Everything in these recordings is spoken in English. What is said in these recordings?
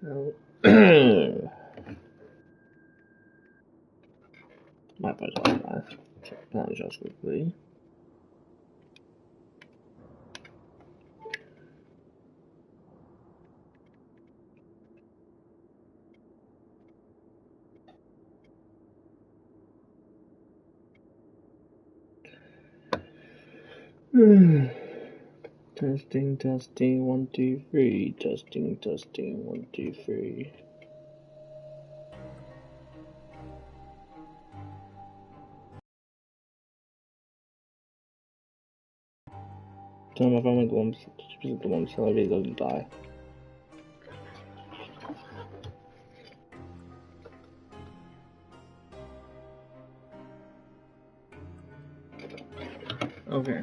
Oh. My phone's on live. Check that just quickly. Testing, 1, 2, 3. Testing, 1, 2, 3. Tell my phone the one celebrity doesn't die. Okay.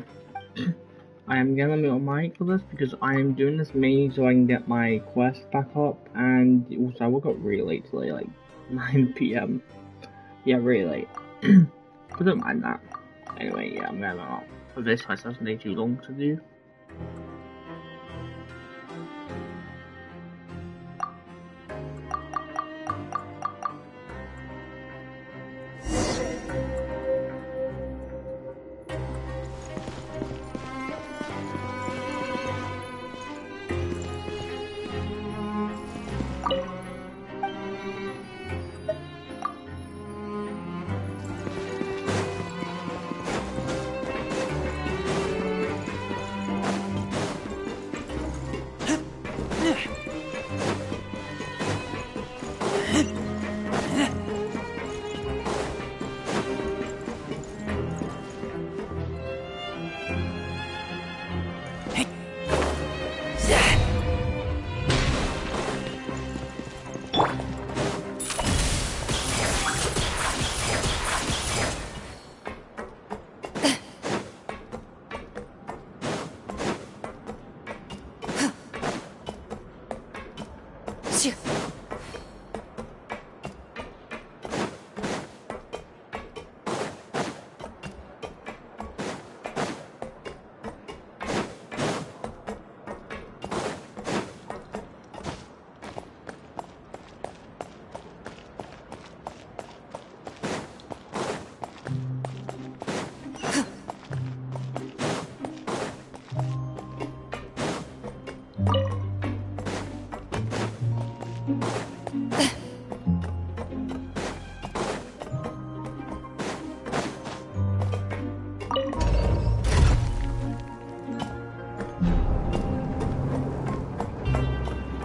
I am gonna mute mic for this because I am doing this mainly so I can get my quest back up, and also I woke up really late today, like 9 PM. Yeah, really late. But don't mind that. Anyway, yeah, I'm gonna not for this quest doesn't take too long to do.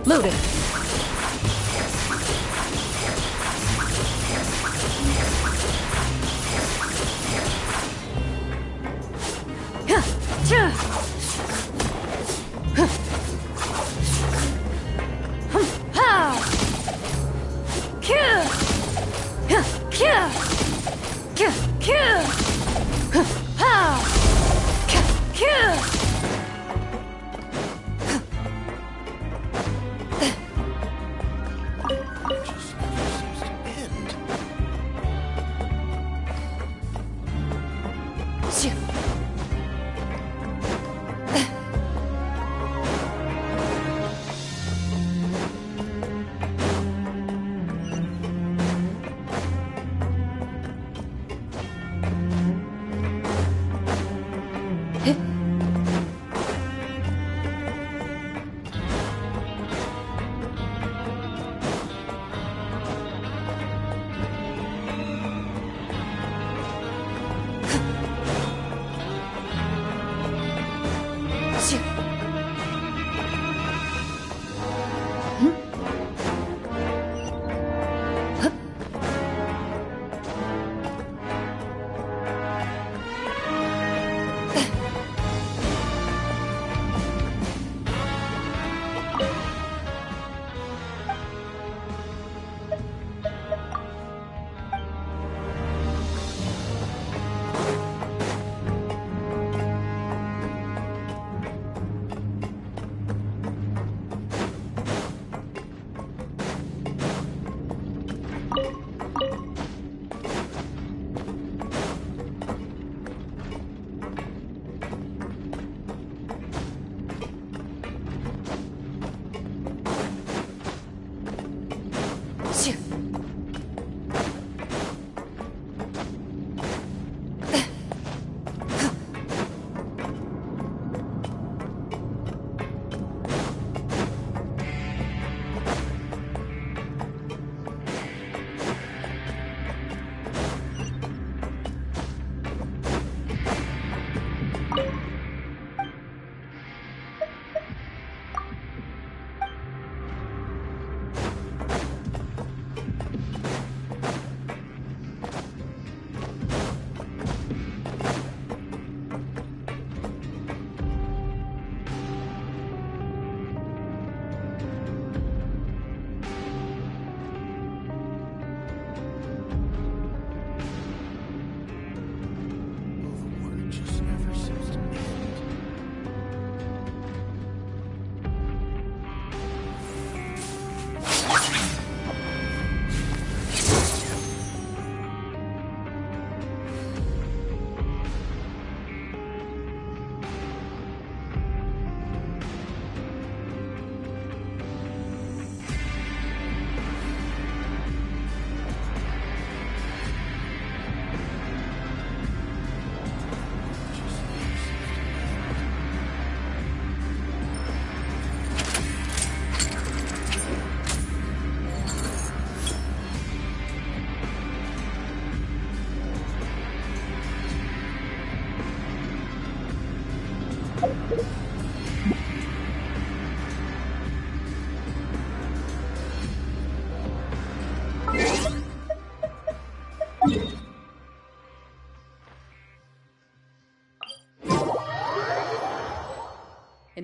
Loaded.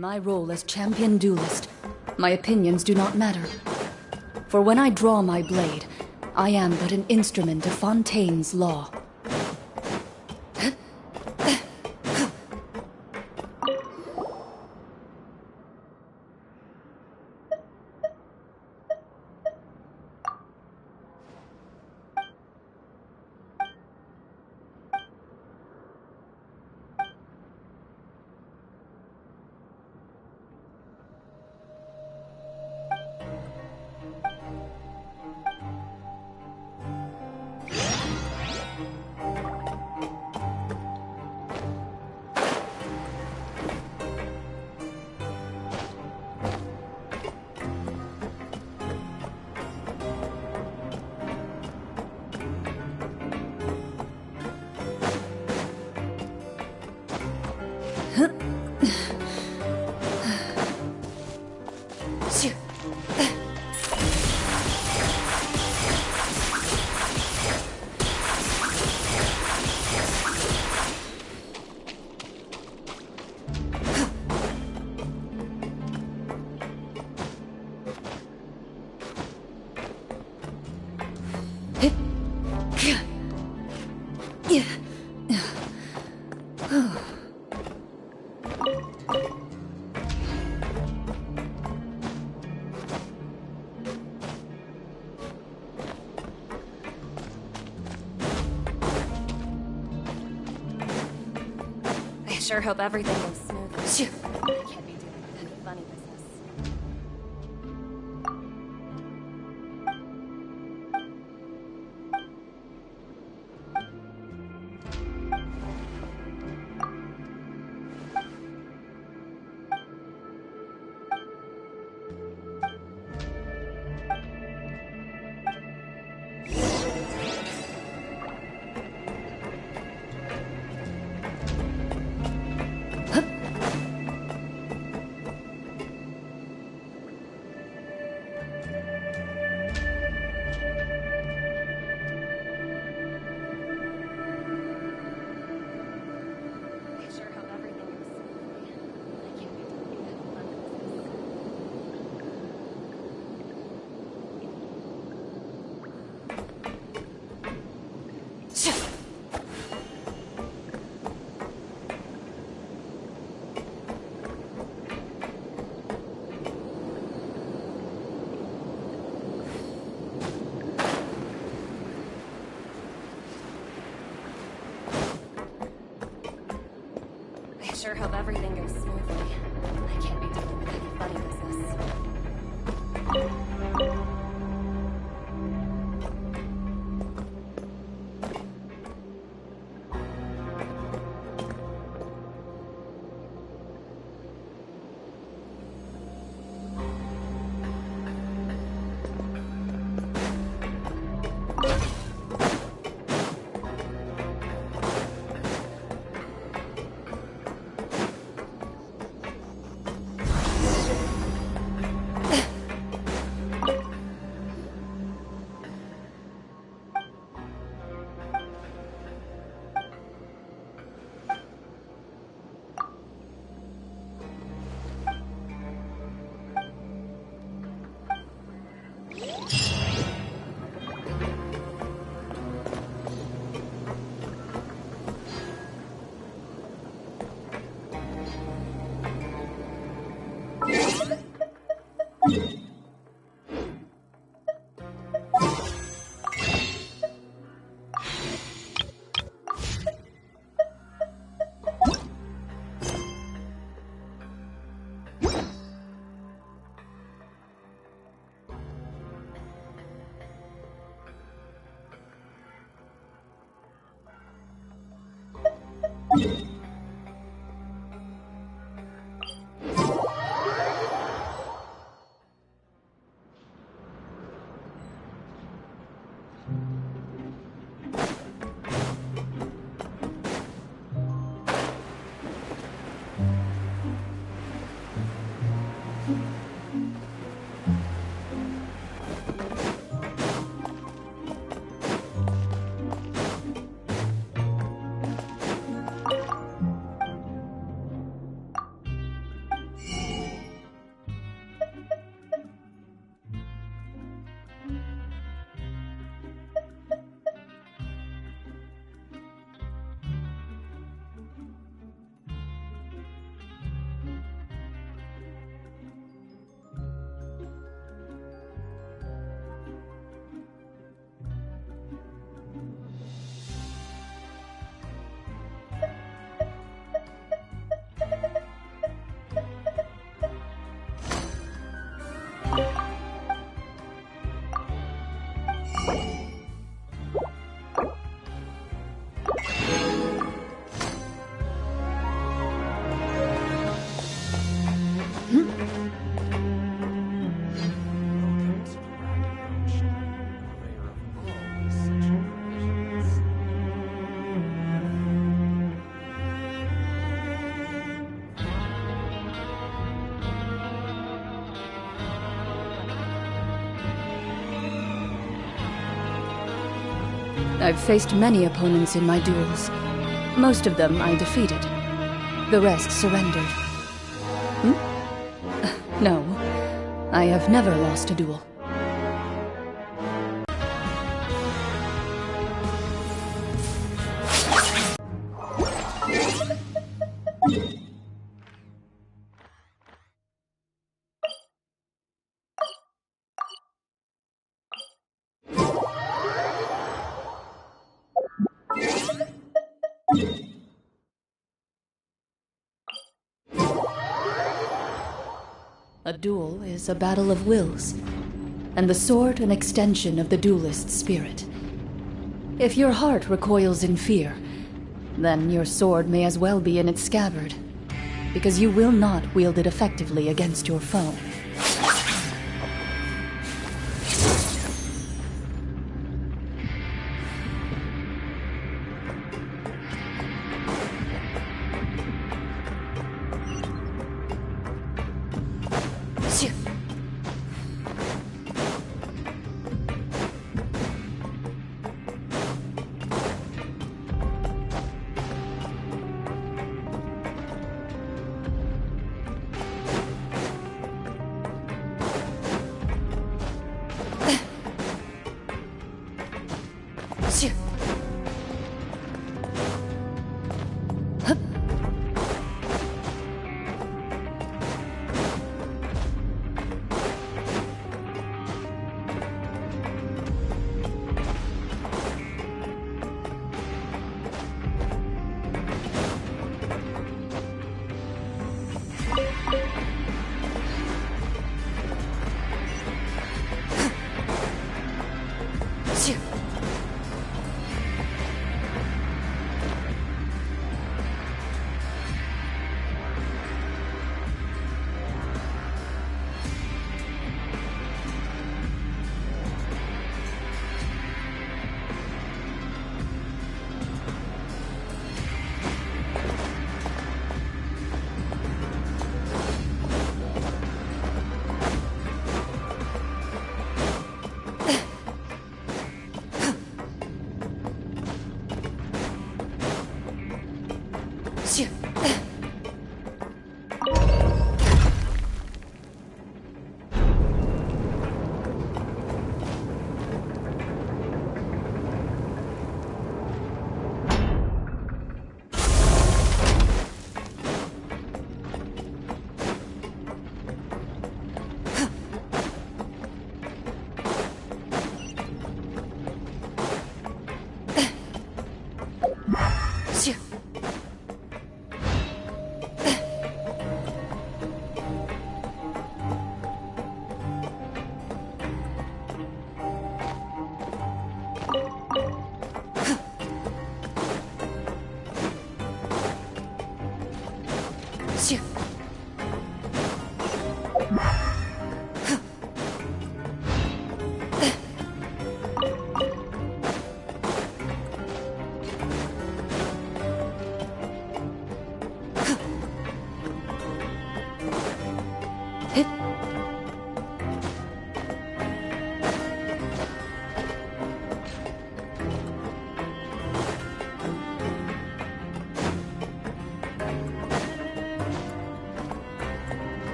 In my role as champion duelist, my opinions do not matter. For when I draw my blade, I am but an instrument of Fontaine's law. I sure hope everything goes smoothly. I can't be doing any funny business. I sure hope everything goes smoothly. I can't be doing any funny business. I've faced many opponents in my duels. Most of them I defeated. The rest surrendered. No, I have never lost a duel. A duel is a battle of wills, and the sword an extension of the duelist's spirit. If your heart recoils in fear, then your sword may as well be in its scabbard, because you will not wield it effectively against your foe.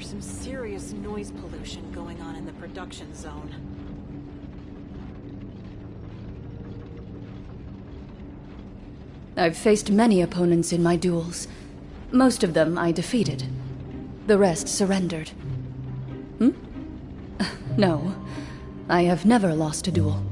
There's some serious noise pollution going on in the production zone. I've faced many opponents in my duels. Most of them I defeated. The rest surrendered. No, I have never lost a duel.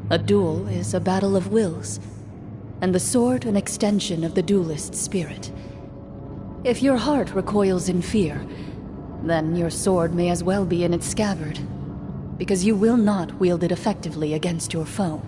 A duel is a battle of wills, and the sword an extension of the duelist's spirit. If your heart recoils in fear, then your sword may as well be in its scabbard, because you will not wield it effectively against your foe.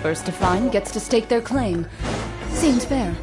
First to find gets to stake their claim. Seems fair.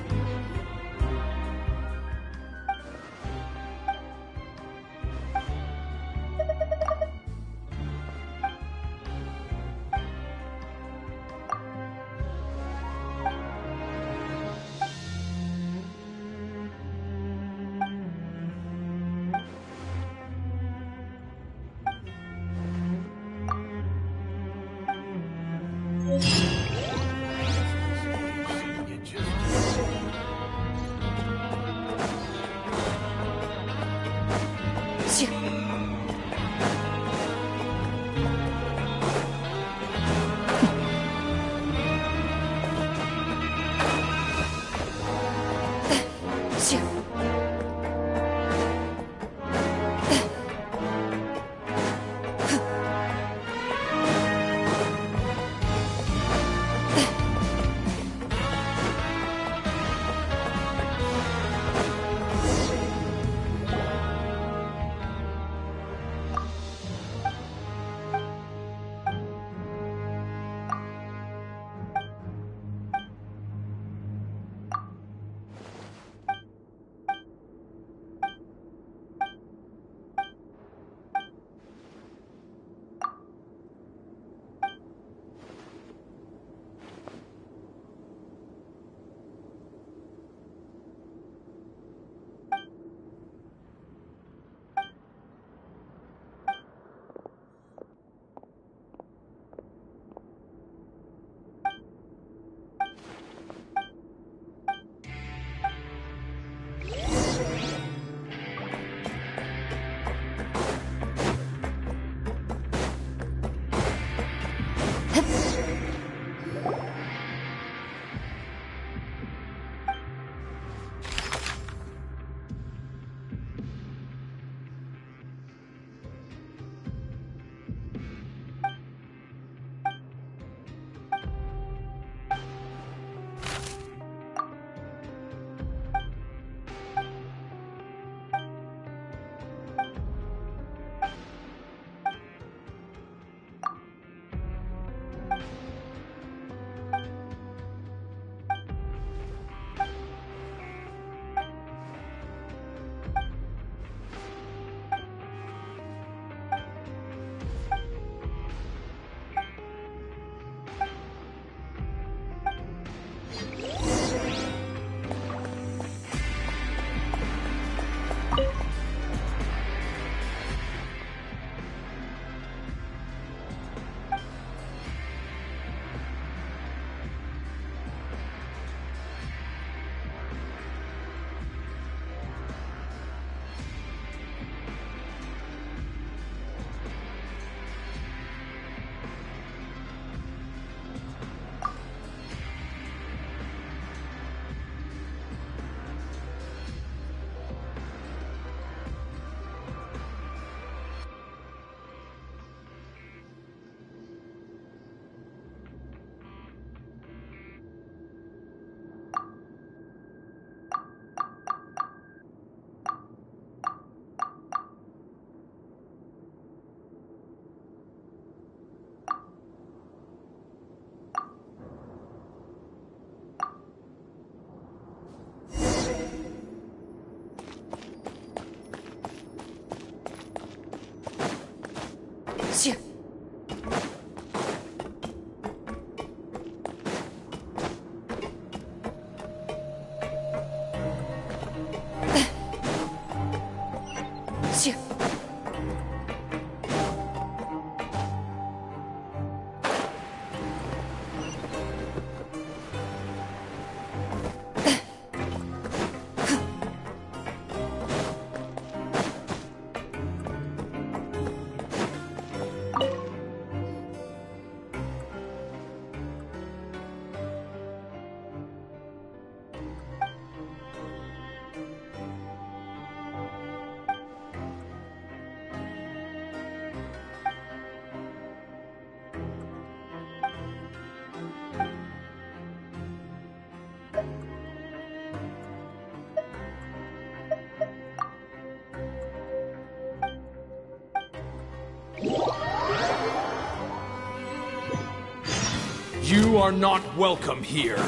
You are not welcome here.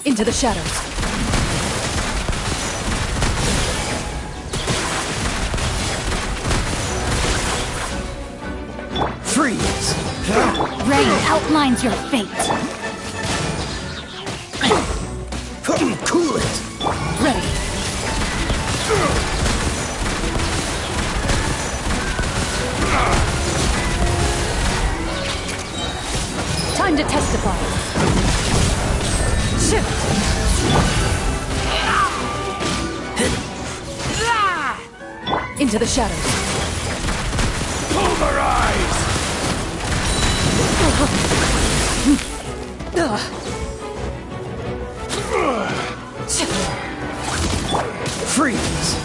Into the shadows. Freeze! Rain outlines your fate. Cool it! Ready. Time to testify. Shift. Into the shadows. Pulverize! Freeze!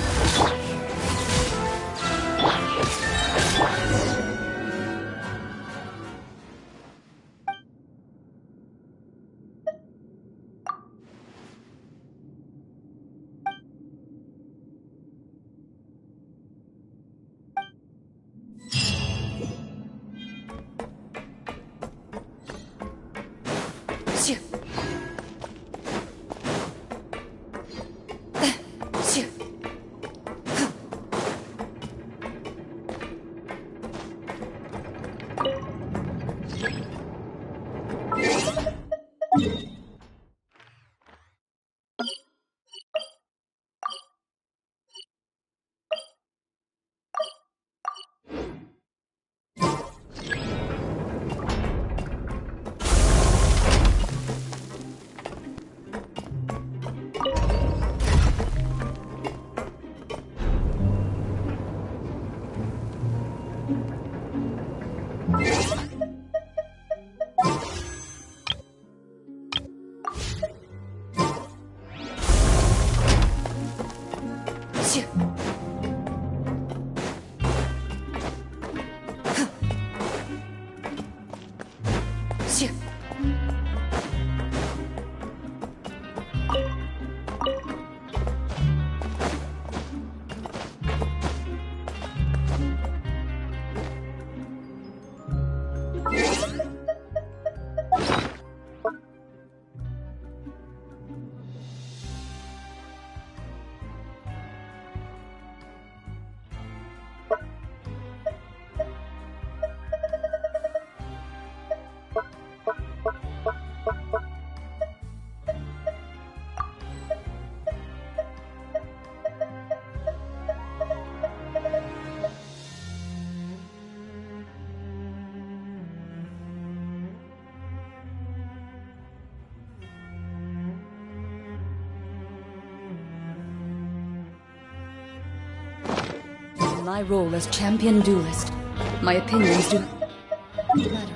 In my role as champion duelist, my opinions do not matter.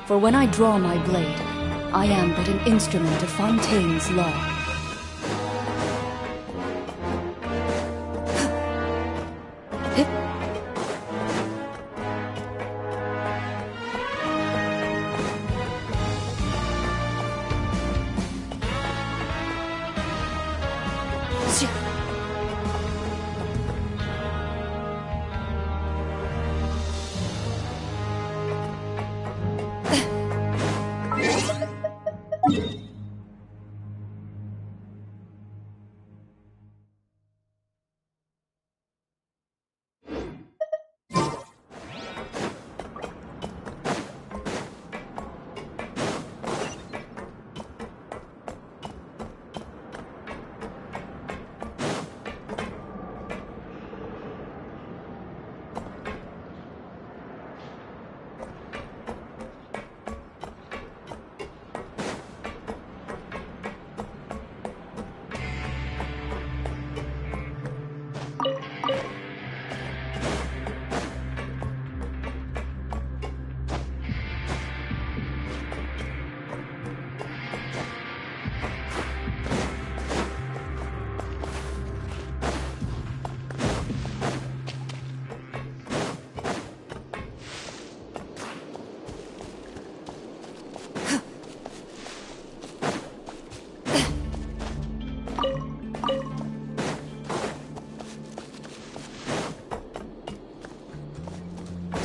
For when I draw my blade, I am but an instrument of Fontaine's law.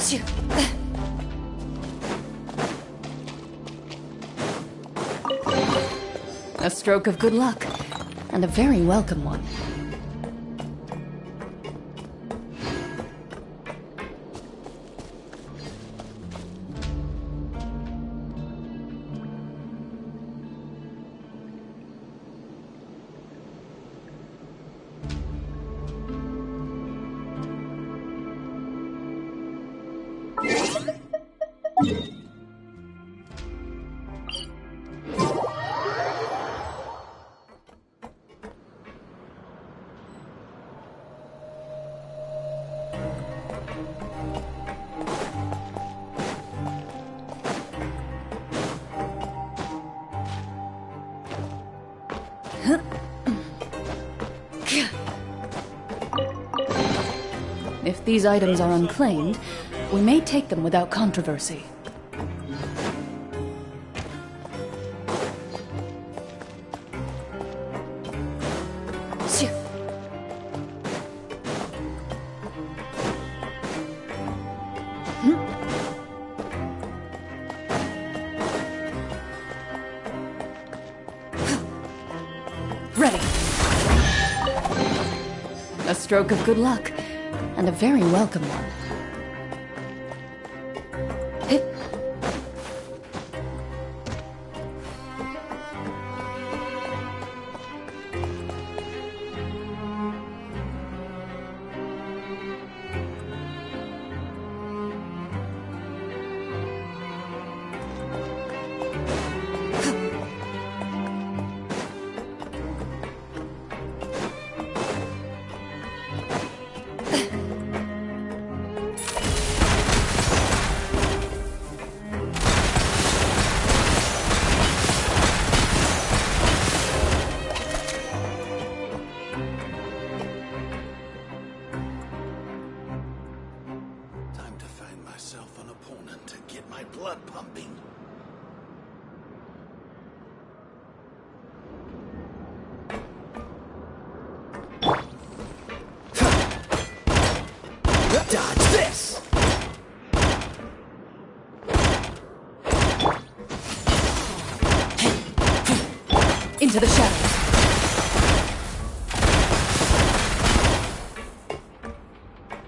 A stroke of good luck, and a very welcome one. If these items are unclaimed, we may take them without controversy. Ready. A stroke of good luck, and a very welcome one. Blood pumping. Dodge this! Into the shadows.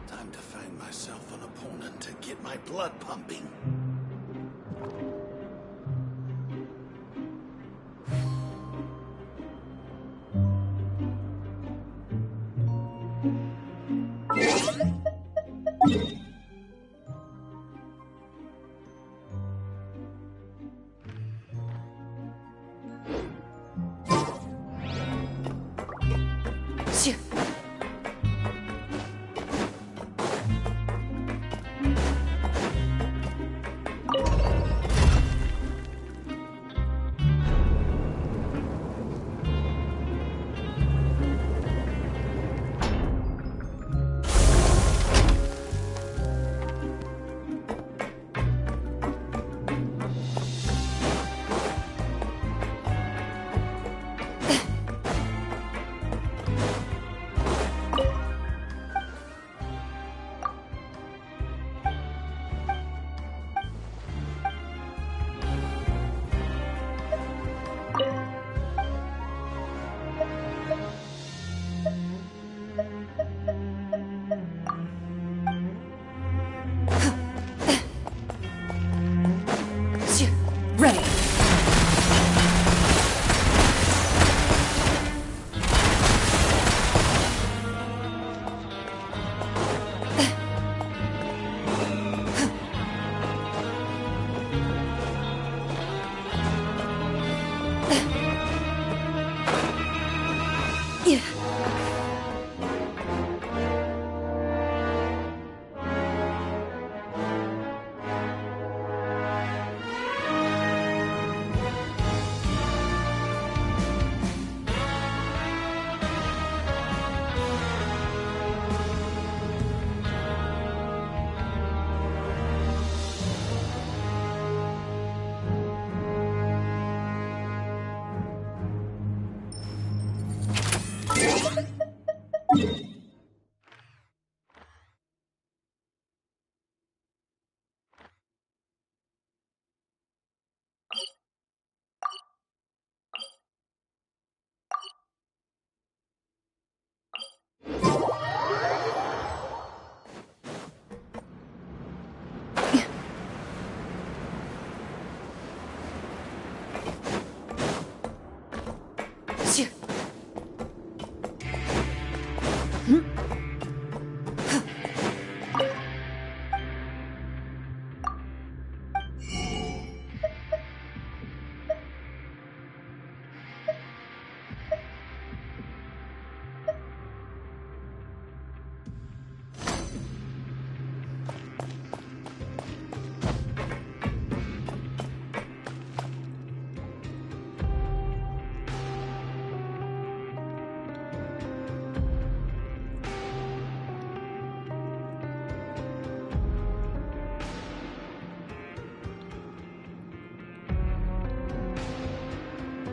Time to find myself an opponent to get my blood pumping.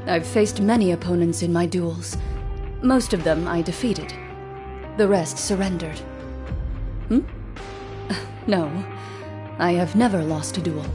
I've faced many opponents in my duels. Most of them I defeated. The rest surrendered. No, I have never lost a duel.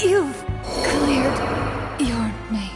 You've cleared your name.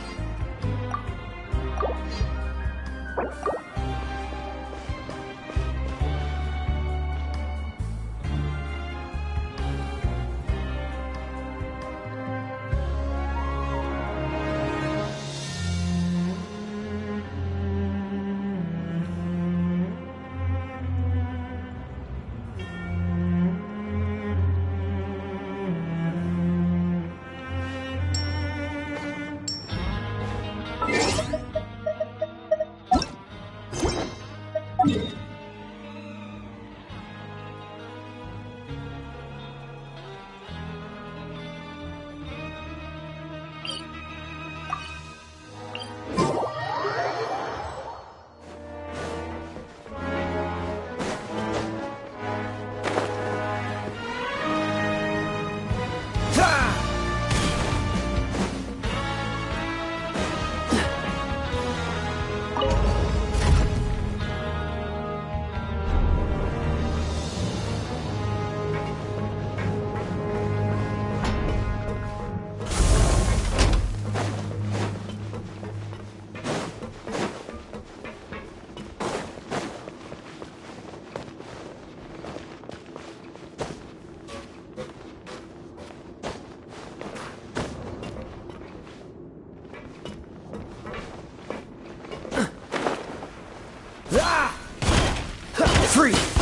Freeze!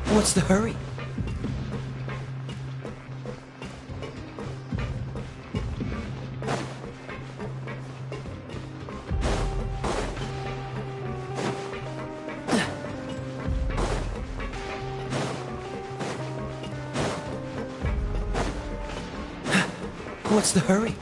What's the hurry? What's the hurry?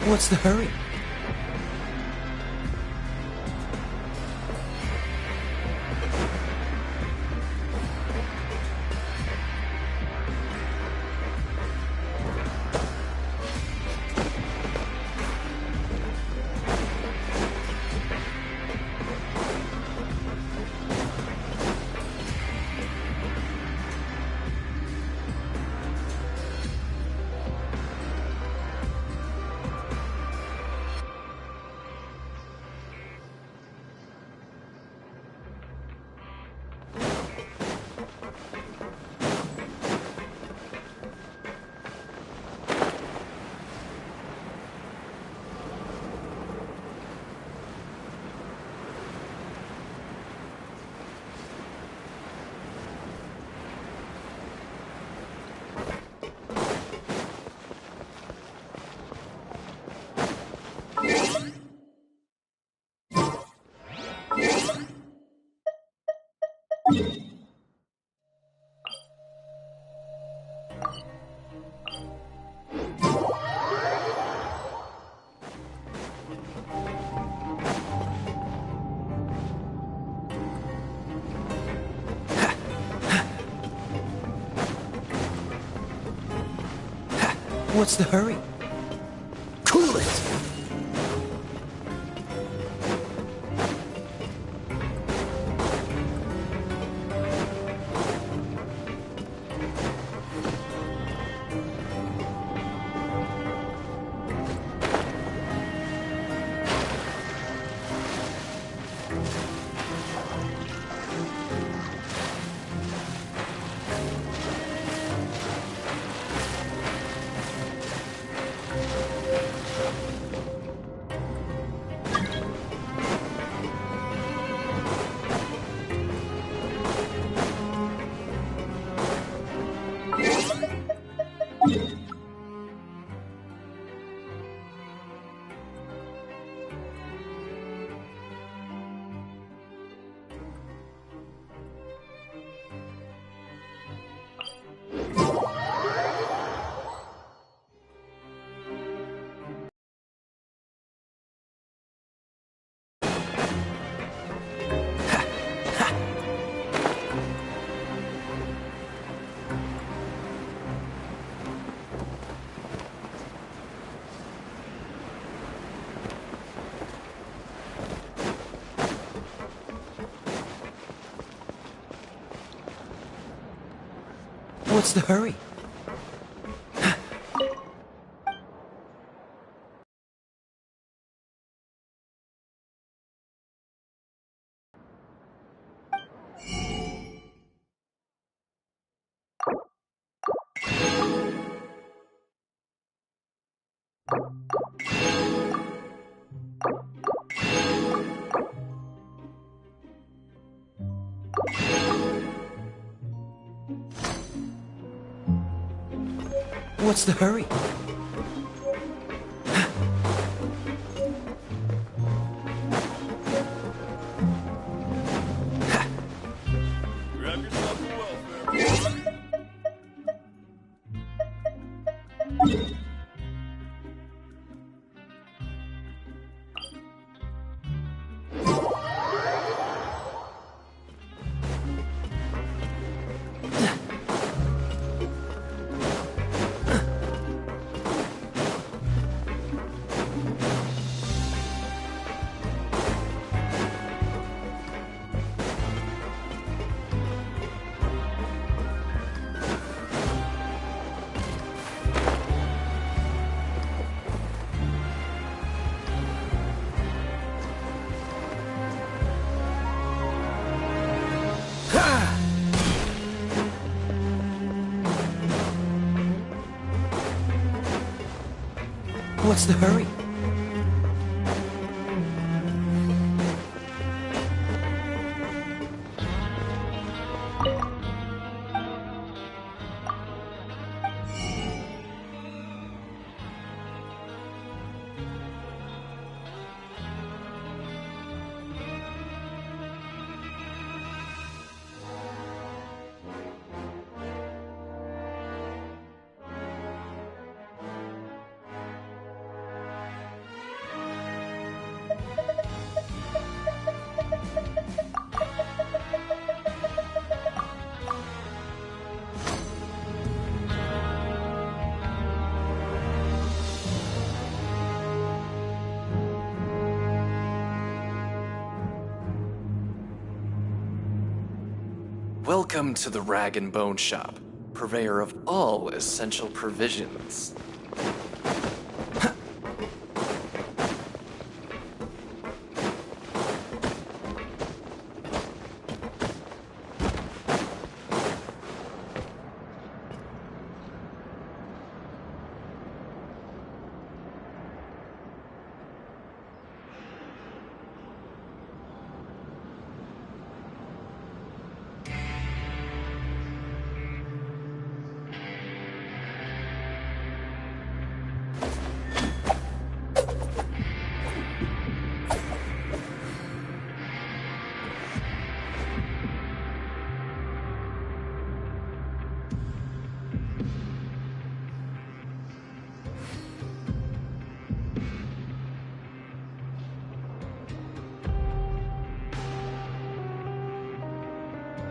What's the hurry? What's the hurry? Cool it! What's the hurry? What's the hurry? Grab yourself a welfare. What's the hurry? Welcome to the Rag and Bone Shop, purveyor of all essential provisions.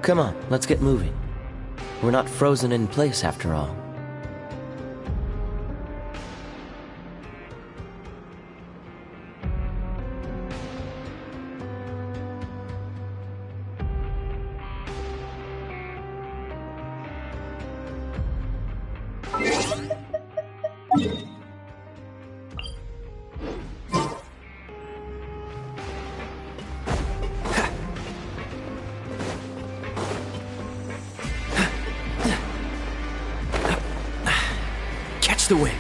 Come on, let's get moving. We're not frozen in place after all. Catch the wind.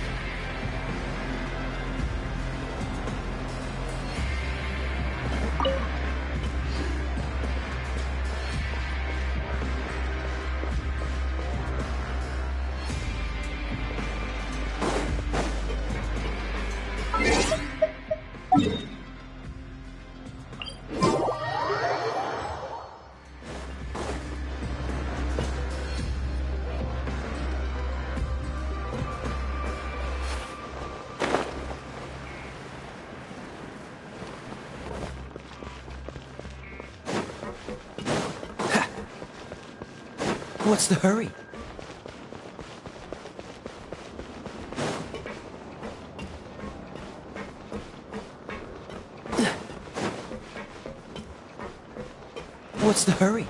What's the hurry? What's the hurry?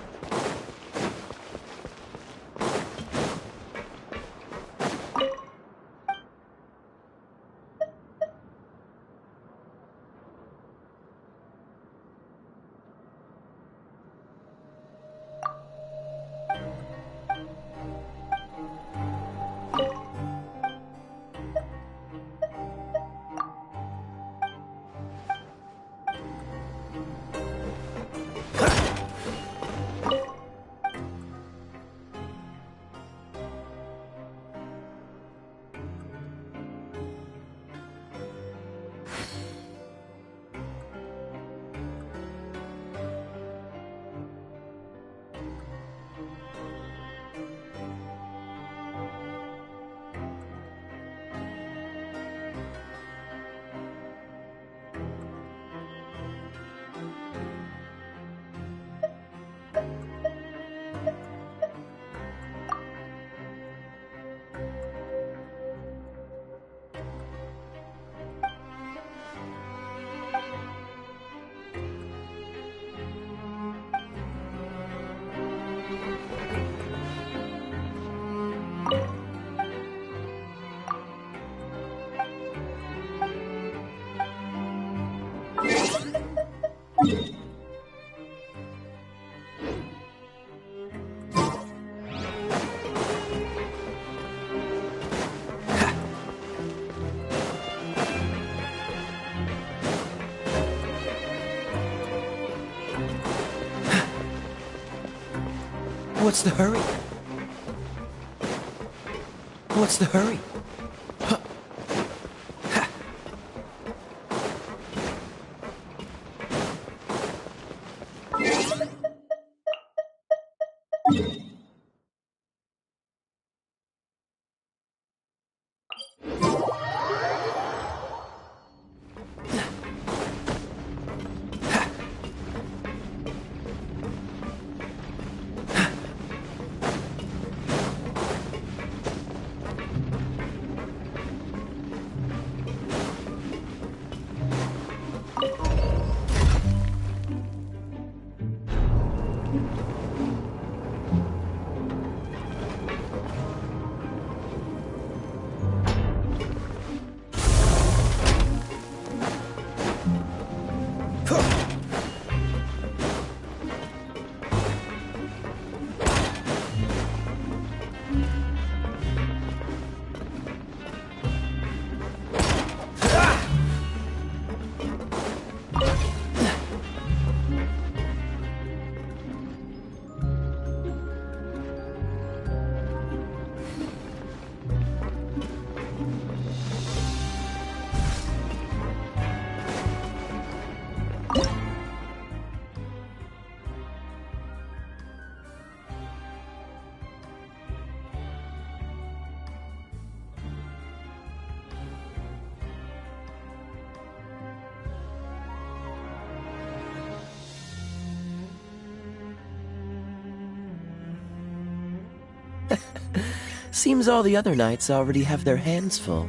What's the hurry? What's the hurry? Seems all the other knights already have their hands full.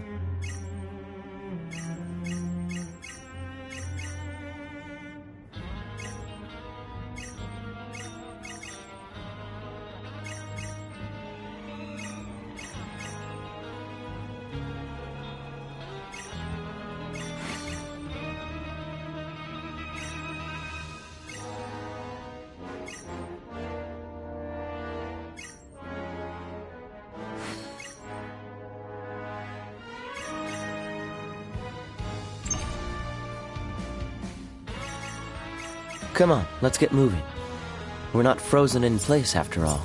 Come on, let's get moving. We're not frozen in place after all.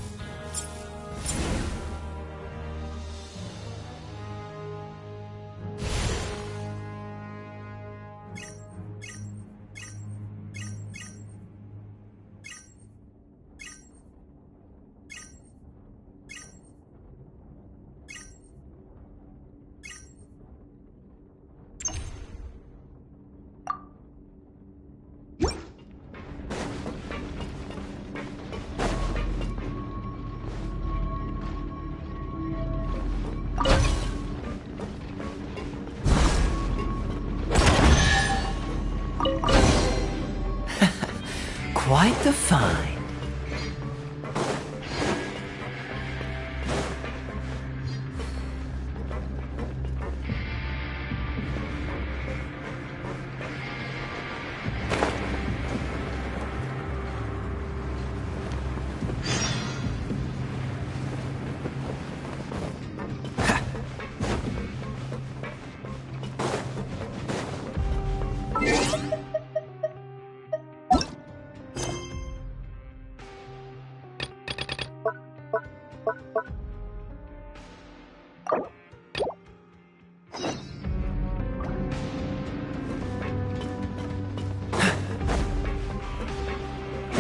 Quite the find.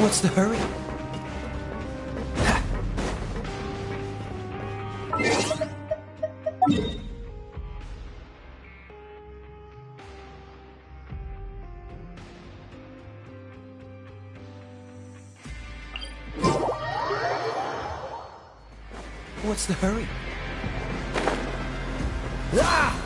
What's the hurry? What's the hurry? Ah!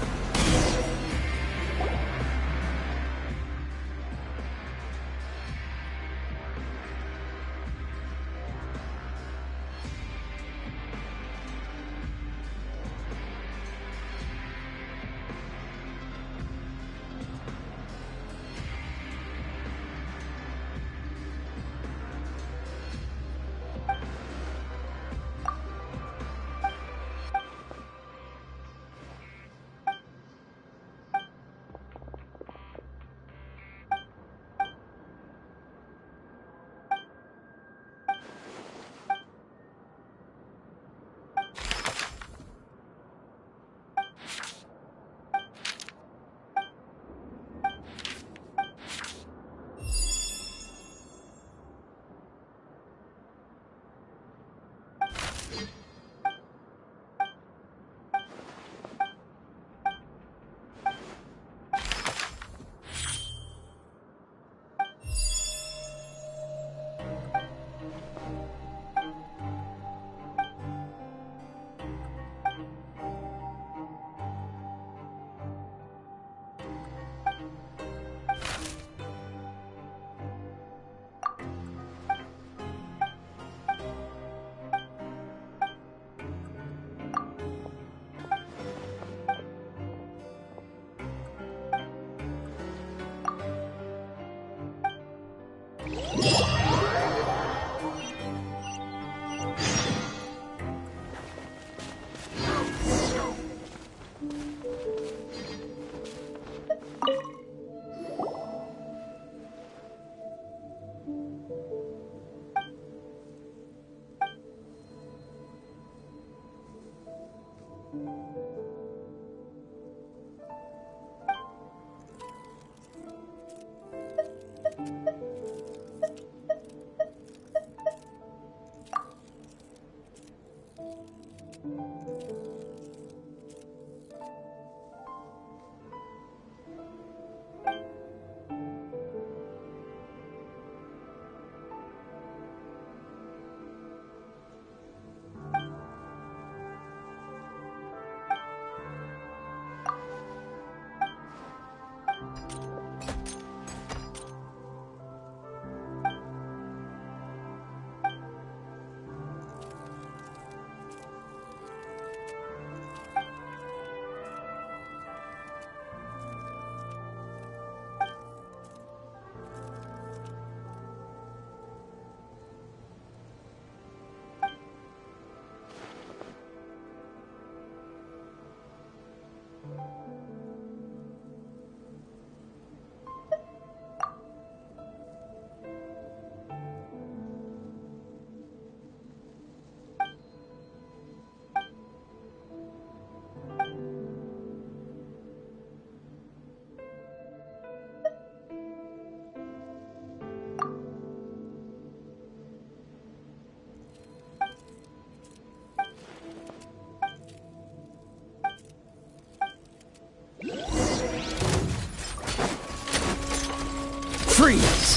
Freeze!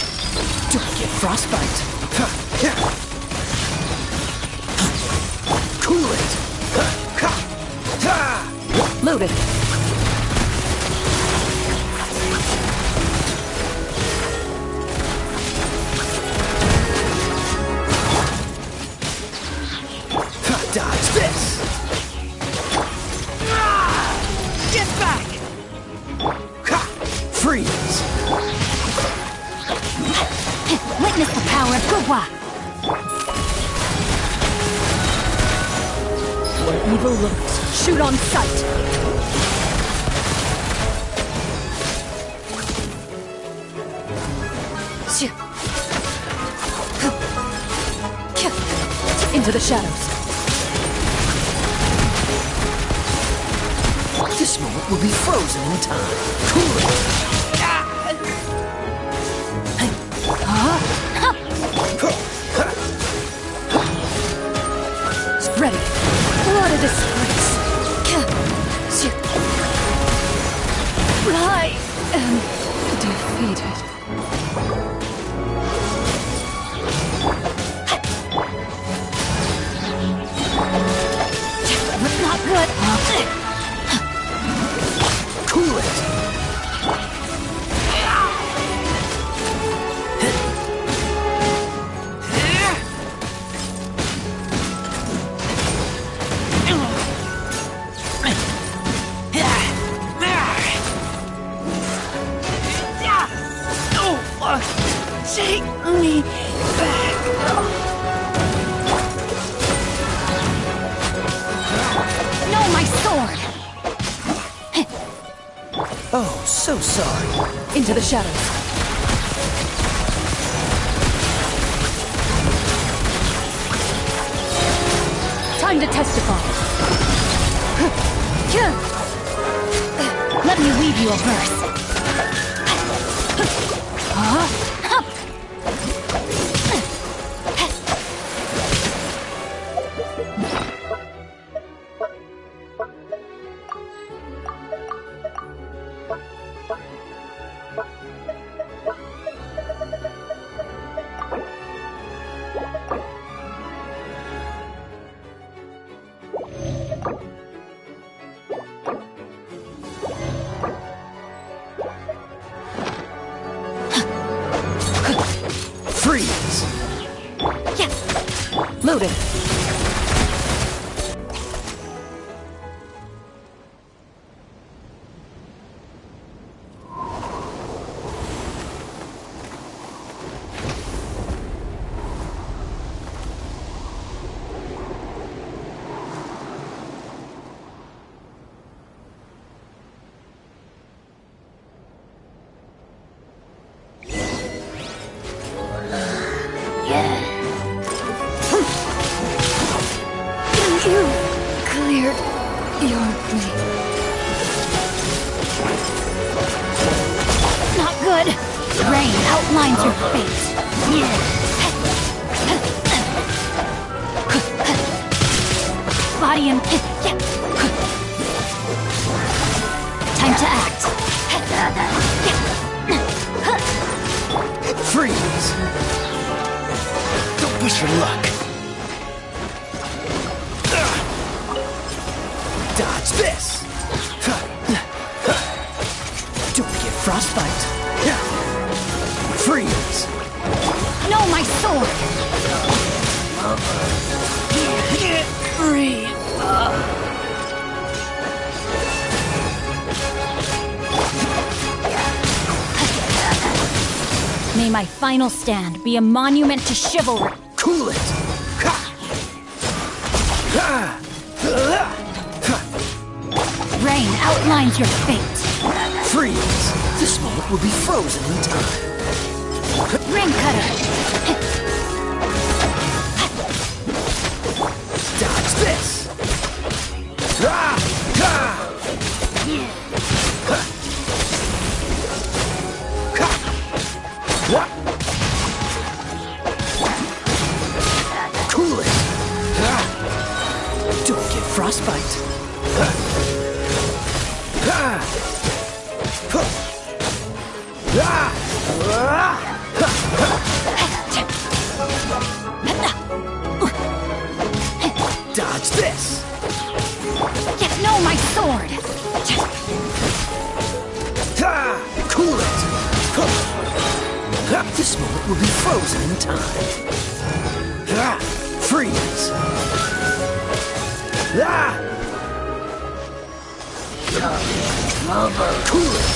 Don't get frostbite! Cool it! Loaded. Dodge this! Get back! Freeze! Witness the power of Gugwa! Where evil lurks, shoot on sight. Into the shadows. This moment will be frozen in time. Cool it! Ready. What a disgrace. I am defeated. Not good! Cool it! Take me back! No, my sword! Oh, so sorry. Into the shadows. Time to testify. Let me weave you a verse. Freeze! Loaded. You cleared your way. Not good. Rain outlines your fate. Body and time to act. Freeze! Don't wish your luck. Dodge this! Don't get frostbite. Freeze! No, my sword! Breathe. May my final stand be a monument to chivalry. Cool it! Rain outlines your fate. Freeze! This moment will be frozen in time. Ring cutter. Dodge this! Cool it! Don't get frostbite. Ah! Dodge this! Get no, my sword! Ha! Cool it! This moment will be frozen in time. Ha! Freeze! Ah! Cool it!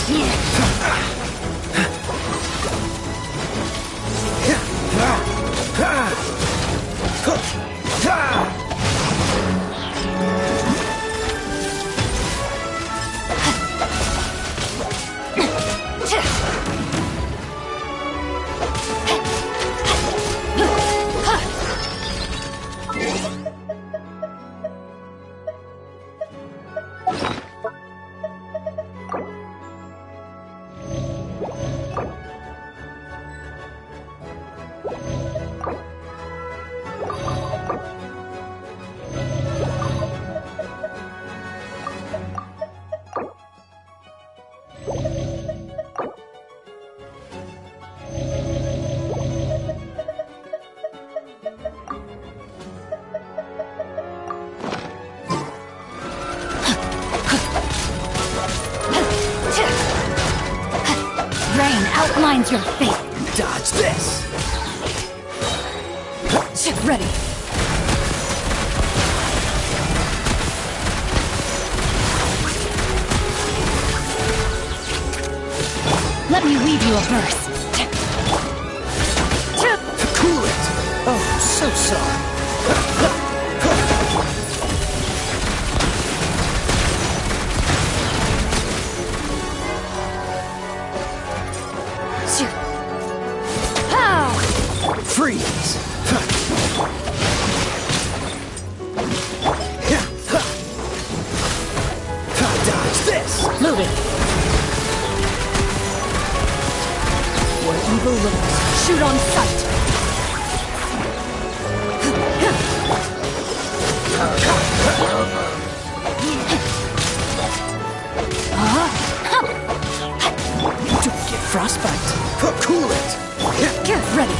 Rain outlines your fate. Dodge this! Ready. Let me weave you a verse. Cool it! Oh, so sorry. Freeze! Dodge this! Moving. Where evil looks. Shoot on sight. Don't get frostbite. Cool it! Get ready.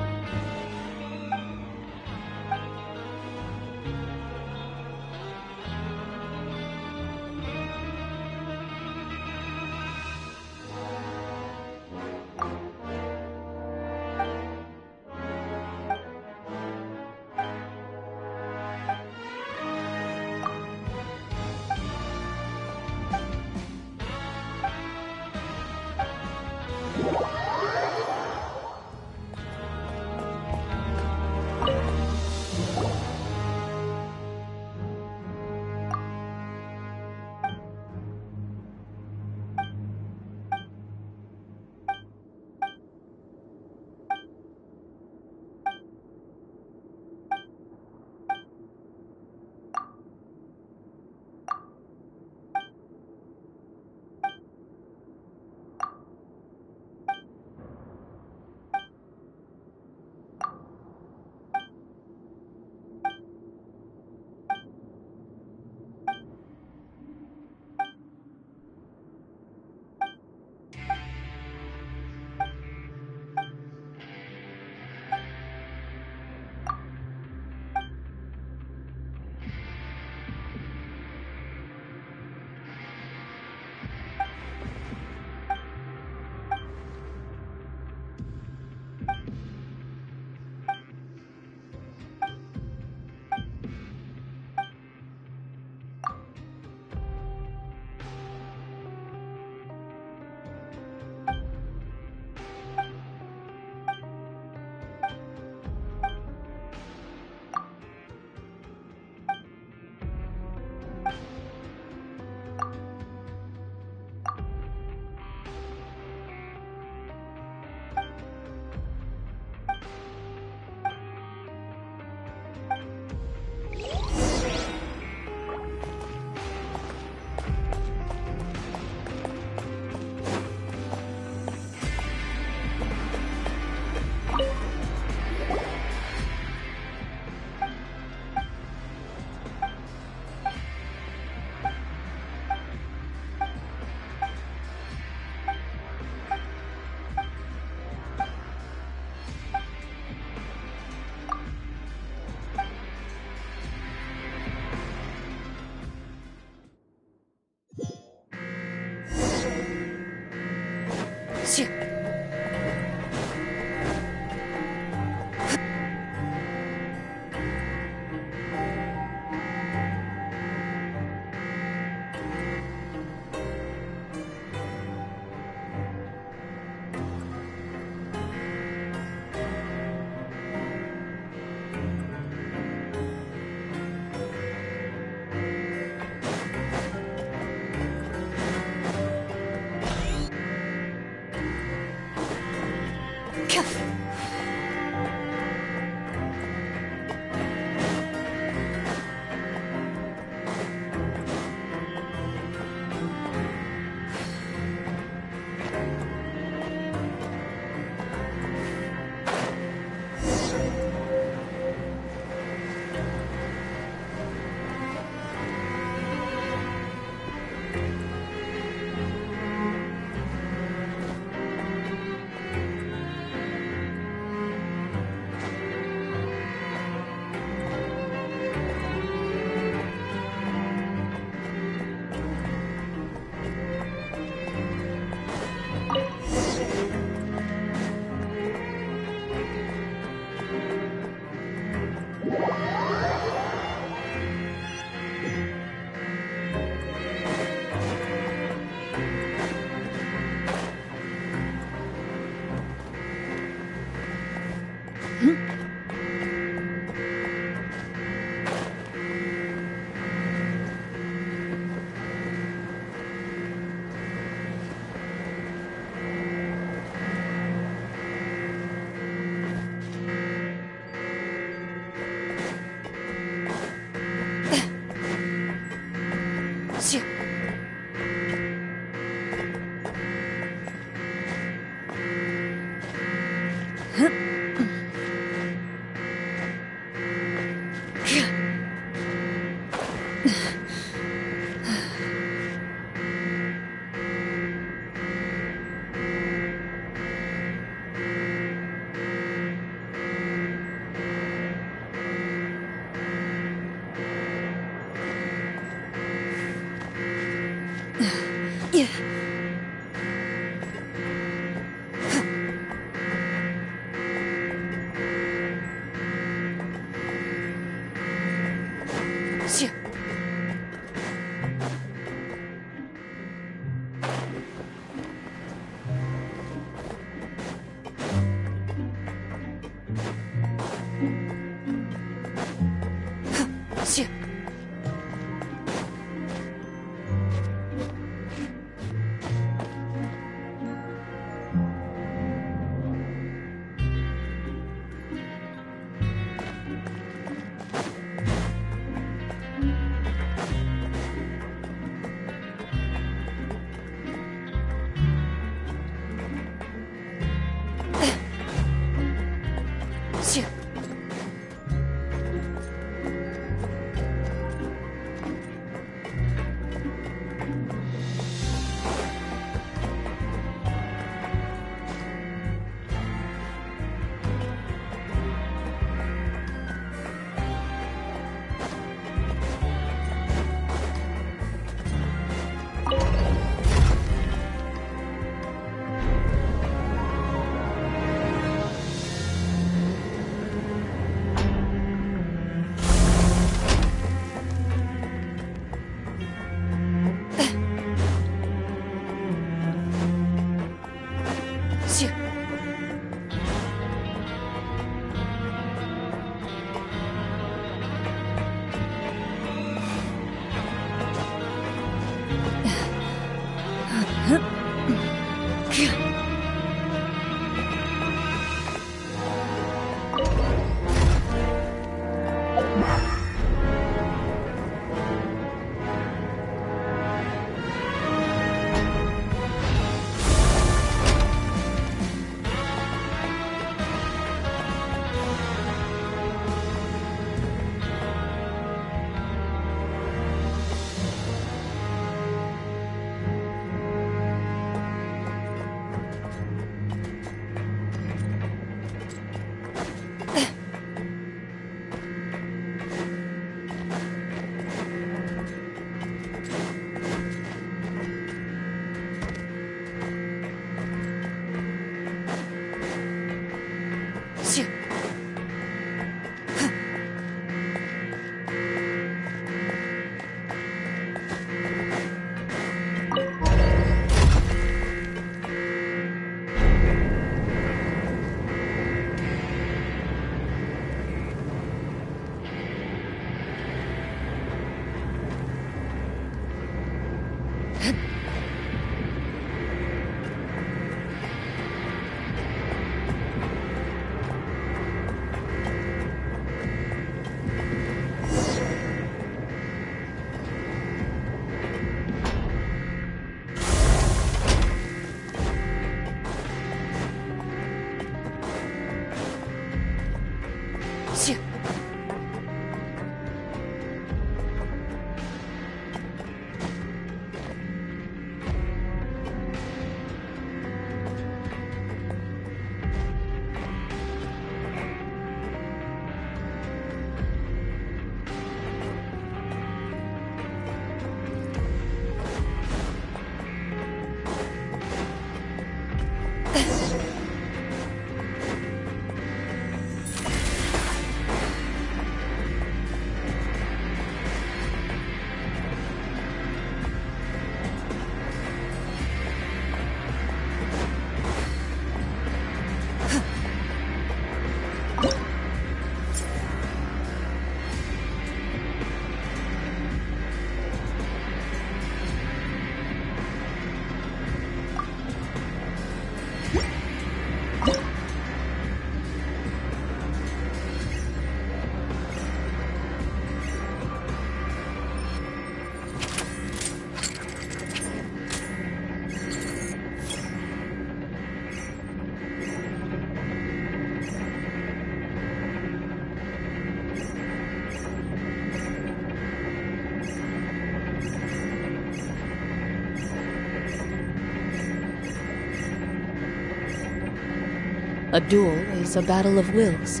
A duel is a battle of wills,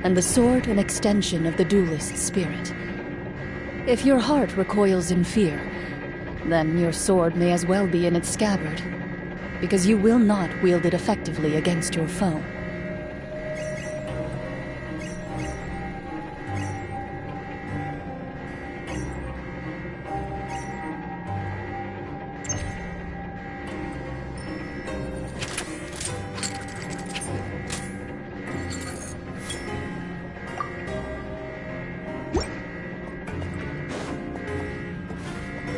and the sword an extension of the duelist's spirit. If your heart recoils in fear, then your sword may as well be in its scabbard, because you will not wield it effectively against your foe.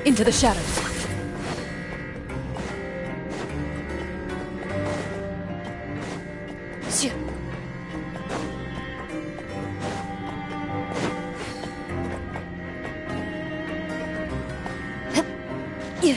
Into the shadows. Shit. Yeah.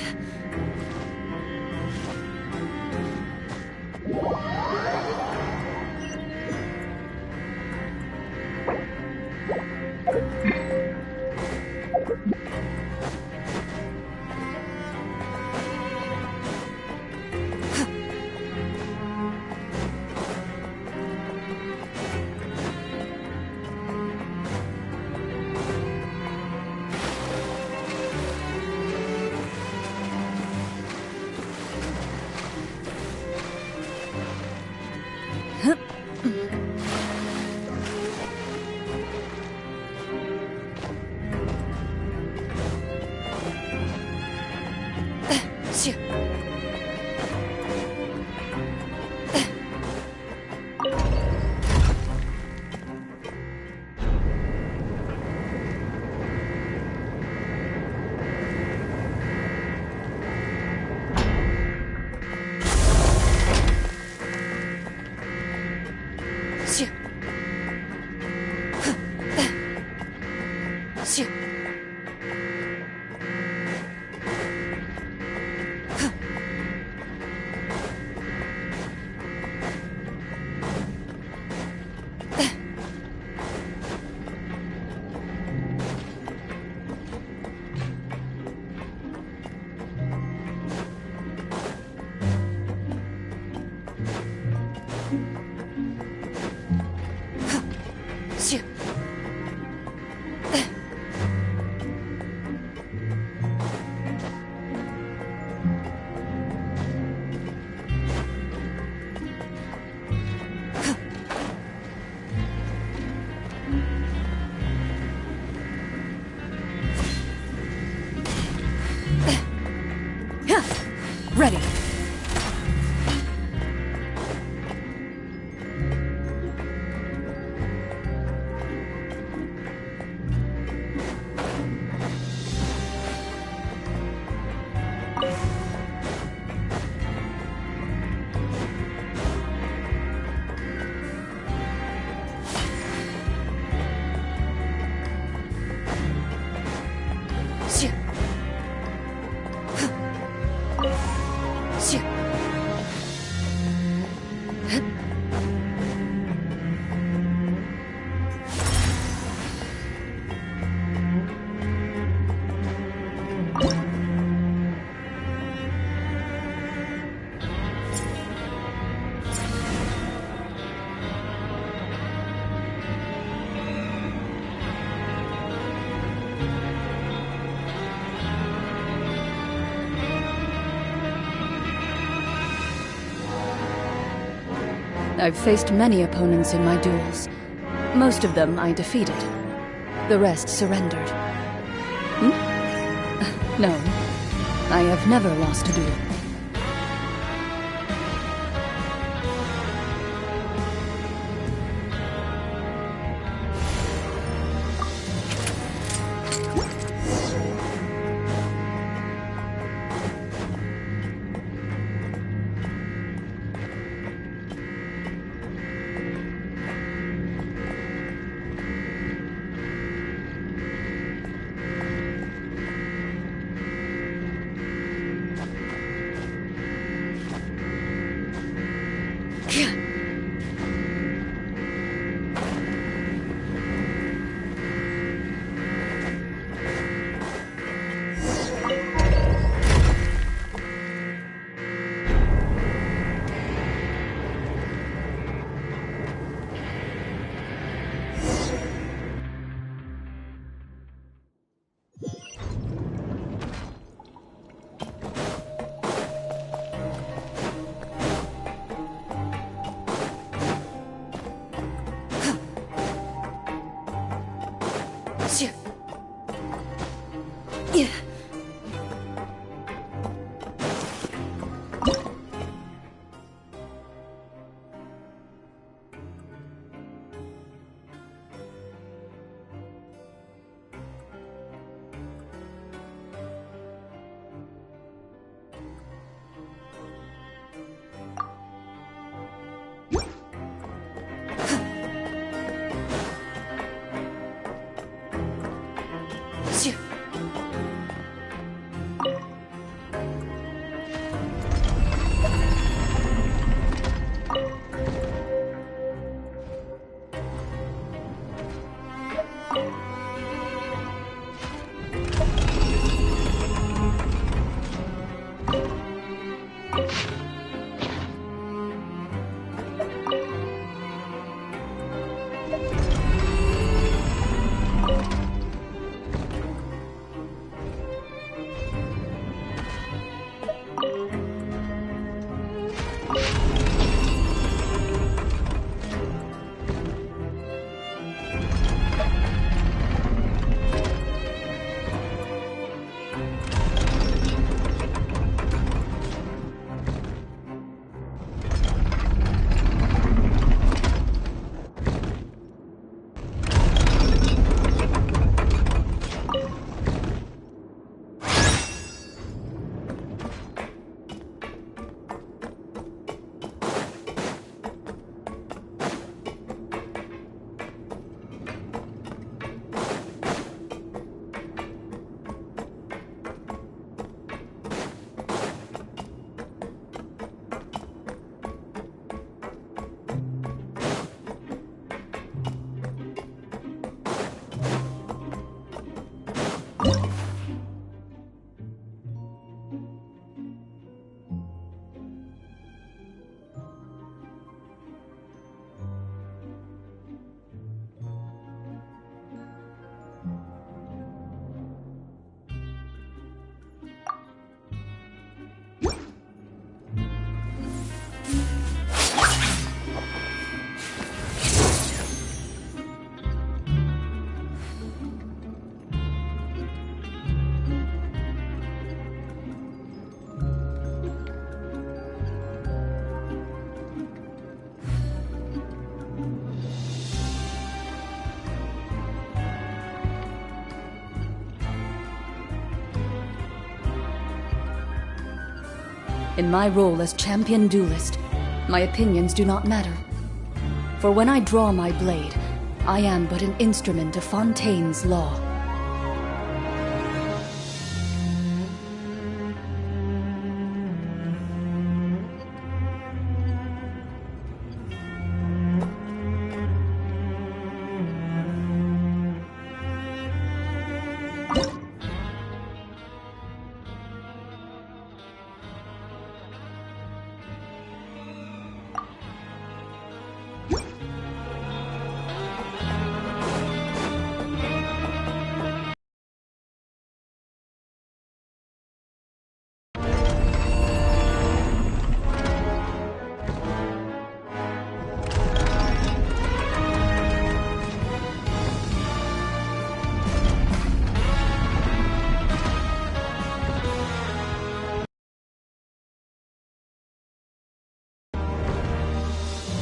Ready. I've faced many opponents in my duels. Most of them I defeated. The rest surrendered. No, I have never lost a duel. In my role as champion duelist, my opinions do not matter. For when I draw my blade, I am but an instrument of Fontaine's law.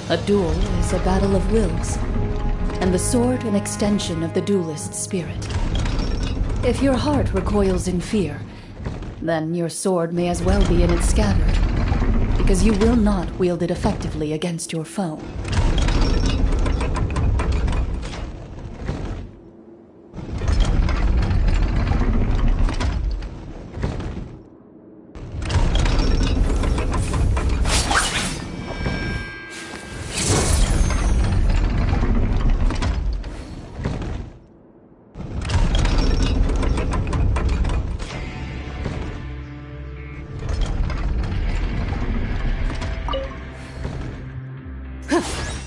A duel is a battle of wills, and the sword an extension of the duelist's spirit. If your heart recoils in fear, then your sword may as well be in its scabbard, because you will not wield it effectively against your foe. Huh.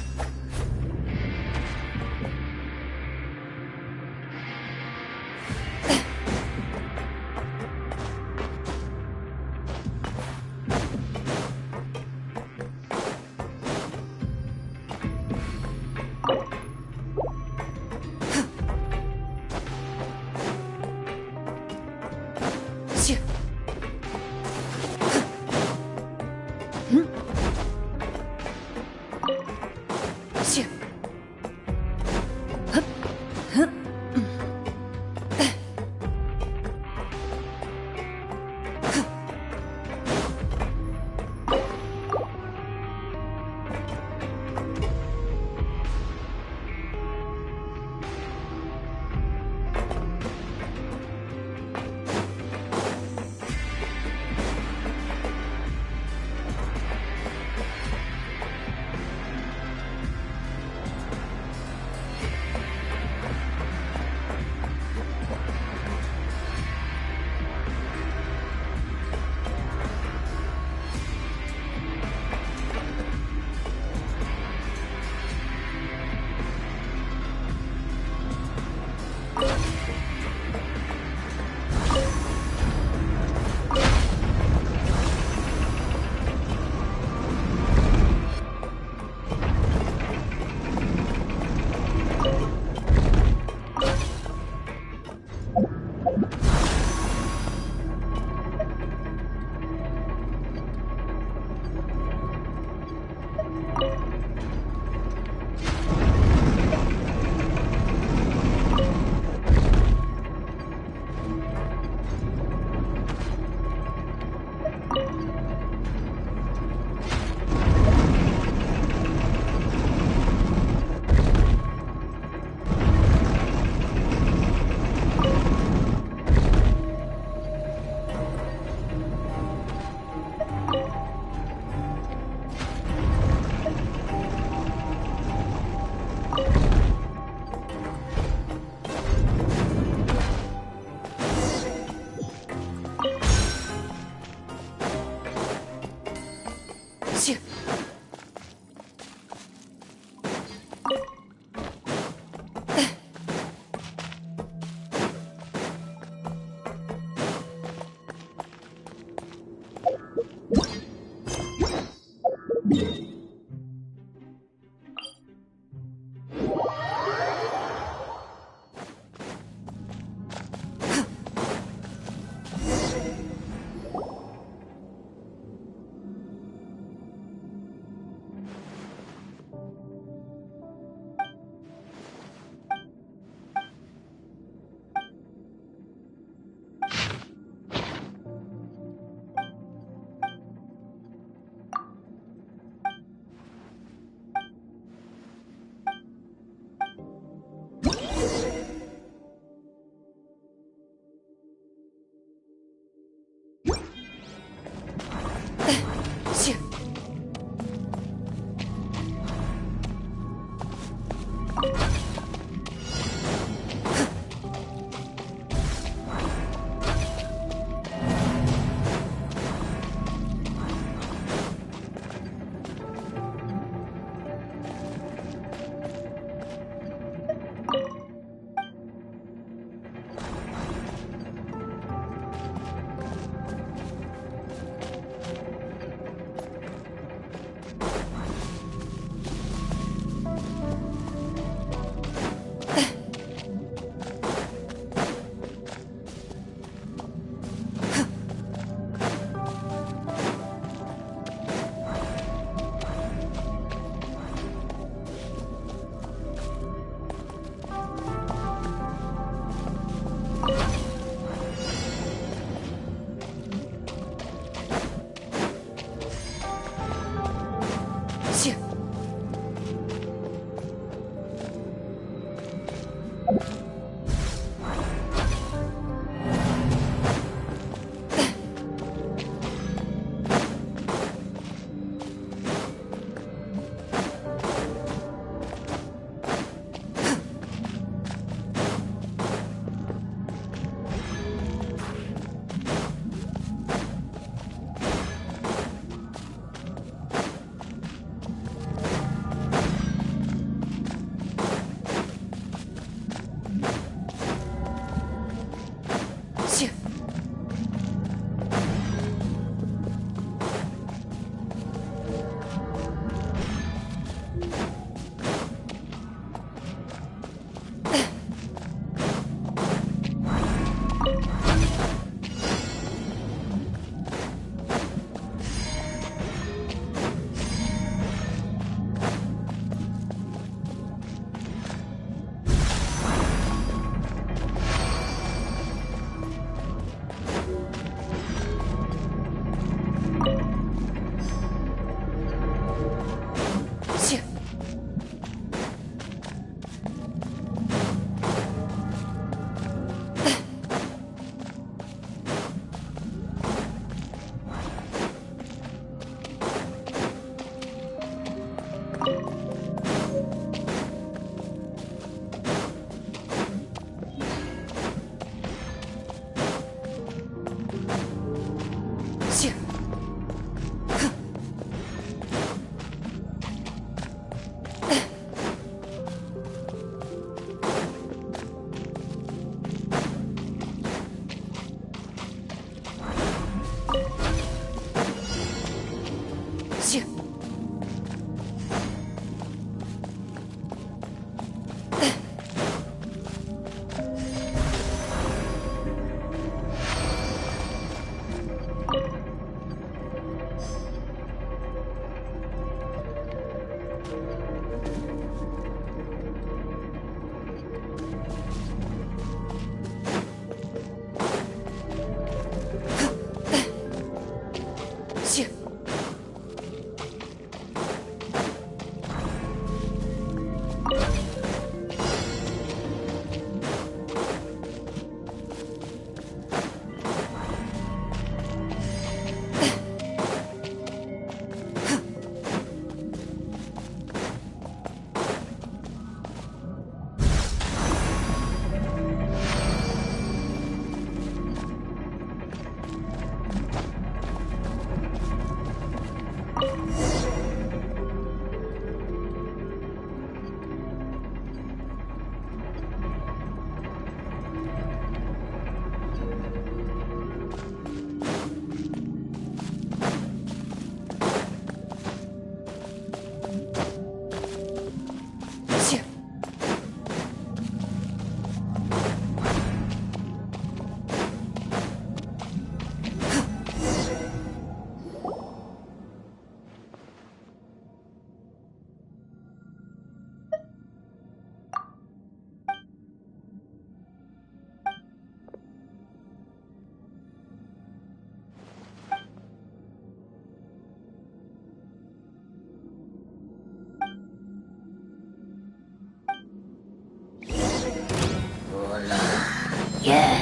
Yeah.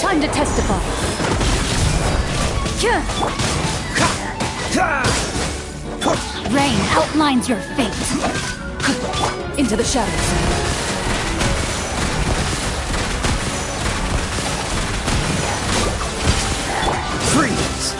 Time to testify. Rain outlines your fate. Into the shadows. Freeze!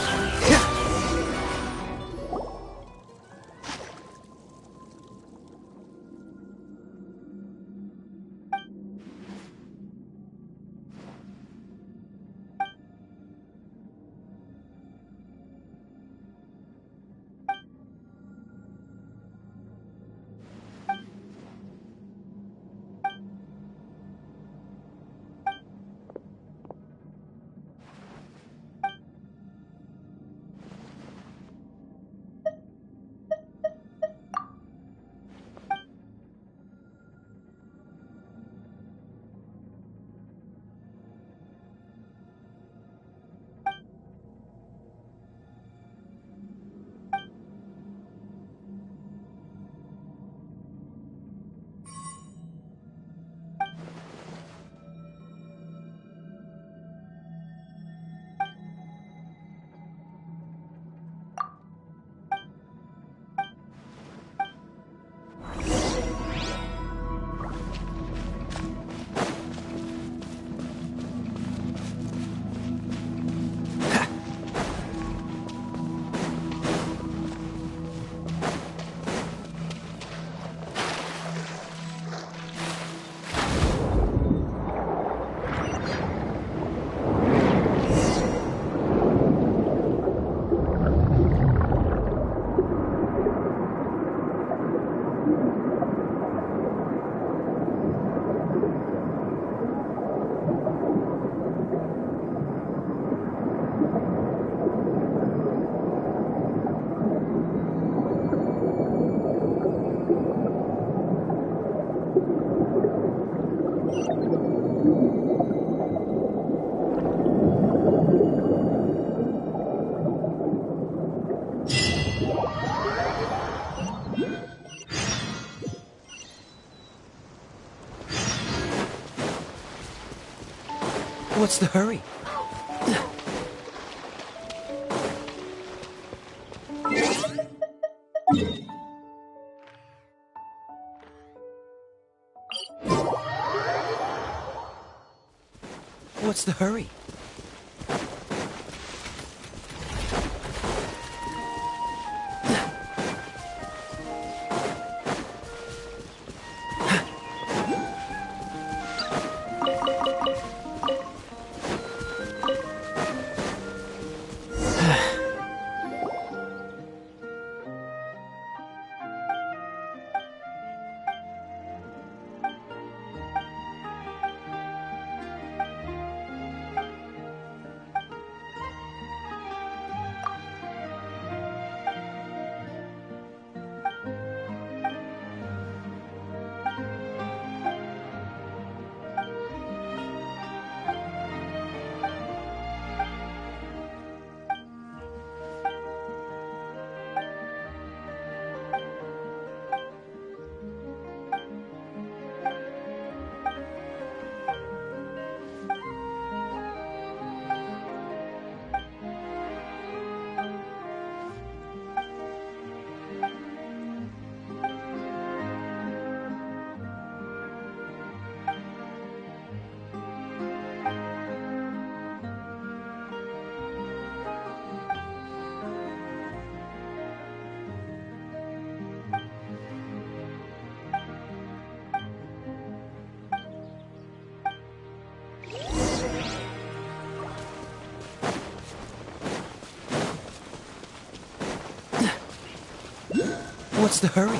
What's the hurry? What's the hurry? What's the hurry?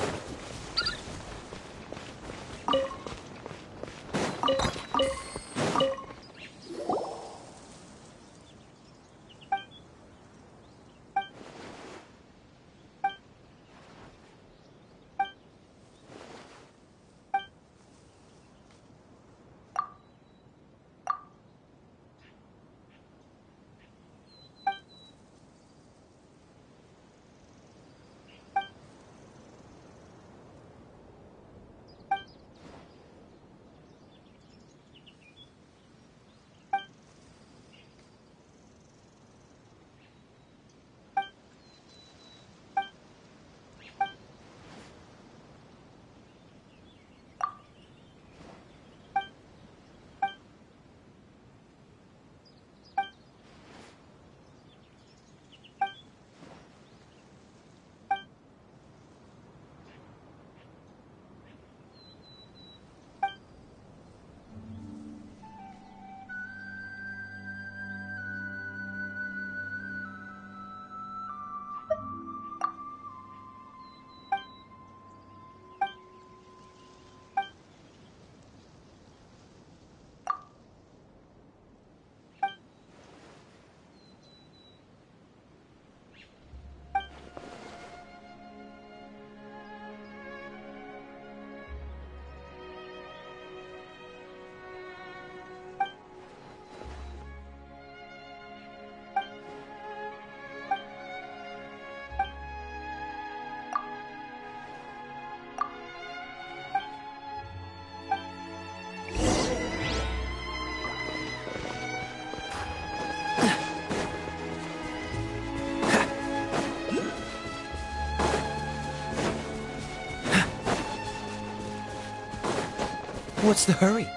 What's the hurry?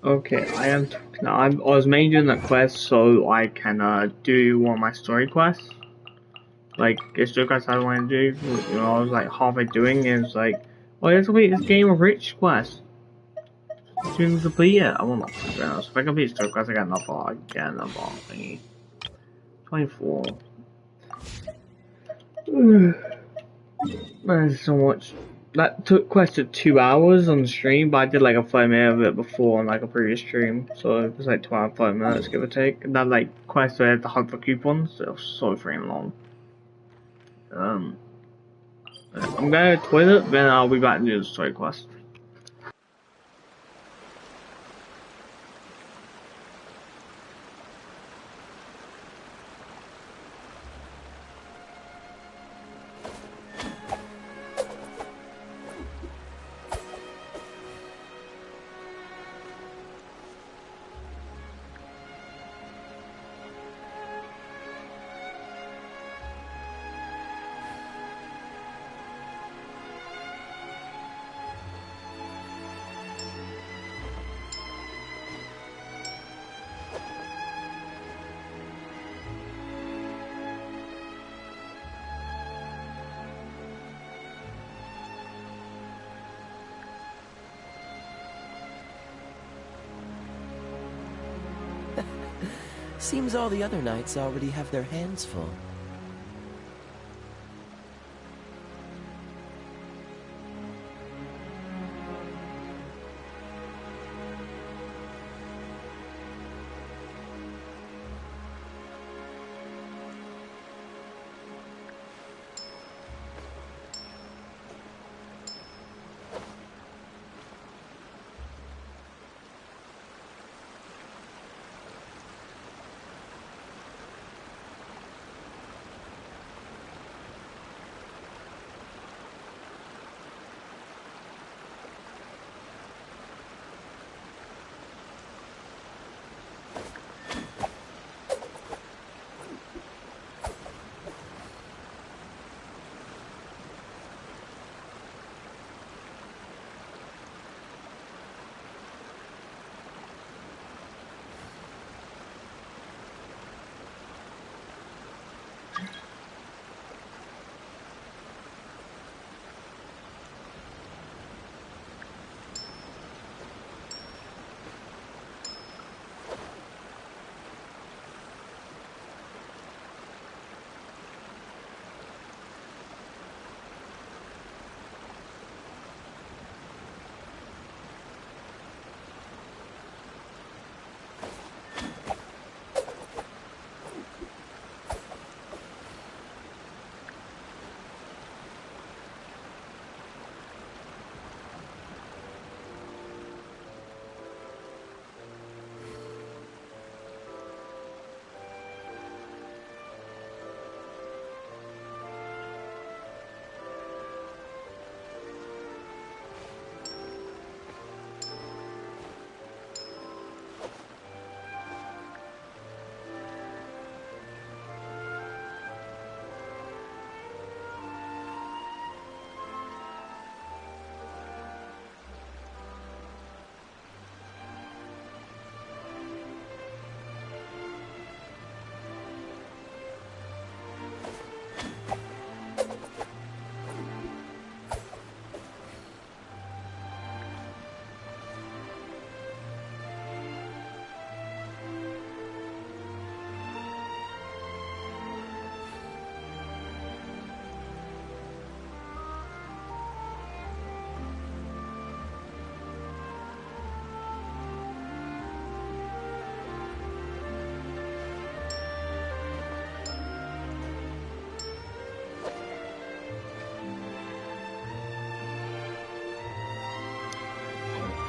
Okay, I was mainly doing that quest so I can do one of my story quests. Like a story quest I want to do. You know, I was like halfway doing it. It's like, oh, let's complete this game of rich quest. To complete it, I want not to be honest. If I complete story quest, I get another. I get another thingy. 24. There's so much. That took quest took 2 hours on the stream, but I did like a 5 minute of it before on like a previous stream, so it was like 2 hours 5 minutes give or take. And that like quest where I had to hunt for coupons, it was so freaking long. I'm gonna go to the toilet, then I'll be back to do the story quest. Seems all the other knights already have their hands full.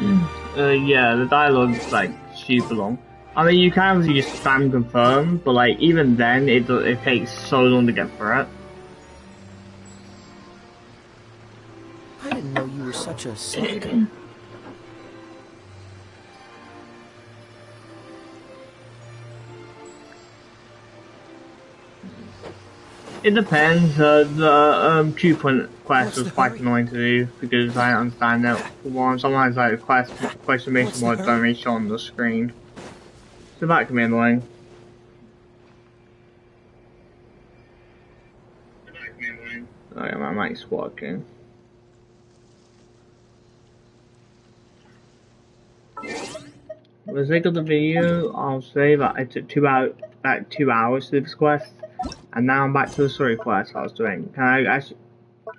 Yeah, the dialogue's like super long. I mean, you can obviously just spam confirm, but like even then, it takes so long to get through it. I didn't know you were such a slacker. It depends. The 2-point quest was quite annoying to do because I don't understand that. One, sometimes like question marks don't really show on the screen, so that can be annoying. Oh yeah, my mic's working. For the sake of the video, I'll say that it took about 2 hours to do this quest. And now I'm back to the story quest I was doing. Can I actually?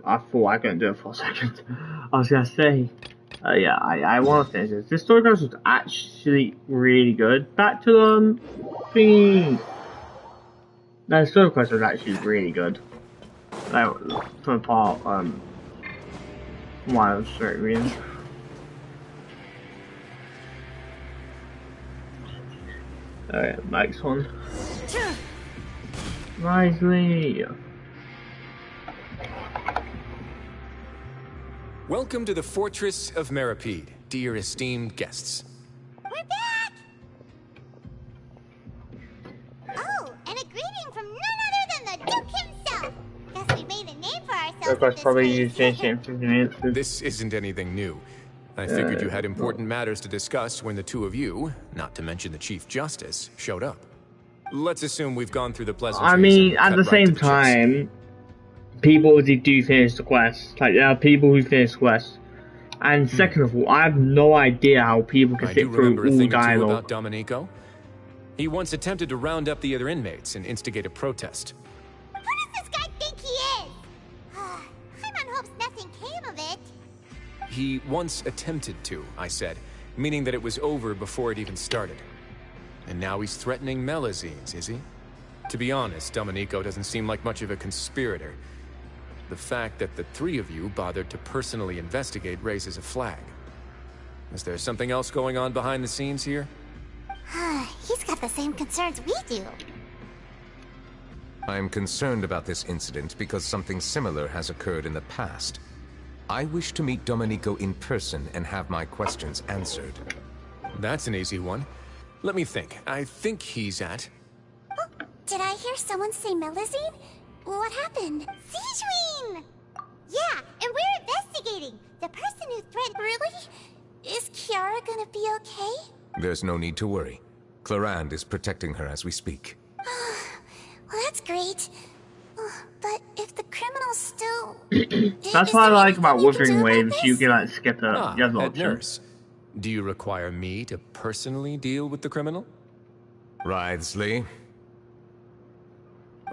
I thought I couldn't do it for a second. I was gonna say, yeah, I want to finish this. This story quest was actually really good. Back to thingy. No, the story quest was actually really good. Like, for the part why I was reading. Alright, next one. Nicely. Welcome to the Fortress of Meripede, dear esteemed guests. We're back! Oh, and a greeting from none other than the Duke himself! Guess we made a name for ourselves. Of course, probably use Genshin in 15 minutes. This isn't anything new. I figured you had important matters to discuss when the two of you, not to mention the Chief Justice, showed up. Let's assume we've gone through the pleasantries. I mean, at the same time, people do finish the quest. Like, there are people who finish quests. And second of all, I have no idea how people can sit through all dialogue. About Domenico. He once attempted to round up the other inmates and instigate a protest. Who does this guy think he is? Paimon hopes nothing came of it. He once attempted to, I said, meaning that it was over before it even started. And now he's threatening Melazines, is he? To be honest, Domenico doesn't seem like much of a conspirator. The fact that the three of you bothered to personally investigate raises a flag. Is there something else going on behind the scenes here? He's got the same concerns we do. I am concerned about this incident because something similar has occurred in the past. I wish to meet Domenico in person and have my questions answered. That's an easy one. Let me think. I think he's at... Oh, did I hear someone say Melazine? What happened? Sigewinne! Yeah, and we're investigating. The person who threatened... Really? Is Kiara gonna be okay? There's no need to worry. Clarande is protecting her as we speak. Well, that's great. But if the criminal's still... That's what I like about Wuthering Waves. You can like skip it. You have the option. Nurse. Do you require me to personally deal with the criminal? Wriothesley.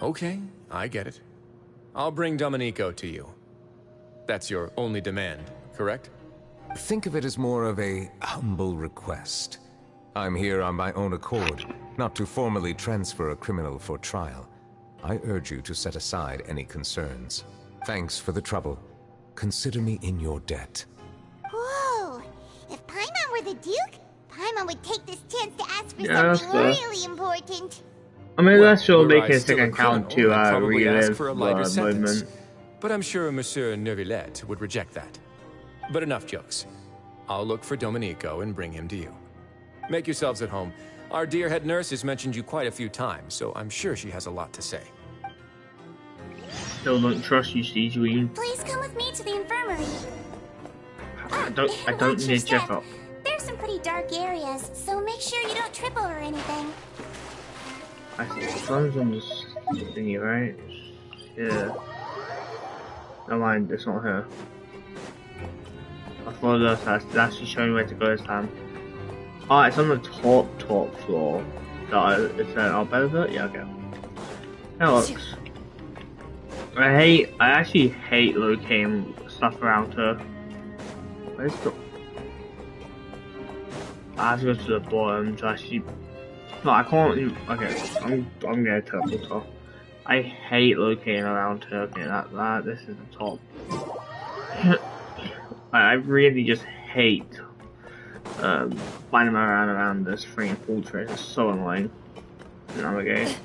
Okay, I get it. I'll bring Domenico to you. That's your only demand, correct? Think of it as more of a humble request. I'm here on my own accord, not to formally transfer a criminal for trial. I urge you to set aside any concerns. Thanks for the trouble. Consider me in your debt. Whoa! If Paimon were the Duke, Paimon would take this chance to ask for something really important. I mean, that's sure make a second count to relive for a the sentence. moment. But I'm sure Monsieur Neuvillette would reject that. But enough jokes. I'll look for Domenico and bring him to you. Make yourselves at home. Our dear head nurse has mentioned you quite a few times, so I'm sure she has a lot to say. Still don't trust you, Sigewinne. Please come with me to the infirmary. I don't need checkup. There's some pretty dark areas, so make sure you don't trip over anything. I see the sun's on this thingy, right? Yeah. Never mind, it's not her. I thought that's actually showing where to go this time. Oh, it's on the top floor. Is that our benefit? Yeah, okay. That works. I actually hate locating stuff around her. Where's the... I have to go to the bottom to actually... No, I can't even... Okay, I'm gonna teleport off. I hate locating around her. Okay, this is the top. I really just hate finding around this freaking fortress is so annoying to navigate.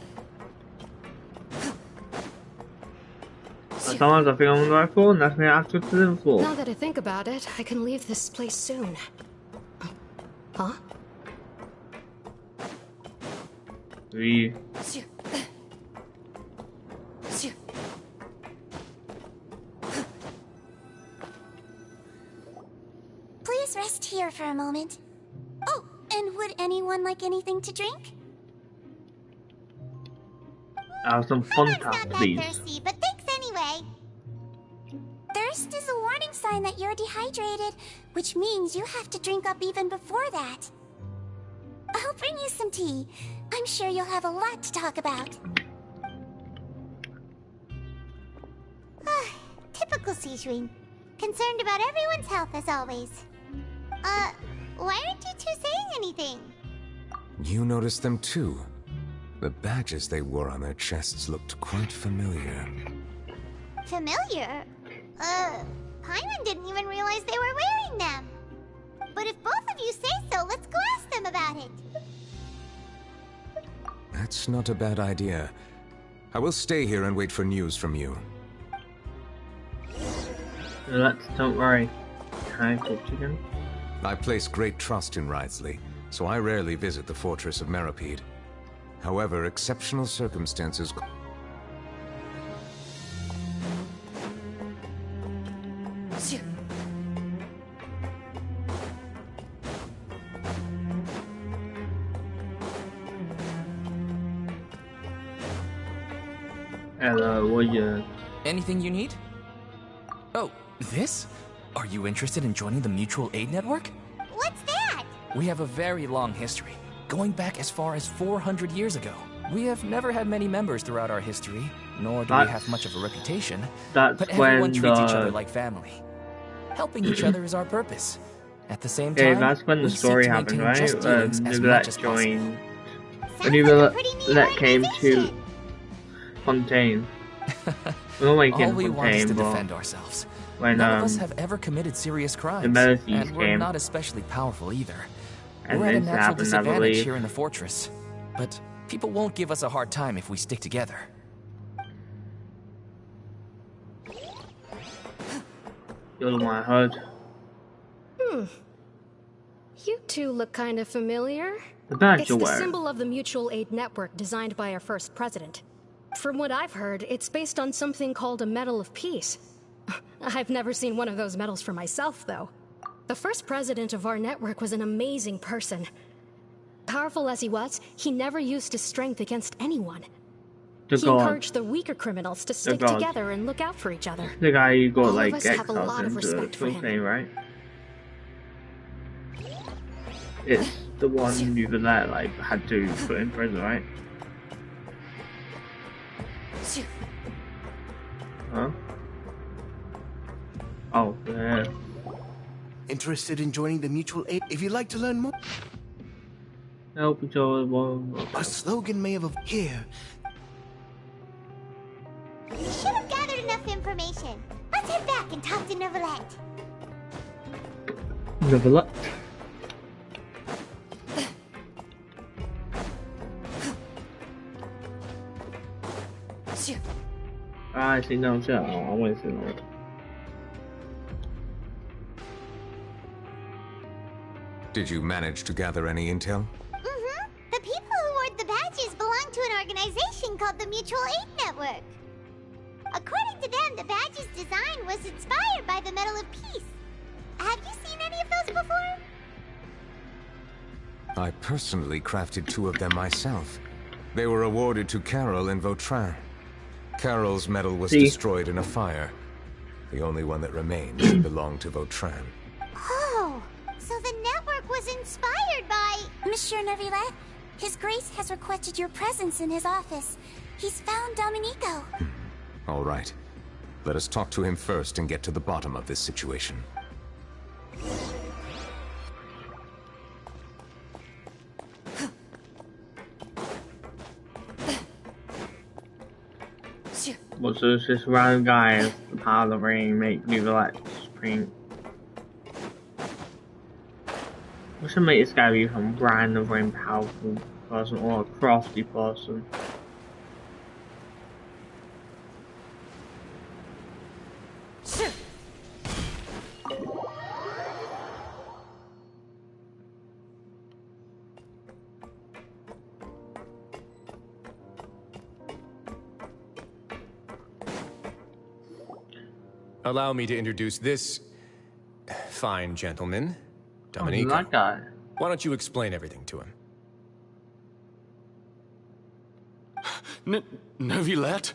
Sometimes I think I'm on the right floor, and that's me after to the floor. Now that I think about it, I can leave this place soon. Huh? We. Please rest here for a moment. Oh, and would anyone like anything to drink? Some fun I'm time, not that please. thirsty, but thanks anyway. Thirst is a warning sign that you're dehydrated, which means you have to drink up even before that. I'll bring you some tea. I'm sure you'll have a lot to talk about. Typical Sijun. Concerned about everyone's health as always. Why aren't you two saying anything? You noticed them too. The badges they wore on their chests looked quite familiar. Familiar? Paimon didn't even realize they were wearing them. But if both of you say so, let's go ask them about it. That's not a bad idea. I will stay here and wait for news from you. Don't worry. Can I talk to them? I place great trust in Wriothesley, so I rarely visit the fortress of Meropide. However, exceptional circumstances... Hello, what you... Anything you need? Oh, this? Are you interested in joining the Mutual Aid Network? What's that? We have a very long history, going back as far as 400 years ago. We have never had many members throughout our history, nor do we have much of a reputation, but everyone treats each other like family. Helping each other is our purpose. At the same time, that's when the story happened, right? Nubilet joined... When Nubilet came to Fontaine. All we want is to defend ourselves. When, none of us have ever committed serious crimes, and we're not especially powerful either. We're at a natural disadvantage here in the fortress, but people won't give us a hard time if we stick together. You're the one I heard. You two look kind of familiar. The badge it's you're the wearing. symbol of the Mutual Aid Network designed by our first president. From what I've heard, it's based on something called a Medal of Peace. I've never seen one of those medals for myself, though. The first president of our network was an amazing person. Powerful as he was, he never used his strength against anyone. He encouraged the weaker criminals to stick together and look out for each other. The guy you got All like of us have a lot of into respect for him. thing, right? It's the one Nubilet like had to put in prison, right? Huh? Oh, yeah. Interested in joining the Mutual Aid? If you'd like to learn more, help each other. a slogan may have here. We should have gathered enough information. Let's head back and talk to Neverlet. Neverlet. I see no shot. I want to see no. Did you manage to gather any intel? The people who wore the badges belong to an organization called the Mutual Aid Network. According to them, the badge's design was inspired by the Medal of Peace. Have you seen any of those before? I personally crafted 2 of them myself. They were awarded to Carol in Vautrin. Carol's medal was destroyed in a fire. The only one that remained belonged to Vautrin. Oh, so the network was inspired by... Monsieur Neverlet, His Grace has requested your presence in his office. He's found Domenico. All right. Let us talk to him first and get to the bottom of this situation. What's this random guy as the power of the ring make Nubilet supreme? We should make this guy be some random, very powerful person or a crafty person. Allow me to introduce this fine gentleman, Domenico. Oh, that guy. Why don't you explain everything to him? Neuvillette?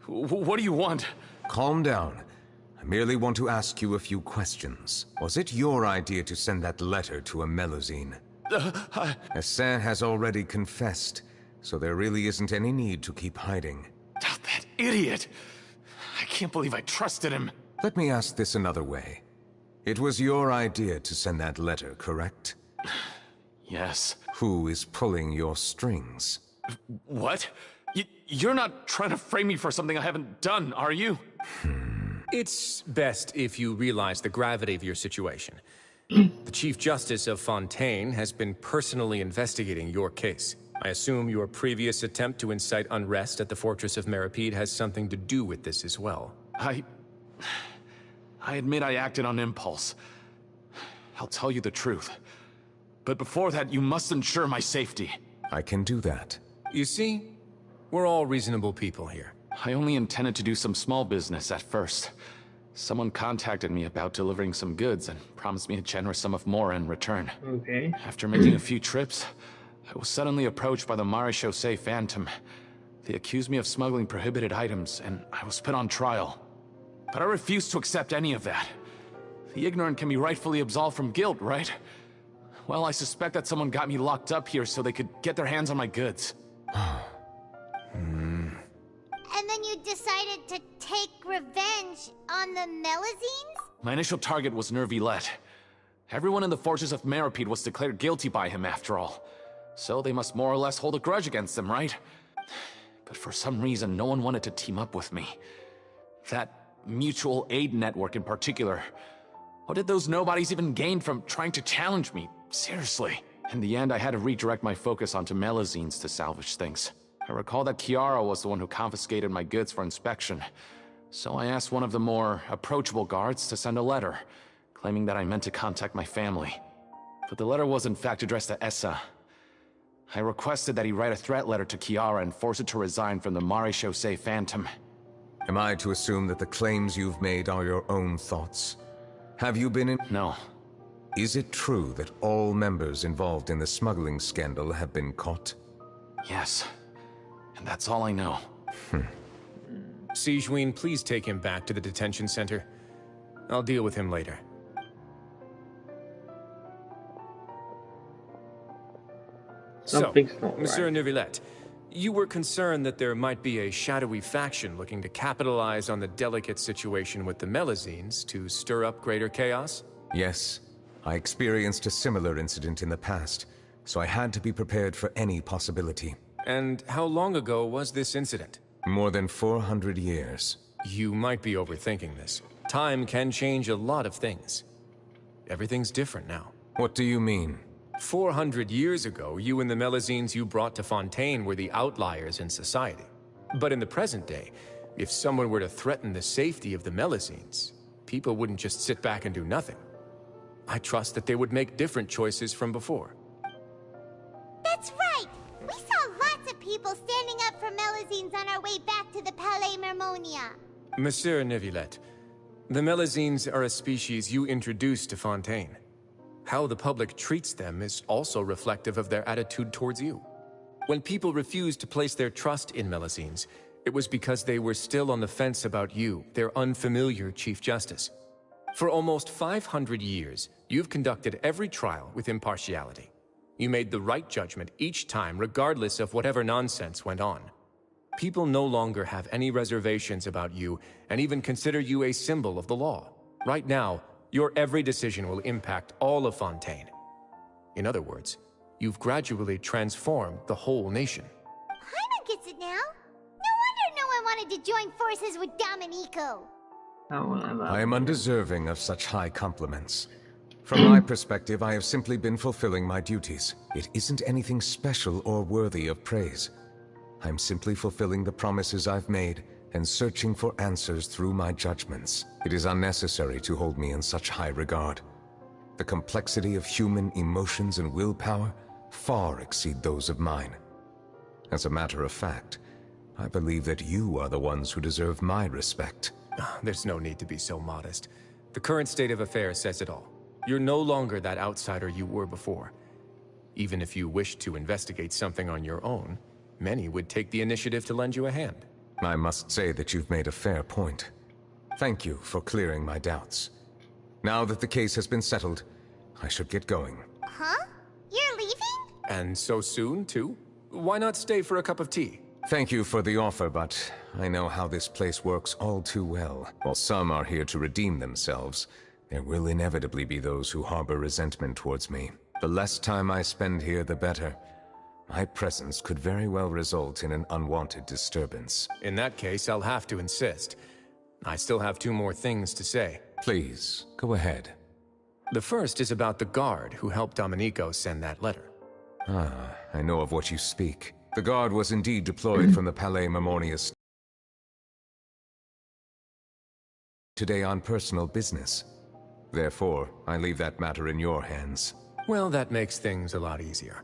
What do you want? Calm down. I merely want to ask you a few questions. Was it your idea to send that letter to a Melusine? Hassan has already confessed, so there really isn't any need to keep hiding. That idiot! I can't believe I trusted him. Let me ask this another way. It was your idea to send that letter, correct? Yes. Who is pulling your strings? What? You're not trying to frame me for something I haven't done, are you? It's best if you realize the gravity of your situation. The Chief Justice of Fontaine has been personally investigating your case. I assume your previous attempt to incite unrest at the Fortress of Meripede has something to do with this as well. I admit I acted on impulse. I'll tell you the truth. But before that, you must ensure my safety. I can do that. You see, we're all reasonable people here. I only intended to do some small business at first. Someone contacted me about delivering some goods and promised me a generous sum of more in return. Okay. After making a few trips, I was suddenly approached by the Maréchaussée Phantom. They accused me of smuggling prohibited items, and I was put on trial. But I refused to accept any of that. The ignorant can be rightfully absolved from guilt, right? Well, I suspect that someone got me locked up here so they could get their hands on my goods. And then you decided to take revenge on the Melusines? My initial target was Neuvillette. Everyone in the Fortress of Meripede was declared guilty by him, after all. So they must more or less hold a grudge against him, right? But for some reason, no one wanted to team up with me. That mutual aid network in particular. What did those nobodies even gain from trying to challenge me? Seriously. In the end, I had to redirect my focus onto Melusines to salvage things. I recall that Chiara was the one who confiscated my goods for inspection. So I asked one of the more approachable guards to send a letter, claiming that I meant to contact my family. But the letter was in fact addressed to Essa. I requested that he write a threat letter to Chiara and force her to resign from the Maréchaussée Phantom. Am I to assume that the claims you've made are your own thoughts? Have you been in— No. Is it true that all members involved in the smuggling scandal have been caught? Yes. And that's all I know. Sigewinne, please take him back to the detention center. I'll deal with him later. Something's So, not Monsieur right. Neuvillette, you were concerned that there might be a shadowy faction looking to capitalize on the delicate situation with the Melusines to stir up greater chaos? Yes. I experienced a similar incident in the past, so I had to be prepared for any possibility. And how long ago was this incident? More than 400 years. You might be overthinking this. Time can change a lot of things. Everything's different now. What do you mean? 400 years ago, you and the Melusines you brought to Fontaine were the outliers in society. But in the present day, if someone were to threaten the safety of the Melusines, people wouldn't just sit back and do nothing. I trust that they would make different choices from before. That's right! We saw lots of people standing up for Melusines on our way back to the Palais Mermonia. Monsieur Neuvillette, the Melusines are a species you introduced to Fontaine. How the public treats them is also reflective of their attitude towards you. When people refused to place their trust in Melusines, it was because they were still on the fence about you, their unfamiliar Chief Justice. For almost 500 years, you've conducted every trial with impartiality. You made the right judgment each time, regardless of whatever nonsense went on. People no longer have any reservations about you, and even consider you a symbol of the law. Right now, your every decision will impact all of Fontaine. In other words, you've gradually transformed the whole nation. Paimon gets it now. No wonder no one wanted to join forces with Domenico. I am undeserving of such high compliments. From my perspective, I have simply been fulfilling my duties. It isn't anything special or worthy of praise. I'm simply fulfilling the promises I've made and searching for answers through my judgments. It is unnecessary to hold me in such high regard. The complexity of human emotions and willpower far exceed those of mine. As a matter of fact, I believe that you are the ones who deserve my respect. There's no need to be so modest. The current state of affairs says it all. You're no longer that outsider you were before. Even if you wished to investigate something on your own, many would take the initiative to lend you a hand. I must say that you've made a fair point. Thank you for clearing my doubts. Now that the case has been settled, I should get going. Huh? You're leaving? And so soon, too? Why not stay for a cup of tea? Thank you for the offer, but I know how this place works all too well. While some are here to redeem themselves, there will inevitably be those who harbor resentment towards me. The less time I spend here, the better. My presence could very well result in an unwanted disturbance. In that case, I'll have to insist. I still have 2 more things to say. Please, go ahead. The first is about the guard who helped Domenico send that letter. Ah, I know of what you speak. The guard was indeed deployed from the Palais Memorius today on personal business. Therefore, I leave that matter in your hands. Well, that makes things a lot easier.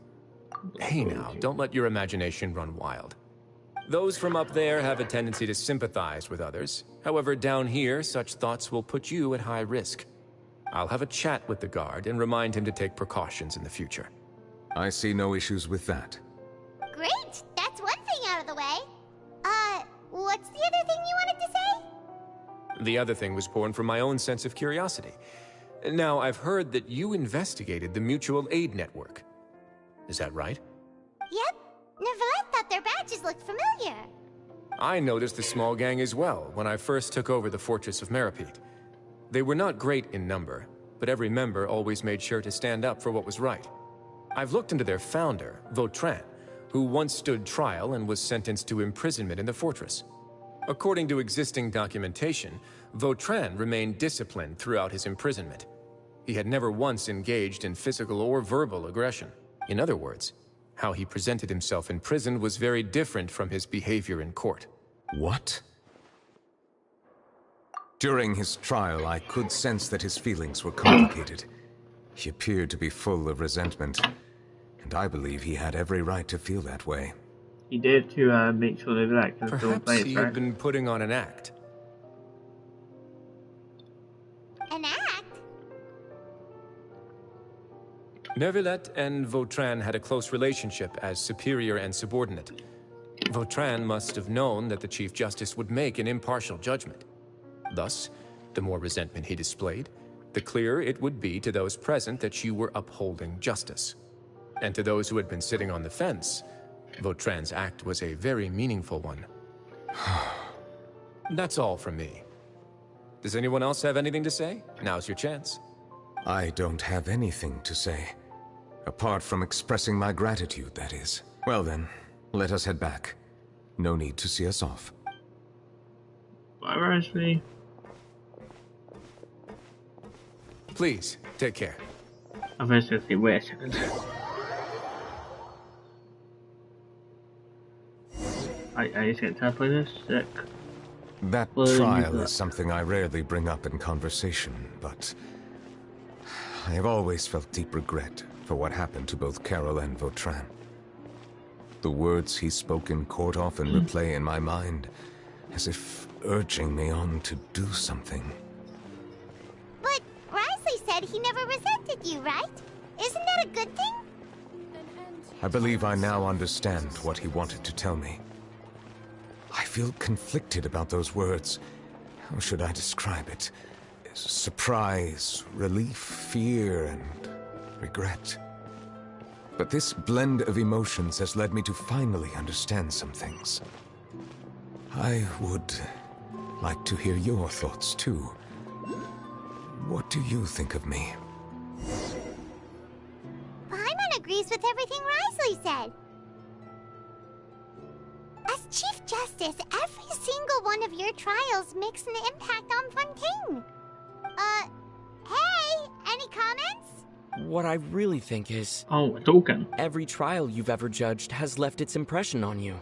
Hey now, don't let your imagination run wild. Those from up there have a tendency to sympathize with others. However, down here, such thoughts will put you at high risk. I'll have a chat with the guard and remind him to take precautions in the future. I see no issues with that. Great! That's one thing out of the way. What's the other thing you wanted to say? The other thing was born from my own sense of curiosity. Now, I've heard that you investigated the mutual aid network. Is that right? Yep. Neverett thought their badges looked familiar. I noticed the small gang as well when I first took over the Fortress of Meripede. They were not great in number, but every member always made sure to stand up for what was right. I've looked into their founder, Vautrin, who once stood trial and was sentenced to imprisonment in the fortress. According to existing documentation, Vautrin remained disciplined throughout his imprisonment. He had never once engaged in physical or verbal aggression. In other words, how he presented himself in prison was very different from his behavior in court. What? During his trial, I could sense that his feelings were complicated. He appeared to be full of resentment, and I believe he had every right to feel that way. He did to make sure that that can still Perhaps play, he right? had been putting on an act. An act? Neuvillette and Vautrin had a close relationship as superior and subordinate. Vautrin must have known that the Chief Justice would make an impartial judgment. Thus, the more resentment he displayed, the clearer it would be to those present that you were upholding justice. And to those who had been sitting on the fence, Vautrin's act was a very meaningful one. That's all from me. Does anyone else have anything to say? Now's your chance. I don't have anything to say. Apart from expressing my gratitude, that is. Well then, let us head back. No need to see us off. Bye, Ashley. Please, take care. I was just say, wait a second. I just get to play this? Sick. That trial is something I rarely bring up in conversation, but I have always felt deep regret for what happened to both Carol and Vautrin. The words he spoke in court often replay in my mind, as if urging me on to do something. But Risley said he never resented you, right? Isn't that a good thing? I believe I now understand what he wanted to tell me. I feel conflicted about those words. How should I describe it? Surprise, relief, fear, and regret. But this blend of emotions has led me to finally understand some things. I would like to hear your thoughts, too. What do you think of me? Paimon agrees with everything Risley said. As Chief Justice, every single one of your trials makes an impact on Fontaine. Hey, any comments? What I really think is... Oh, a token. Every trial you've ever judged has left its impression on you.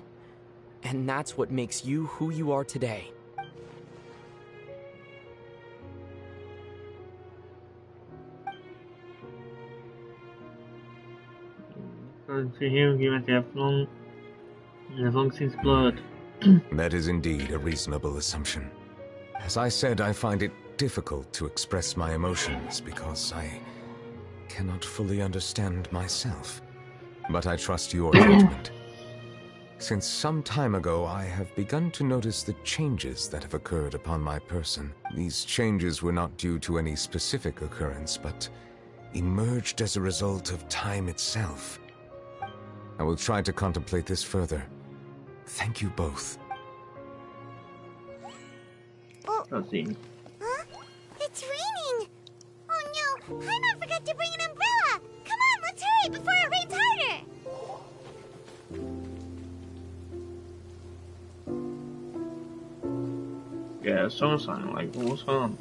And that's what makes you who you are today. That is indeed a reasonable assumption. As I said, I find it difficult to express my emotions because I cannot fully understand myself. But I trust your judgment. Since some time ago, I have begun to notice the changes that have occurred upon my person. These changes were not due to any specific occurrence, but emerged as a result of time itself. I will try to contemplate this further. Thank you both. Oh. Huh? It's raining! Oh no! Paimon forgot to bring an umbrella! Come on, let's hurry before it rains harder! Yeah, someone like, what's on?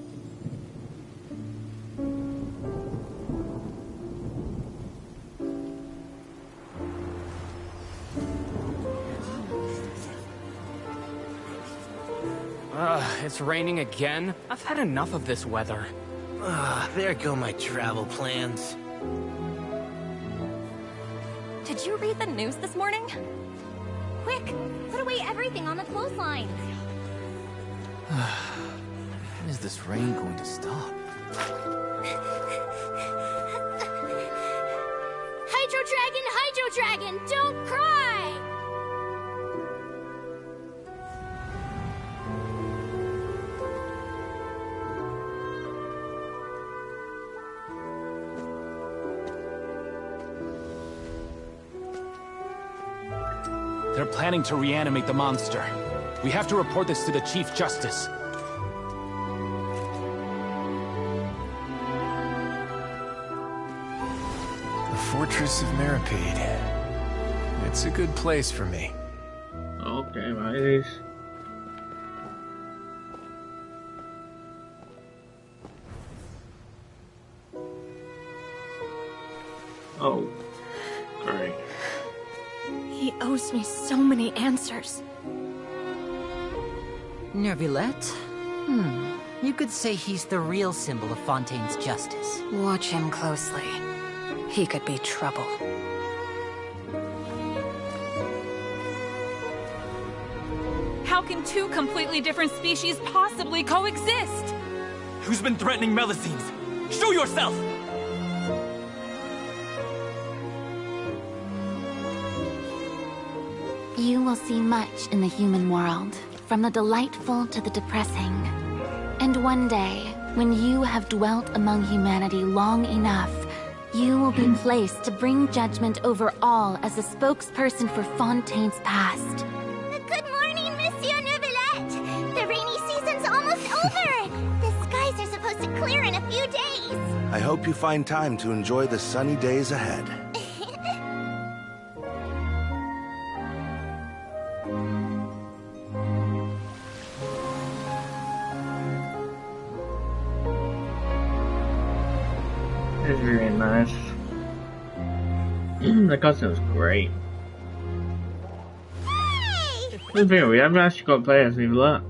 It's raining again? I've had enough of this weather. There go my travel plans. Did you read the news this morning? Quick, put away everything on the clothesline. When is this rain going to stop? Hydro Dragon, don't cry! They're planning to reanimate the monster. We have to report this to the Chief Justice. The Fortress of Maripede. It's a good place for me. Okay, right. Oh, great. He owes me so many answers. Nervillette? You could say he's the real symbol of Fontaine's justice. Watch him closely. He could be trouble. How can two completely different species possibly coexist? Who's been threatening Melusines? Show yourself! You will see much in the human world, from the delightful to the depressing. And one day, when you have dwelt among humanity long enough, you will be placed to bring judgment over all as a spokesperson for Fontaine's past. Good morning, Monsieur Nervillette! The rainy season's almost over! The skies are supposed to clear in a few days! I hope you find time to enjoy the sunny days ahead. It's really nice. The costume was great. Hey! We haven't actually got players either that.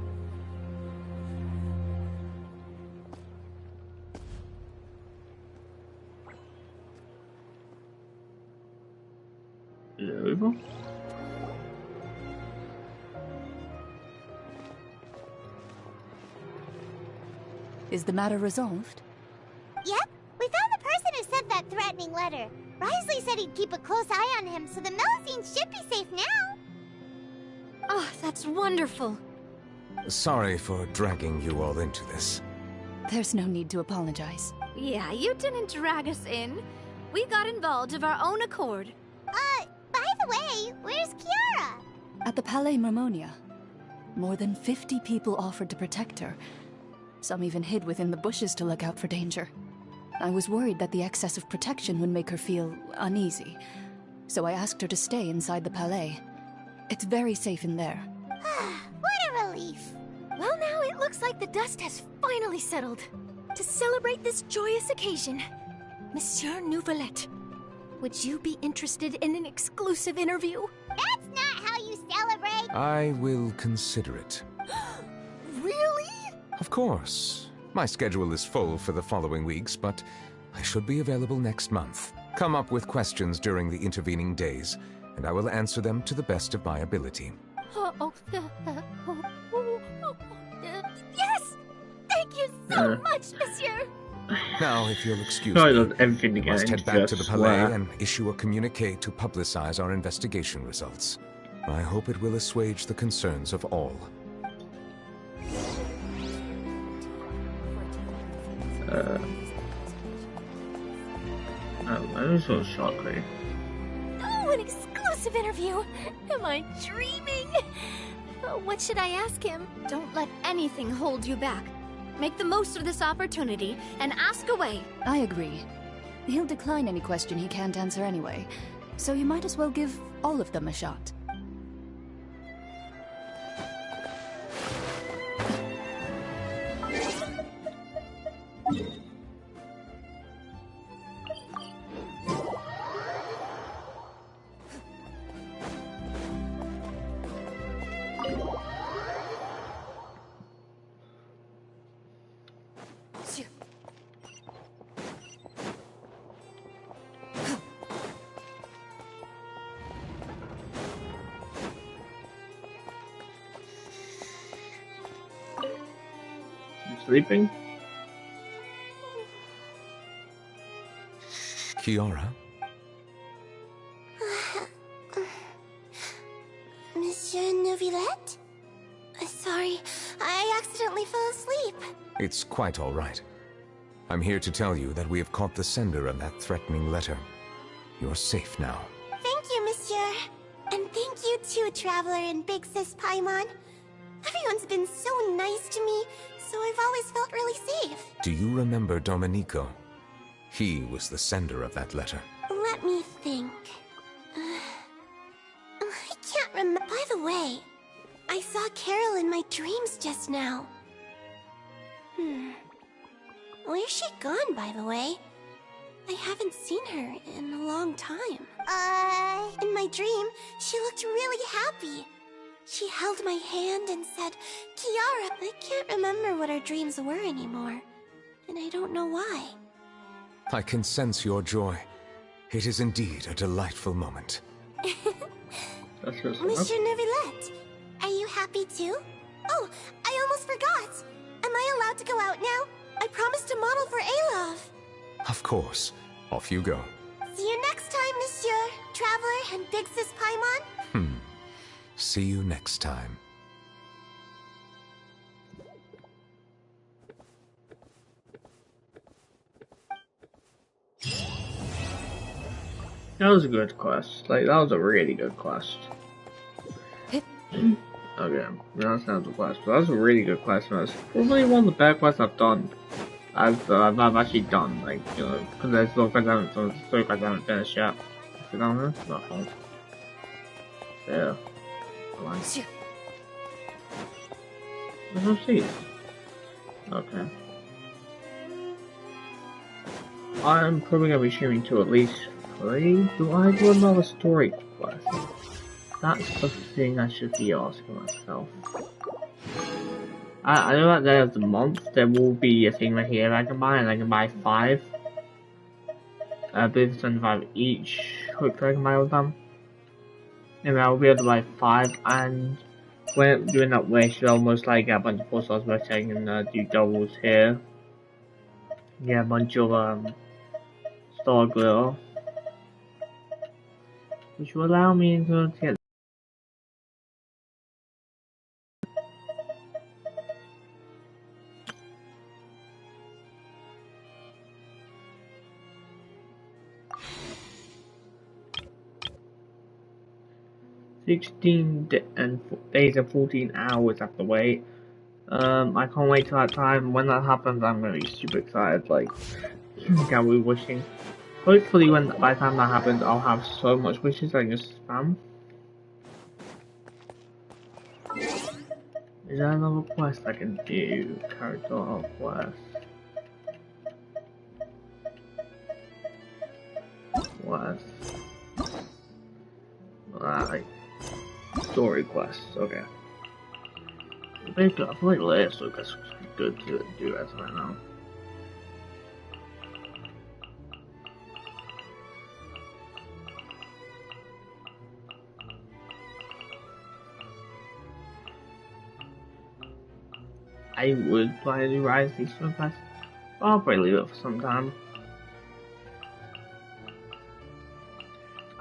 Is it over? Is the matter resolved? Yep. We found the person who sent that threatening letter. Wriothesley said he'd keep a close eye on him, so the Melusines should be safe now. Oh, that's wonderful. Sorry for dragging you all into this. There's no need to apologize. Yeah, you didn't drag us in. We got involved of our own accord. By the way, where's Kiara? At the Palais Mermonia. More than 50 people offered to protect her. Some even hid within the bushes to look out for danger. I was worried that the excess of protection would make her feel uneasy, so I asked her to stay inside the Palais. It's very safe in there. What a relief! Well, now it looks like the dust has finally settled. To celebrate this joyous occasion, Monsieur Nouvelette, would you be interested in an exclusive interview? That's not how you celebrate! I will consider it. Really? Of course. My schedule is full for the following weeks, but I should be available next month. Come up with questions during the intervening days, and I will answer them to the best of my ability. Yes! Thank you so much, Monsieur! Now, if you'll excuse me, everything I must head back to the Palais swear. and issue a communique to publicize our investigation results. I hope it will assuage the concerns of all. I'm so shocked. Oh, an exclusive interview! Am I dreaming? What should I ask him? Don't let anything hold you back. Make the most of this opportunity and ask away. I agree. He'll decline any question he can't answer anyway, so you might as well give all of them a shot. Sleeping? Kiara? Monsieur Nouvelette? Sorry, I accidentally fell asleep. It's quite all right. I'm here to tell you that we have caught the sender of that threatening letter. You're safe now. Thank you, Monsieur. And thank you too, Traveler and Big Sis Paimon. Everyone's been so nice to me, so I've always felt really safe. Do you remember Domenico? He was the sender of that letter. Let me think. I can't remember. By the way, I saw Carol in my dreams just now. Where's she gone, by the way? I haven't seen her in a long time. In my dream, she looked really happy. She held my hand and said, Kiara. I can't remember what our dreams were anymore, and I don't know why. I can sense your joy. It is indeed a delightful moment. Monsieur Nouvelette, are you happy too? Oh, I almost forgot. Am I allowed to go out now? I promised to model for Alov. Of course. Off you go. See you next time, Monsieur, Traveler, and Big Sis Paimon. See you next time. That was a good quest. Like, that was a really good quest. Okay, that's not the quest, but that was a really good quest. That's probably one of the better quests I've done. I've actually done, like, you know, because there's still quests I haven't finished yet. Is it down here? No. There. Let's see. Okay. I'm probably gonna be streaming to at least 3. Do I do another story quest? That's the thing I should be asking myself. I know that there's a month, there will be a thing right here I can buy, and I can buy 5. I believe it's 25 each. Hopefully I can buy with them. And I'll be able to buy 5, and when doing that way, I should almost like get a bunch of 4 stars by saying and do doubles here. Yeah, a bunch of star glitter, which will allow me to get. Days and 14 hours I have to wait. I can't wait till that time. When that happens, I'm gonna be super excited. Like, can't be wishing. Hopefully, by the time that happens, I'll have so much wishes I can just spam. Is there another quest I can do? Character quest. quest. Like story quests. Okay. Basically, I feel like later story quests would be good to do as right now. I would try to do Rise these story quests, but I'll probably leave it for some time.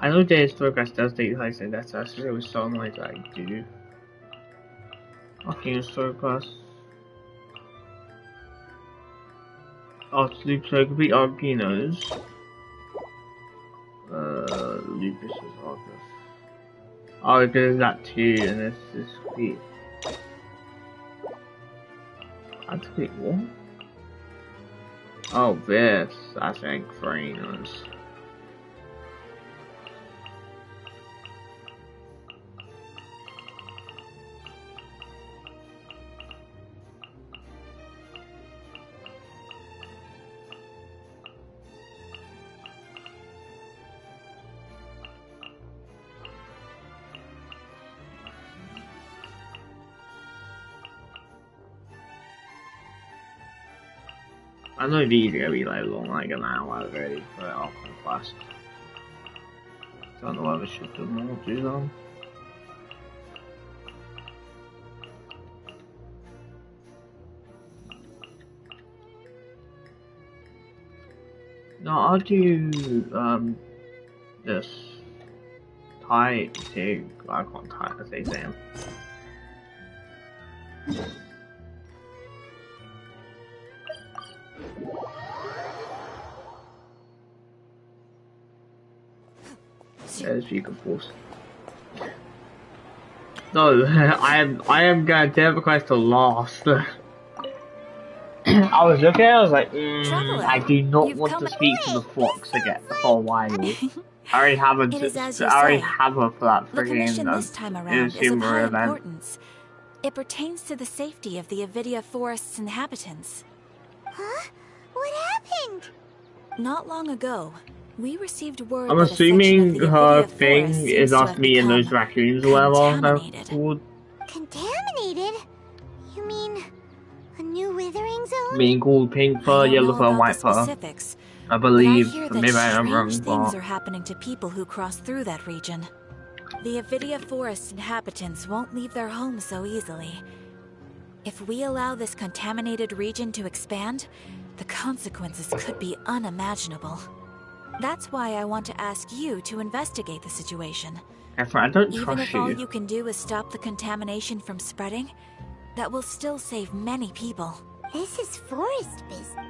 I know Days story quest does take place in that, so it's really so annoying to like do. Okay, story quest. Oh, Sleep so complete Arginos. Lupus is Argus. Oh, there's that too, and this is complete. That's complete what? Oh, this. I think Farinas. I know these are gonna be like long, like an hour already for it off and fast. Don't know whether I should do more too long. No, I'll do this type too. I can't type as they say. As you can force. No, I am gonna deliver quest to last. I was looking, I was like, I do not want to speak to the fox again for a while. I already have a, for that the commission this time around is of high event. Importance. It pertains to the safety of the Avidia Forest's inhabitants. Huh? What happened? Not long ago, we received word I'm that assuming her Avidia thing is us meeting those raccoons or whatever. Contaminated? You mean a new withering zone? Being called pink fur, yellow fur, and white fur. I believe, maybe I'm wrong, things are happening to people who cross through that region. The Avidia Forest inhabitants won't leave their homes so easily. If we allow this contaminated region to expand, the consequences could be unimaginable. That's why I want to ask you to investigate the situation. I don't Even trust if all you can do is stop the contamination from spreading, that will still save many people. This is forest business.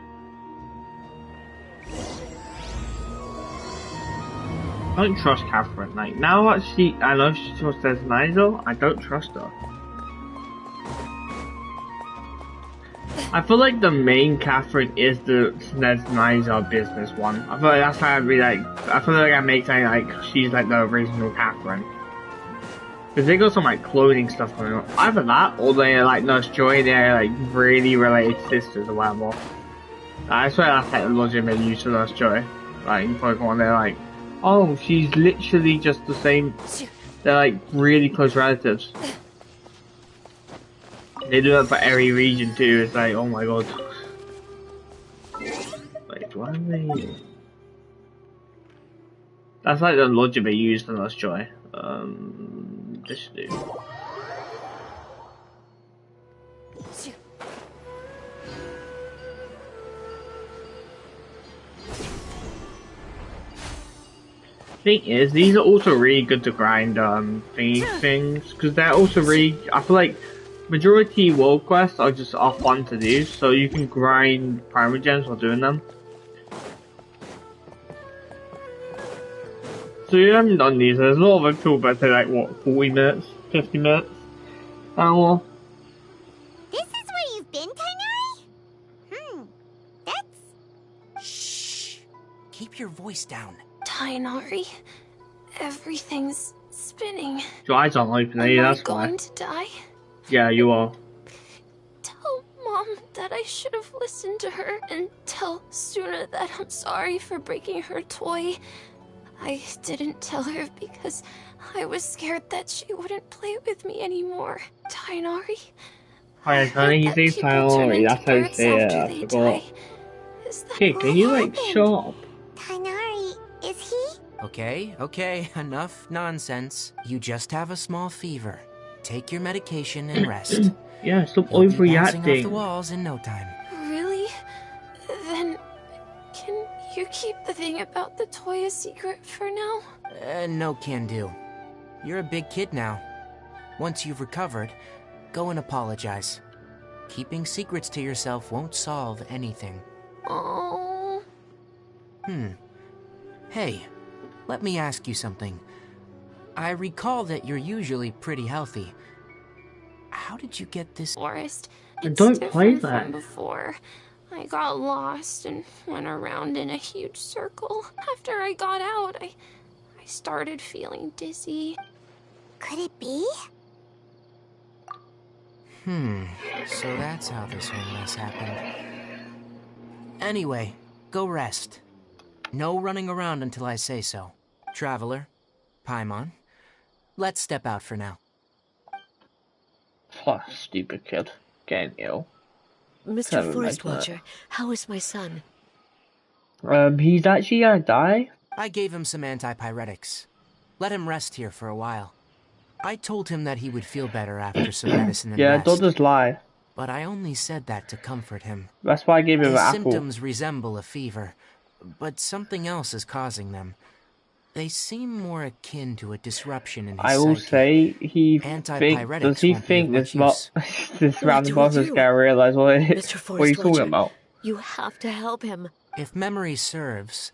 I don't trust Catherine. Like, now that I know she trusts as Nigel, I don't trust her. I feel like the main Catherine is the Nigel business one. I feel like that's how I'd be like, I feel like I make saying like, she's like the original Catherine. Because they got some like clothing stuff going on. Either that, or they're like Nurse Joy, they're like really related sisters or whatever. I swear that's like a legitimate use of Nurse Joy. Like in Pokemon, they're like, oh, she's literally just the same. They're like really close relatives. They do that for every region too. It's like, oh my god. Wait, why are they? That's like the logic they used in Nurse Joy. This dude. Thing is, these are also really good to grind things because they're also really. I feel like majority world quests are fun to do, so you can grind primary gems while doing them. So you haven't done these. There's a lot of them too, but they're like what, 40 minutes, 50 minutes, hour. This is where you've been, Tainari? That's. Shh. Keep your voice down. Tainari, everything's spinning. Your eyes aren't open, that's why. Am I going to die? Yeah, you are. Tell Mom that I should have listened to her, and tell Suna that I'm sorry for breaking her toy. I didn't tell her because I was scared that she wouldn't play with me anymore. Tainari. I heard he says Tainari, that's how you say it, I forgot. Okay, can you like shut up? Tainari, is he? Okay, enough nonsense. You just have a small fever. Take your medication and rest. Yeah, stop You'll be bouncing off the overreacting. walls in no time. Really? Then, can you keep the thing about the toy a secret for now? No can do. You're a big kid now. Once you've recovered, go and apologize. Keeping secrets to yourself won't solve anything. Oh. Hey, let me ask you something. I recall that you're usually pretty healthy. How did you get this forest? And It's don't play different that. from before. I got lost and went around in a huge circle. After I got out, I started feeling dizzy. Could it be? So that's how this whole mess happened. Anyway, go rest. No running around until I say so. Traveler, Paimon, let's step out for now. Oh, stupid kid. Getting ill. Mr. Forest Watcher, how is my son? He's actually gonna die. I gave him some antipyretics. Let him rest here for a while. I told him that he would feel better after some medicine and Yeah, rest. don't just lie. But I only said that to comfort him. That's why I gave him an His apple. symptoms resemble a fever, but something else is causing them. They seem more akin to a disruption in his I will say he does he think this random person's gonna realize what he's talking about? You have to help him. If memory serves,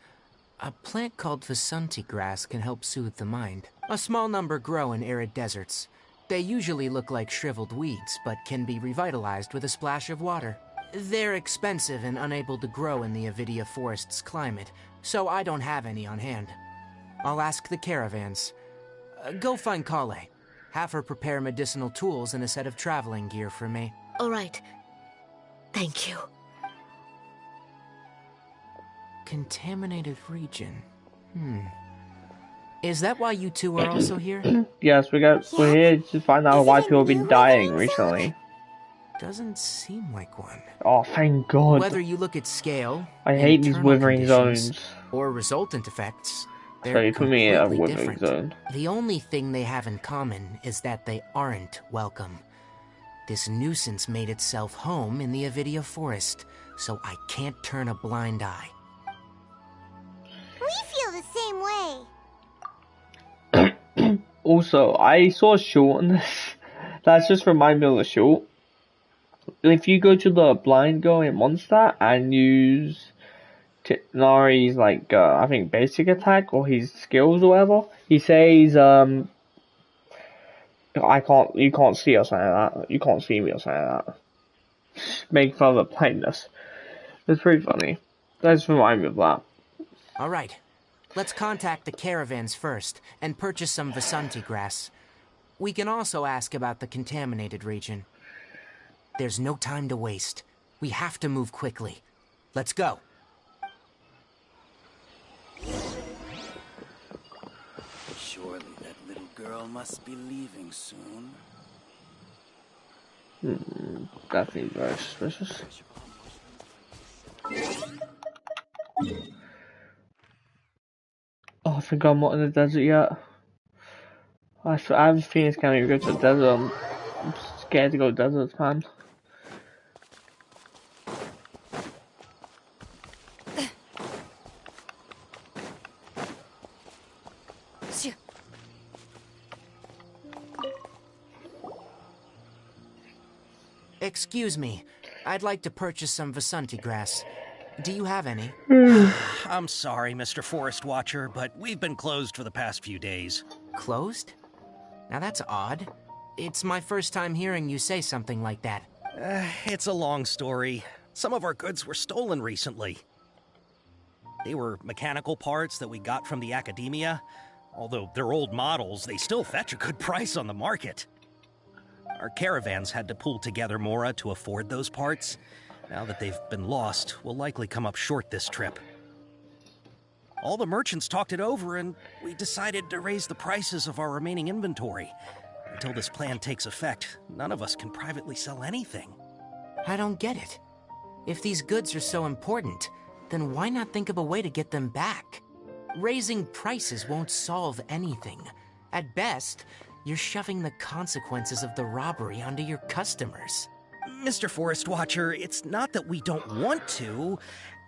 a plant called Vasanti grass can help soothe the mind. A small number grow in arid deserts. They usually look like shriveled weeds, but can be revitalized with a splash of water. They're expensive and unable to grow in the Avidia Forest's climate, so I don't have any on hand. I'll ask the caravans. Go find Kale. Have her prepare medicinal tools and a set of traveling gear for me. All right. Thank you. Contaminated region. Is that why you two are also here? Yes, we're here to find out why people have been dying recently. Doesn't seem like one. Oh, thank God. Whether you look at scale, I hate these withering conditions, zones. or resultant effects, So they're you put me in a completely withering different. zone. The only thing they have in common is that they aren't welcome. This nuisance made itself home in the Avidia Forest, so I can't turn a blind eye. We feel the same way. Also, I saw a short on this. That's just reminded me of the short. If you go to the blind girl in Mondstadt and use Nari's I think basic attack or his skills or whatever, he says you can't see or something like that. You can't see me or something like that. Make fun of the blindness. It's pretty funny. That's remind me of that. All right, let's contact the caravans first and purchase some Vasanti grass. We can also ask about the contaminated region. There's no time to waste. We have to move quickly. Let's go. Surely that little girl must be leaving soon. That seems very suspicious. Oh, I forgot I'm not in the desert yet. I have a feeling it's gonna go to the desert. I'm scared to go to deserts, man. Excuse me, I'd like to purchase some Vasanti grass. Do you have any? I'm sorry, Mr. Forest Watcher, but we've been closed for the past few days. Closed? Now that's odd. It's my first time hearing you say something like that. It's a long story. Some of our goods were stolen recently. They were mechanical parts that we got from the academia. Although they're old models, they still fetch a good price on the market. Our caravans had to pull together Mora to afford those parts. Now that they've been lost, we'll likely come up short this trip. All the merchants talked it over, and we decided to raise the prices of our remaining inventory. Until this plan takes effect, none of us can privately sell anything. I don't get it. If these goods are so important, then why not think of a way to get them back? Raising prices won't solve anything. At best, you're shoving the consequences of the robbery onto your customers. Mr. Forest Watcher, it's not that we don't want to.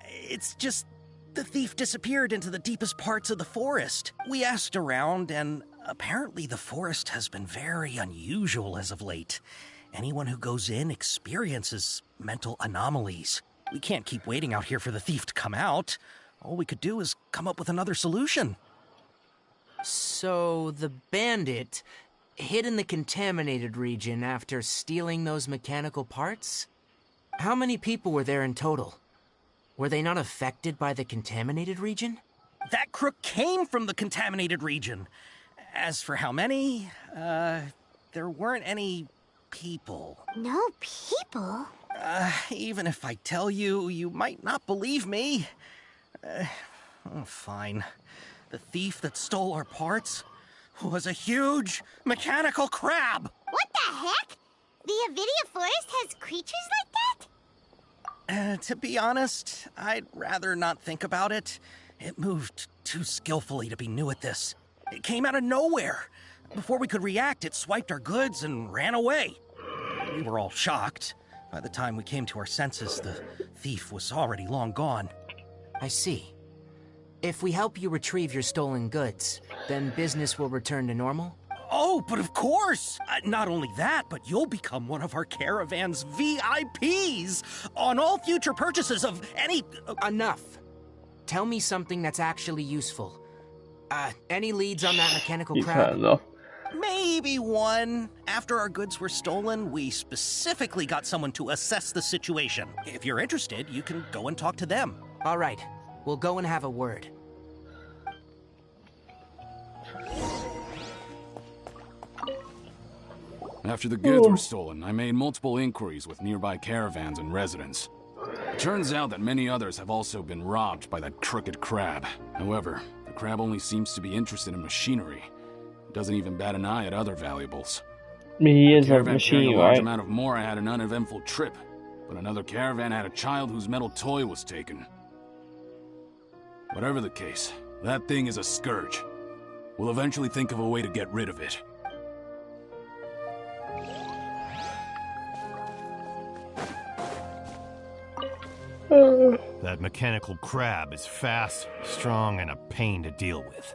It's just the thief disappeared into the deepest parts of the forest. We asked around, and apparently the forest has been very unusual as of late. Anyone who goes in experiences mental anomalies. We can't keep waiting out here for the thief to come out. All we could do is come up with another solution. So the bandit hid in the contaminated region after stealing those mechanical parts? How many people were there in total? Were they not affected by the contaminated region? That crook came from the contaminated region. As for how many, there weren't any people. No people? Even if I tell you, you might not believe me. Fine. The thief that stole our parts was a huge mechanical crab. What the heck? The Avidia Forest has creatures like that? To be honest, I'd rather not think about it. It moved too skillfully to be new at this. It came out of nowhere. Before we could react, it swiped our goods and ran away. We were all shocked. By the time we came to our senses, the thief was already long gone. I see. If we help you retrieve your stolen goods, then business will return to normal? Oh, but of course! Not only that, but you'll become one of our caravan's VIPs on all future purchases of any... Enough. Tell me something that's actually useful. Any leads on that mechanical crab? Maybe one. After our goods were stolen, we specifically got someone to assess the situation. If you're interested, you can go and talk to them. All right. We'll go and have a word. After the goods were stolen, I made multiple inquiries with nearby caravans and residents. It turns out that many others have also been robbed by that crooked crab. However, the crab only seems to be interested in machinery. It doesn't even bat an eye at other valuables. I mean, he is a machine, a large right? amount of more had an uneventful trip, but another caravan had a child whose metal toy was taken. Whatever the case, that thing is a scourge. We'll eventually think of a way to get rid of it. That mechanical crab is fast, strong, and a pain to deal with.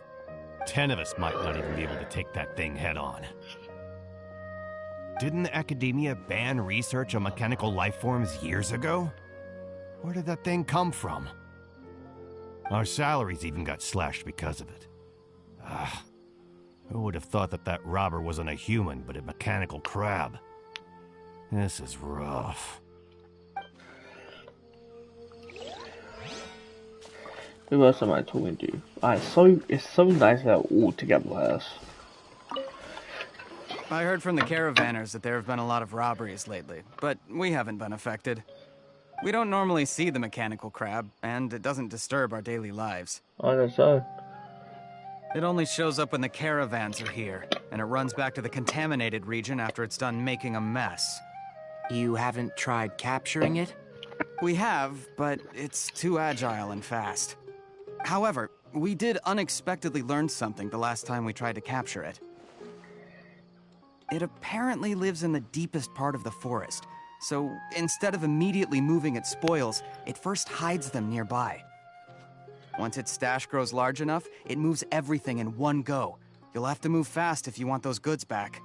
10 of us might not even be able to take that thing head on. Didn't the Academia ban research on mechanical life forms years ago? Where did that thing come from? Our salaries even got slashed because of it. Who would have thought that that robber wasn't a human, but a mechanical crab? This is rough. Who else am I talking to? It's so nice that all together with us. I heard from the caravanners that there have been a lot of robberies lately, but we haven't been affected. We don't normally see the mechanical crab, and it doesn't disturb our daily lives. I guess so. It only shows up when the caravans are here, and it runs back to the contaminated region after it's done making a mess. You haven't tried capturing it? We have, but it's too agile and fast. However, we did unexpectedly learn something the last time we tried to capture it. It apparently lives in the deepest part of the forest, so instead of immediately moving its spoils, it first hides them nearby. Once its stash grows large enough, it moves everything in one go. You'll have to move fast if you want those goods back.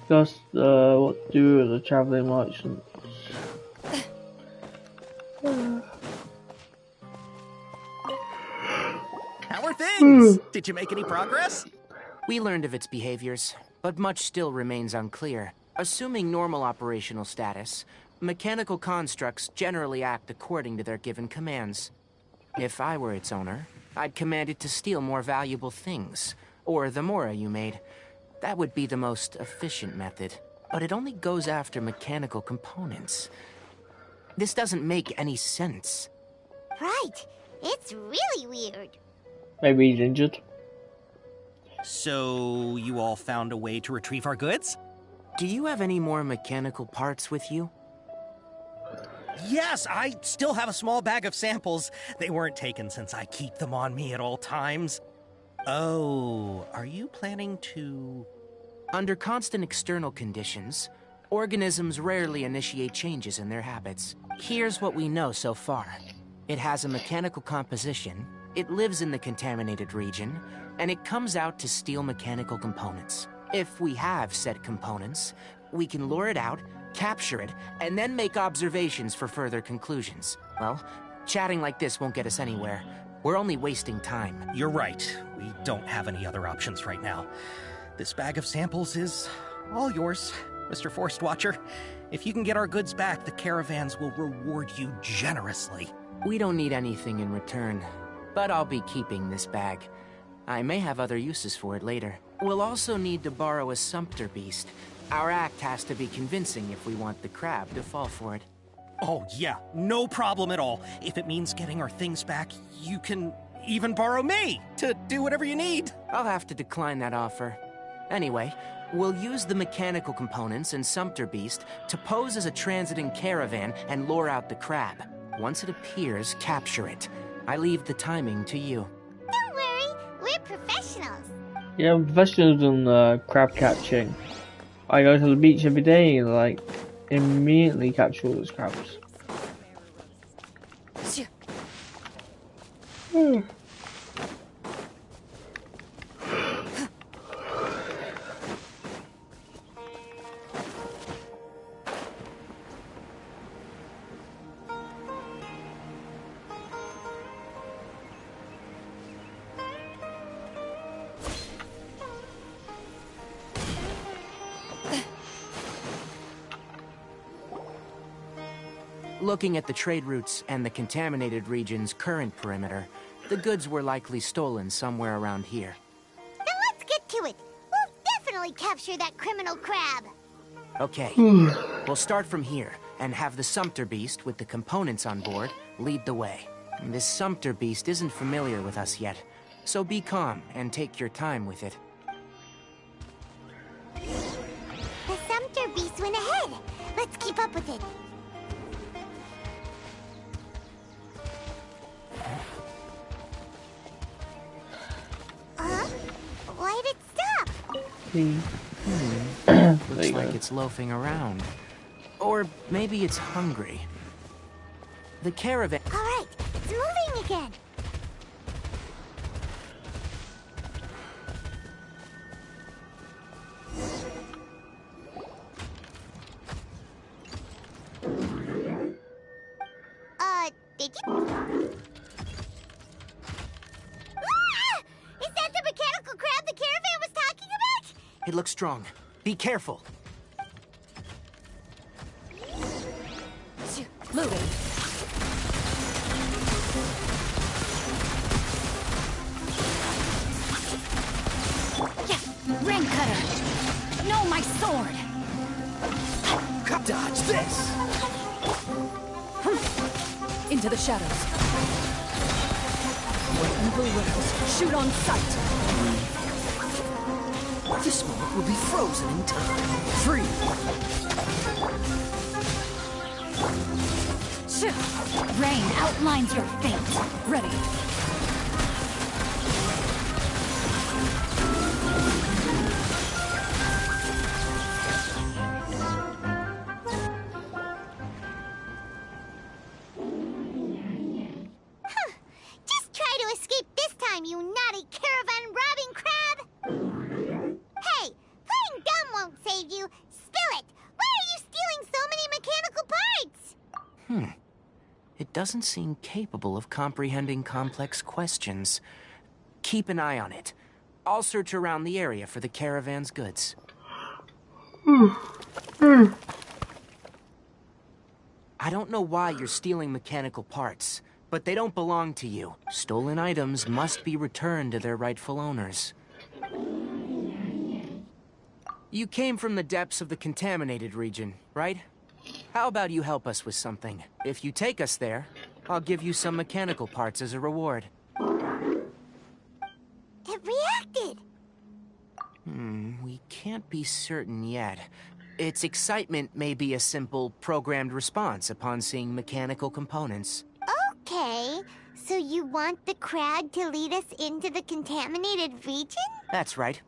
Just what do the traveling merchants? How are things? Did you make any progress? We learned of its behaviors, but much still remains unclear. Assuming normal operational status, mechanical constructs generally act according to their given commands. If I were its owner, I'd command it to steal more valuable things, or the mora you made. That would be the most efficient method, but it only goes after mechanical components. This doesn't make any sense. Right. It's really weird. Maybe he's injured. So, you all found a way to retrieve our goods? Do you have any more mechanical parts with you? Yes, I still have a small bag of samples. They weren't taken since I keep them on me at all times. Oh, are you planning to... Under constant external conditions, organisms rarely initiate changes in their habits. Here's what we know so far. It has a mechanical composition, it lives in the contaminated region, and it comes out to steal mechanical components. If we have said components, we can lure it out, capture it, and then make observations for further conclusions. Well, chatting like this won't get us anywhere. We're only wasting time. You're right. We don't have any other options right now. This bag of samples is all yours, Mr. Forest Watcher. If you can get our goods back, the caravans will reward you generously. We don't need anything in return, but I'll be keeping this bag. I may have other uses for it later. We'll also need to borrow a sumpter beast. Our act has to be convincing if we want the crab to fall for it. Oh yeah, no problem at all. If it means getting our things back, you can even borrow me to do whatever you need. I'll have to decline that offer. Anyway, we'll use the mechanical components and sumpter beast to pose as a transiting caravan and lure out the crab. Once it appears, capture it. I leave the timing to you. Don't worry, we're professionals. Yeah, I'm professionals on crab catching. I go to the beach every day and like immediately catch all those crabs. Looking at the trade routes and the contaminated region's current perimeter, the goods were likely stolen somewhere around here. Then let's get to it. We'll definitely capture that criminal crab. Okay, we'll start from here and have the sumpter beast with the components on board lead the way. This sumpter beast isn't familiar with us yet, so be calm and take your time with it. The sumpter beast went ahead. Let's keep up with it. Why'd it stop? Looks like it's loafing around. Or maybe it's hungry. The caravan... All right, it's moving again. Did you... Is that the mechanical crab the caravan was talking about? It looks strong. Be careful. Moving. Yeah, rain cutter. No, my sword. Dodge this. Into the shadows. When evil wills, shoot on sight. This moment will be frozen in time. Free. Rain outlines your fate. Ready. Just try to escape this time, you naughty caravan-robbing crab! Hey, playing dumb won't save you. Spill it! Why are you stealing so many mechanical parts? It doesn't seem capable of comprehending complex questions. Keep an eye on it. I'll search around the area for the caravan's goods. I don't know why you're stealing mechanical parts, but they don't belong to you. Stolen items must be returned to their rightful owners. You came from the depths of the contaminated region, right? How about you help us with something? If you take us there, I'll give you some mechanical parts as a reward. It reacted! We can't be certain yet. Its excitement may be a simple, programmed response upon seeing mechanical components. Okay, so you want the crab to lead us into the contaminated region? That's right.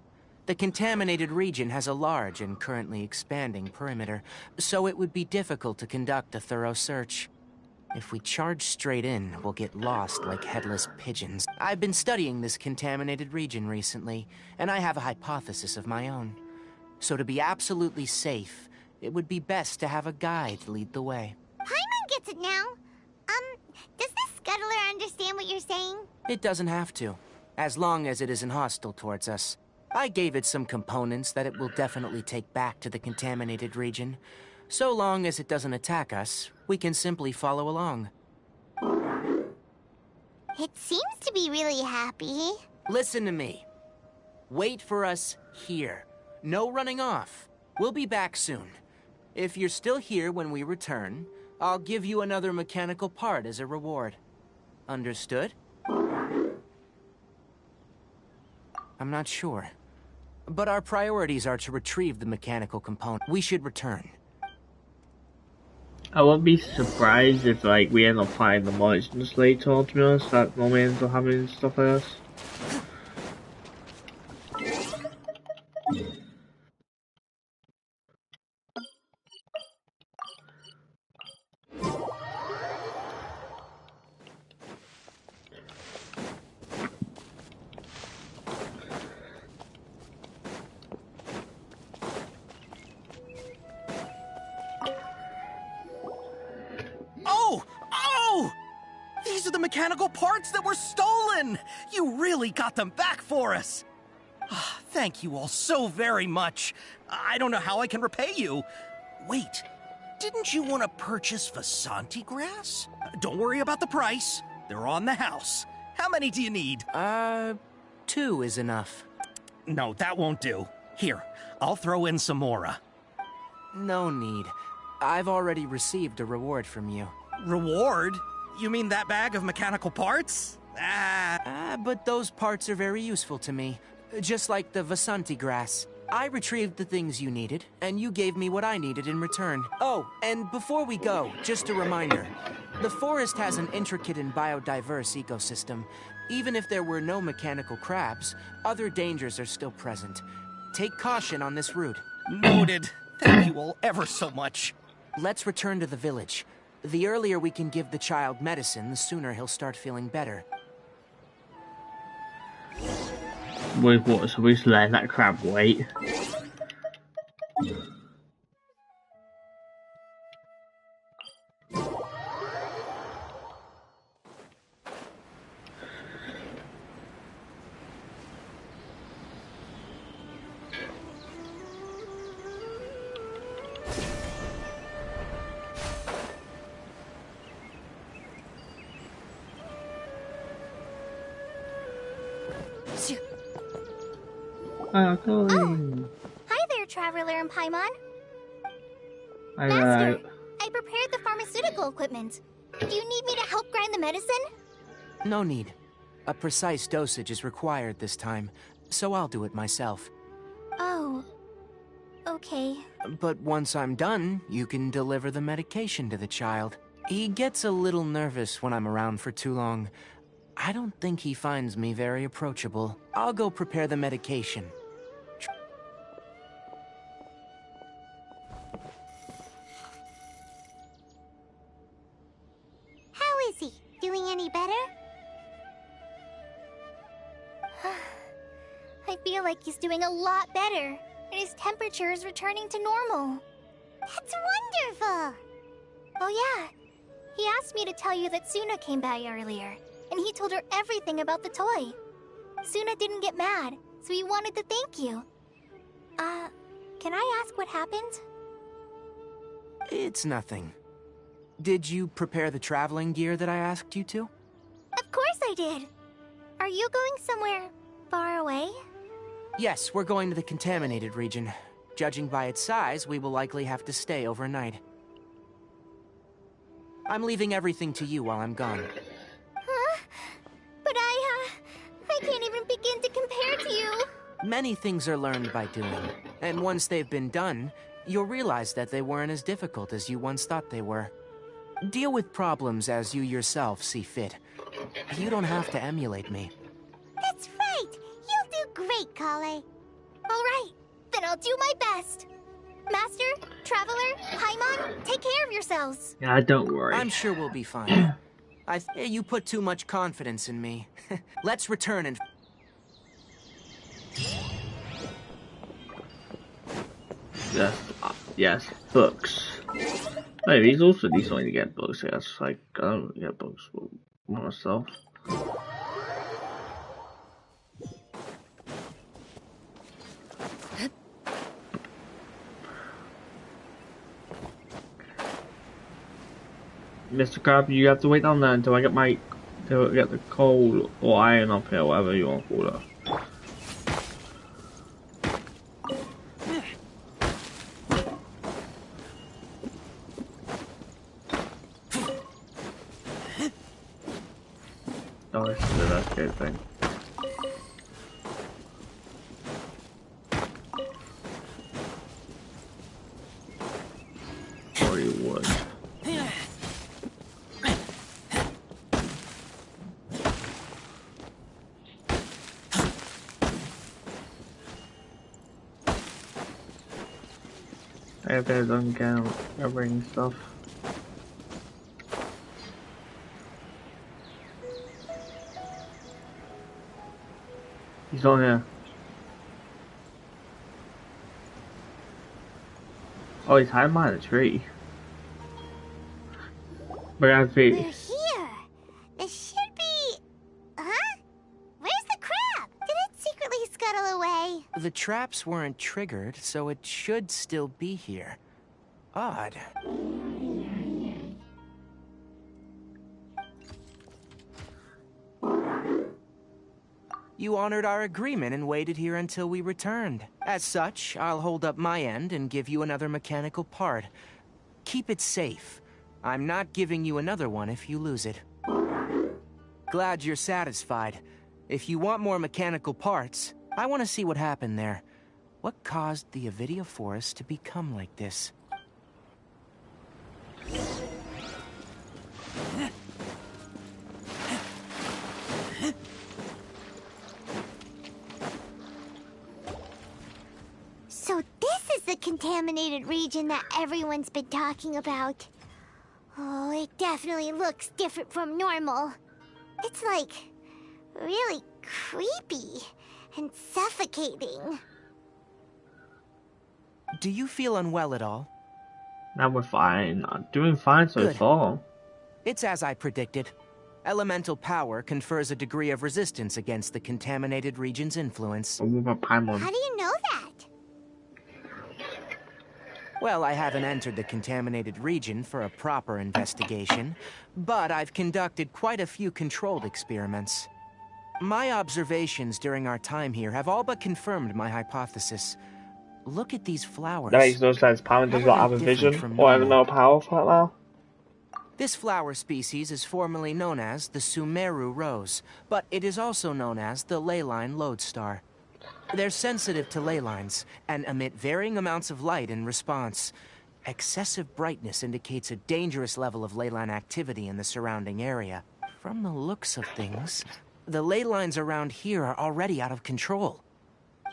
The contaminated region has a large and currently expanding perimeter, so it would be difficult to conduct a thorough search. If we charge straight in, we'll get lost like headless pigeons. I've been studying this contaminated region recently, and I have a hypothesis of my own. So to be absolutely safe, it would be best to have a guide lead the way. Paimon gets it now. Does the scuttler understand what you're saying? It doesn't have to, as long as it isn't hostile towards us. I gave it some components that it will definitely take back to the contaminated region. So long as it doesn't attack us, we can simply follow along. It seems to be really happy. Listen to me. Wait for us here. No running off. We'll be back soon. If you're still here when we return, I'll give you another mechanical part as a reward. Understood? I'm not sure. But our priorities are to retrieve the mechanical component. We should return. I won't be surprised if we end up finding the monsters later, to be honest, that normally ends up having stuff like this. These are the mechanical parts that were stolen! You really got them back for us! Thank you all so very much. I don't know how I can repay you. Wait, didn't you want to purchase Vasanti grass? Don't worry about the price. They're on the house. How many do you need? 2 is enough. No, that won't do. Here, I'll throw in some more. No need. I've already received a reward from you. Reward? You mean that bag of mechanical parts? But those parts are very useful to me. Just like the Vasanti grass. I retrieved the things you needed, and you gave me what I needed in return. Oh, and before we go, just a reminder. The forest has an intricate and biodiverse ecosystem. Even if there were no mechanical crabs, other dangers are still present. Take caution on this route. Noted. Thank you all ever so much. Let's return to the village. The earlier we can give the child medicine, the sooner he'll start feeling better. Wait, what? So we just let that crab wait? Oh, hi there, Traveler and Paimon. Master, I prepared the pharmaceutical equipment. Do you need me to help grind the medicine? No need. A precise dosage is required this time, so I'll do it myself. Oh, okay. But once I'm done, you can deliver the medication to the child. He gets a little nervous when I'm around for too long. I don't think he finds me very approachable. I'll go prepare the medication. How is he? Doing any better? I feel like he's doing a lot better, and his temperature is returning to normal. That's wonderful! Oh yeah, he asked me to tell you that Suna came by earlier, and he told her everything about the toy. Suna didn't get mad, so he wanted to thank you. Can I ask what happened? It's nothing. Did you prepare the traveling gear that I asked you to? Of course I did. Are you going somewhere far away? Yes, we're going to the contaminated region. Judging by its size, we will likely have to stay overnight. I'm leaving everything to you while I'm gone. Huh? But I can't even begin to compare to you. Many things are learned by doing, and once they've been done, you'll realize that they weren't as difficult as you once thought they were. Deal with problems as you yourself see fit. You don't have to emulate me. That's right! You'll do great, Kale. Alright, then I'll do my best. Master, Traveler, Paimon, take care of yourselves. Yeah, don't worry. I'm sure we'll be fine. You put too much confidence in me. Let's return and... Yes, books. Wait, these also need to get books, yes. Like, I don't get books for myself. Mr. Crab, you have to wait down there until I get the coal or iron up here, whatever you want to call it. Oh, this is a good thing. Or you would. If there's uncount covering stuff. He's on here. Oh, he's hiding behind a tree. But I think We're here. This should be... Huh? Where's the crab? Did it secretly scuttle away? The traps weren't triggered, so it should still be here. Odd. You honored our agreement and waited here until we returned. As such, I'll hold up my end and give you another mechanical part. Keep it safe. I'm not giving you another one if you lose it. Glad you're satisfied. If you want more mechanical parts, I want to see what happened there. What caused the Avidia forest to become like this? So this is the contaminated region that everyone's been talking about. Oh, it definitely looks different from normal. It's like really creepy and suffocating. Do you feel unwell at all? now we're fine. Doing fine so Good. far. It's as I predicted. Elemental power confers a degree of resistance against the contaminated region's influence. How do you know that? Well, I haven't entered the contaminated region for a proper investigation, but I've conducted quite a few controlled experiments. My observations during our time here have all but confirmed my hypothesis. Look at these flowers. That makes no sense. Paimon does not have a vision or have no power for that now. This flower species is formally known as the Sumeru rose, but it is also known as the leyline lodestar. They're sensitive to ley lines and emit varying amounts of light in response. Excessive brightness indicates a dangerous level of leyline activity in the surrounding area. From the looks of things, the ley lines around here are already out of control.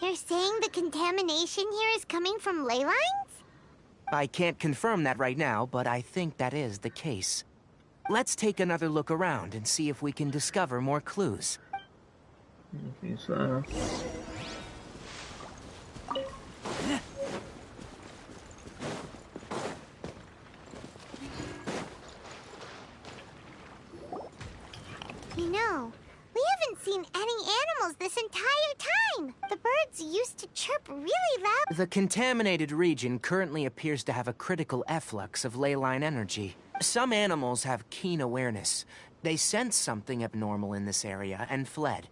You're saying the contamination here is coming from ley lines? I can't confirm that right now, but I think that is the case. Let's take another look around and see if we can discover more clues. I think so. You know, we haven't seen any animals this entire time. The birds used to chirp really loud. The contaminated region currently appears to have a critical efflux of leyline energy. Some animals have keen awareness. They sensed something abnormal in this area and fled.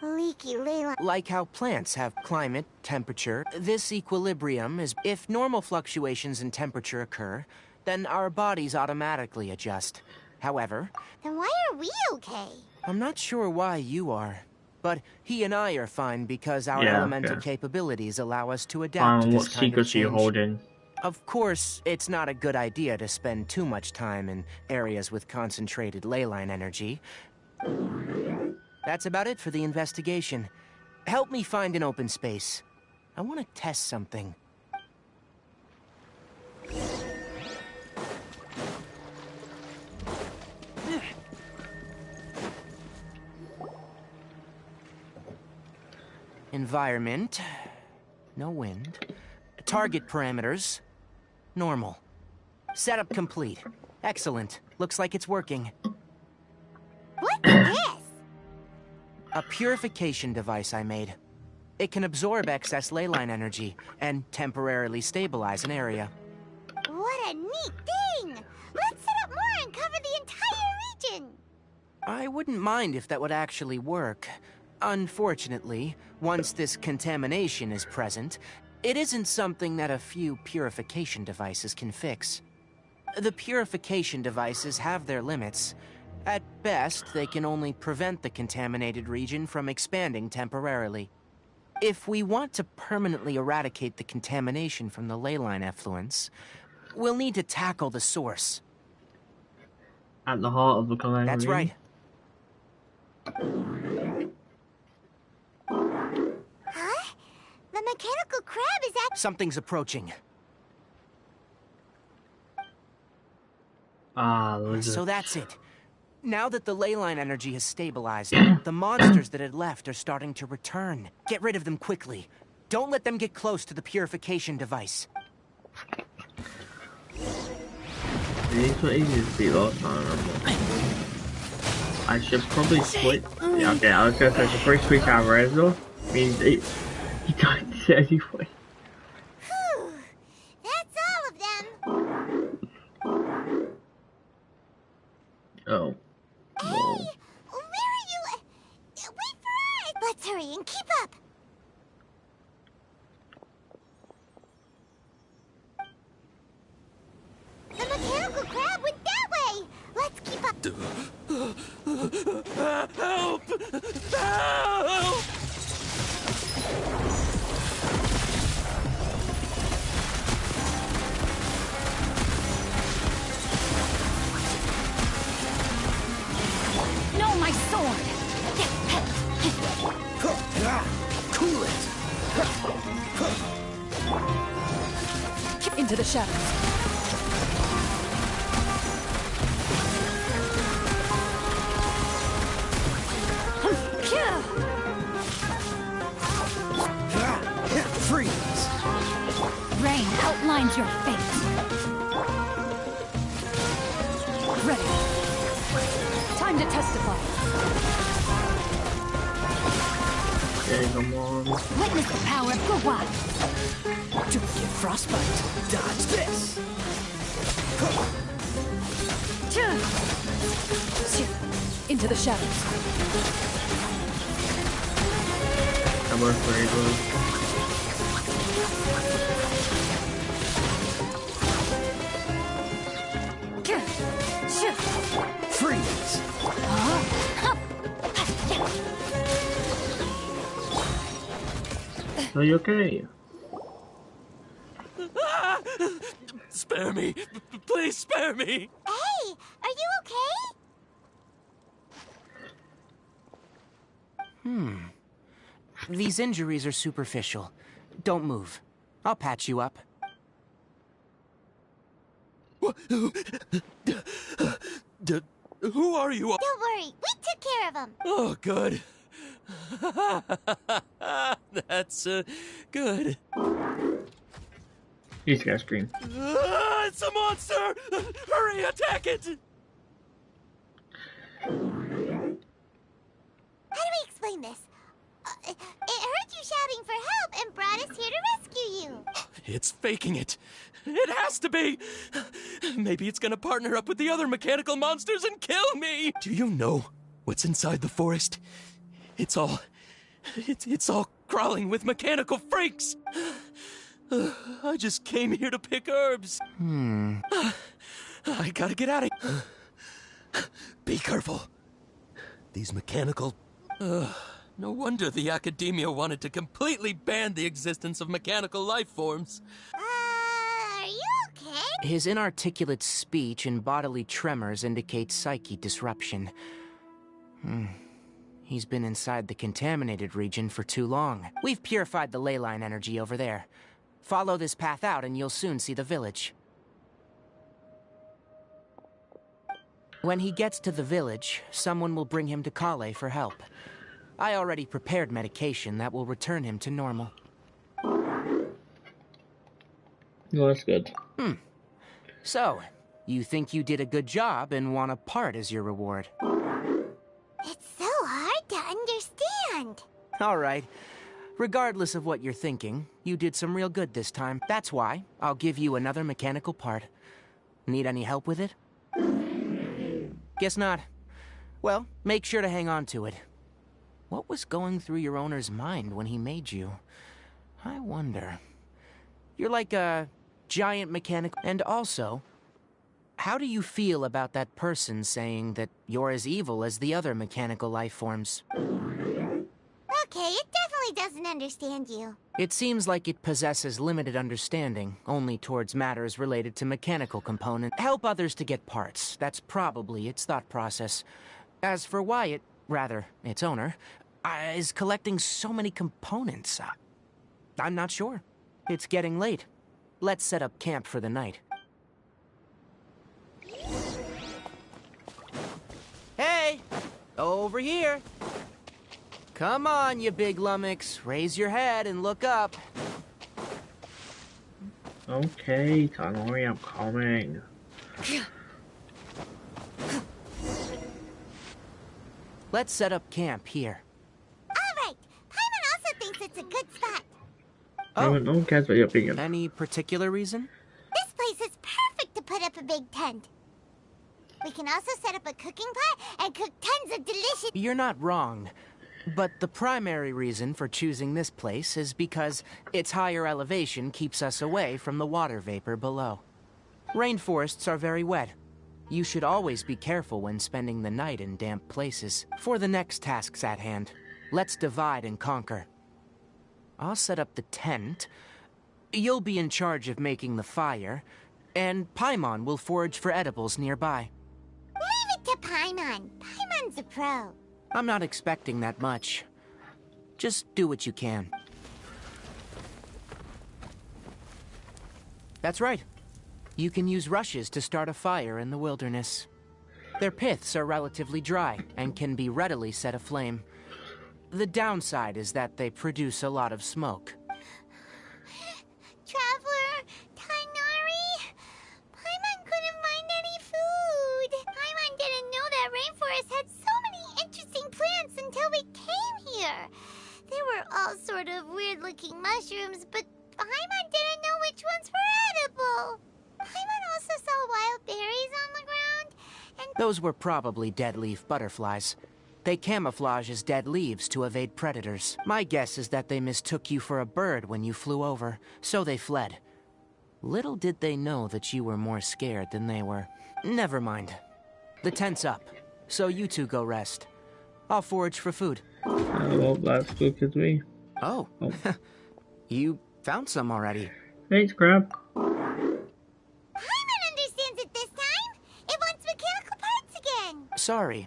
Leaky ley line. Like how plants have climate, temperature, this equilibrium is... If normal fluctuations in temperature occur, then our bodies automatically adjust. However... Then why are we okay? I'm not sure why you are, but he and I are fine because our elemental capabilities allow us to adapt to this what kind of secrets are you change. holding? Of course, it's not a good idea to spend too much time in areas with concentrated ley line energy. That's about it for the investigation. Help me find an open space. I want to test something. Environment. No wind. Target parameters. Normal. Setup complete. Excellent. Looks like it's working. What's this? A purification device I made. It can absorb excess ley line energy and temporarily stabilize an area. What a neat thing! Let's set up more and cover the entire region! I wouldn't mind if that would actually work. Unfortunately, once this contamination is present, it isn't something that a few purification devices can fix. The purification devices have their limits. At best, they can only prevent the contaminated region from expanding temporarily. If we want to permanently eradicate the contamination from the ley line effluence, we'll need to tackle the source. At the heart of the calamity? That's right. Huh? The mechanical crab is actually... Something's approaching. So that's it. Now that the ley line energy has stabilized, the monsters that had left are starting to return. Get rid of them quickly. Don't let them get close to the purification device. These were easy to see last time, I should probably switch. Yeah, okay, I was gonna say, I should probably switch out Razor. Means he died anyway. Whew. That's all of them. Oh. Hey! Where are you? Wait for us! Let's hurry and keep up! The mechanical crab went that way! Let's keep up! Help! Help! No, my sword! Cool it! Into the shadows. Freeze! Rain outlines your fate. Ready. Time to testify. Okay, come on. Witness the power of Gawad. Don't get frostbite. Dodge this. Into the shadows. I'm afraid Freeze! Are you okay? Spare me! Please spare me! Hey! Are you okay? These injuries are superficial. Don't move. I'll patch you up. Who are you? Don't worry, we took care of him. Oh, good. That's, good. He's got to scream. It's a monster! Hurry, attack it! How do we explain this? It heard you shouting for help and brought us here to rescue you. It's faking it. It has to be. Maybe it's gonna partner up with the other mechanical monsters and kill me. Do you know what's inside the forest? It's all crawling with mechanical freaks. I just came here to pick herbs. I gotta get out of here. Be careful. These mechanical... no wonder the Academia wanted to completely ban the existence of mechanical life forms. Are you okay? His inarticulate speech and bodily tremors indicate psyche disruption. He's been inside the contaminated region for too long. We've purified the ley line energy over there. Follow this path out and you'll soon see the village. When he gets to the village, someone will bring him to Kale for help. I already prepared medication that will return him to normal. No, that's good. So, you think you did a good job and want a part as your reward? It's so hard to understand. All right. Regardless of what you're thinking, you did some real good this time. That's why I'll give you another mechanical part. Need any help with it? Guess not. Well, make sure to hang on to it. What was going through your owner's mind when he made you? I wonder. You're like a giant mechanic. And also, how do you feel about that person saying that you're as evil as the other mechanical life forms? Okay, it definitely doesn't understand you. It seems like it possesses limited understanding, only towards matters related to mechanical components. Help others to get parts. That's probably its thought process. As for why it, rather, its owner, is collecting so many components, I'm not sure. It's getting late. Let's set up camp for the night. Hey! Over here! Come on, you big lummox. Raise your head and look up. Okay, Tanori, I'm coming. Let's set up camp here. Alright, Paimon also thinks it's a good spot. No one cares about your opinion. Any particular reason? This place is perfect to put up a big tent. We can also set up a cooking pot and cook tons of delicious... You're not wrong. But the primary reason for choosing this place is because its higher elevation keeps us away from the water vapor below. Rainforests are very wet. You should always be careful when spending the night in damp places. For the next tasks at hand, let's divide and conquer. I'll set up the tent. You'll be in charge of making the fire, and Paimon will forage for edibles nearby. Leave it to Paimon. Paimon's a pro. I'm not expecting that much. Just do what you can. That's right. You can use rushes to start a fire in the wilderness. Their piths are relatively dry and can be readily set aflame. The downside is that they produce a lot of smoke. Traveler, Tainari, Paimon couldn't find any food. Paimon didn't know that rainforest had so many interesting plants until we came here. They were all sort of weird-looking mushrooms, but Paimon didn't know which ones were edible. Paimon also saw wild berries on the ground, and... Those were probably dead leaf butterflies. They camouflage as dead leaves to evade predators. My guess is that they mistook you for a bird when you flew over, so they fled. Little did they know that you were more scared than they were. Never mind. The tent's up, so you two go rest. I'll forage for food. Well, that's good, because we... Oh. You found some already. Thanks, Crab. Paimon understands it this time! It wants mechanical parts again! Sorry.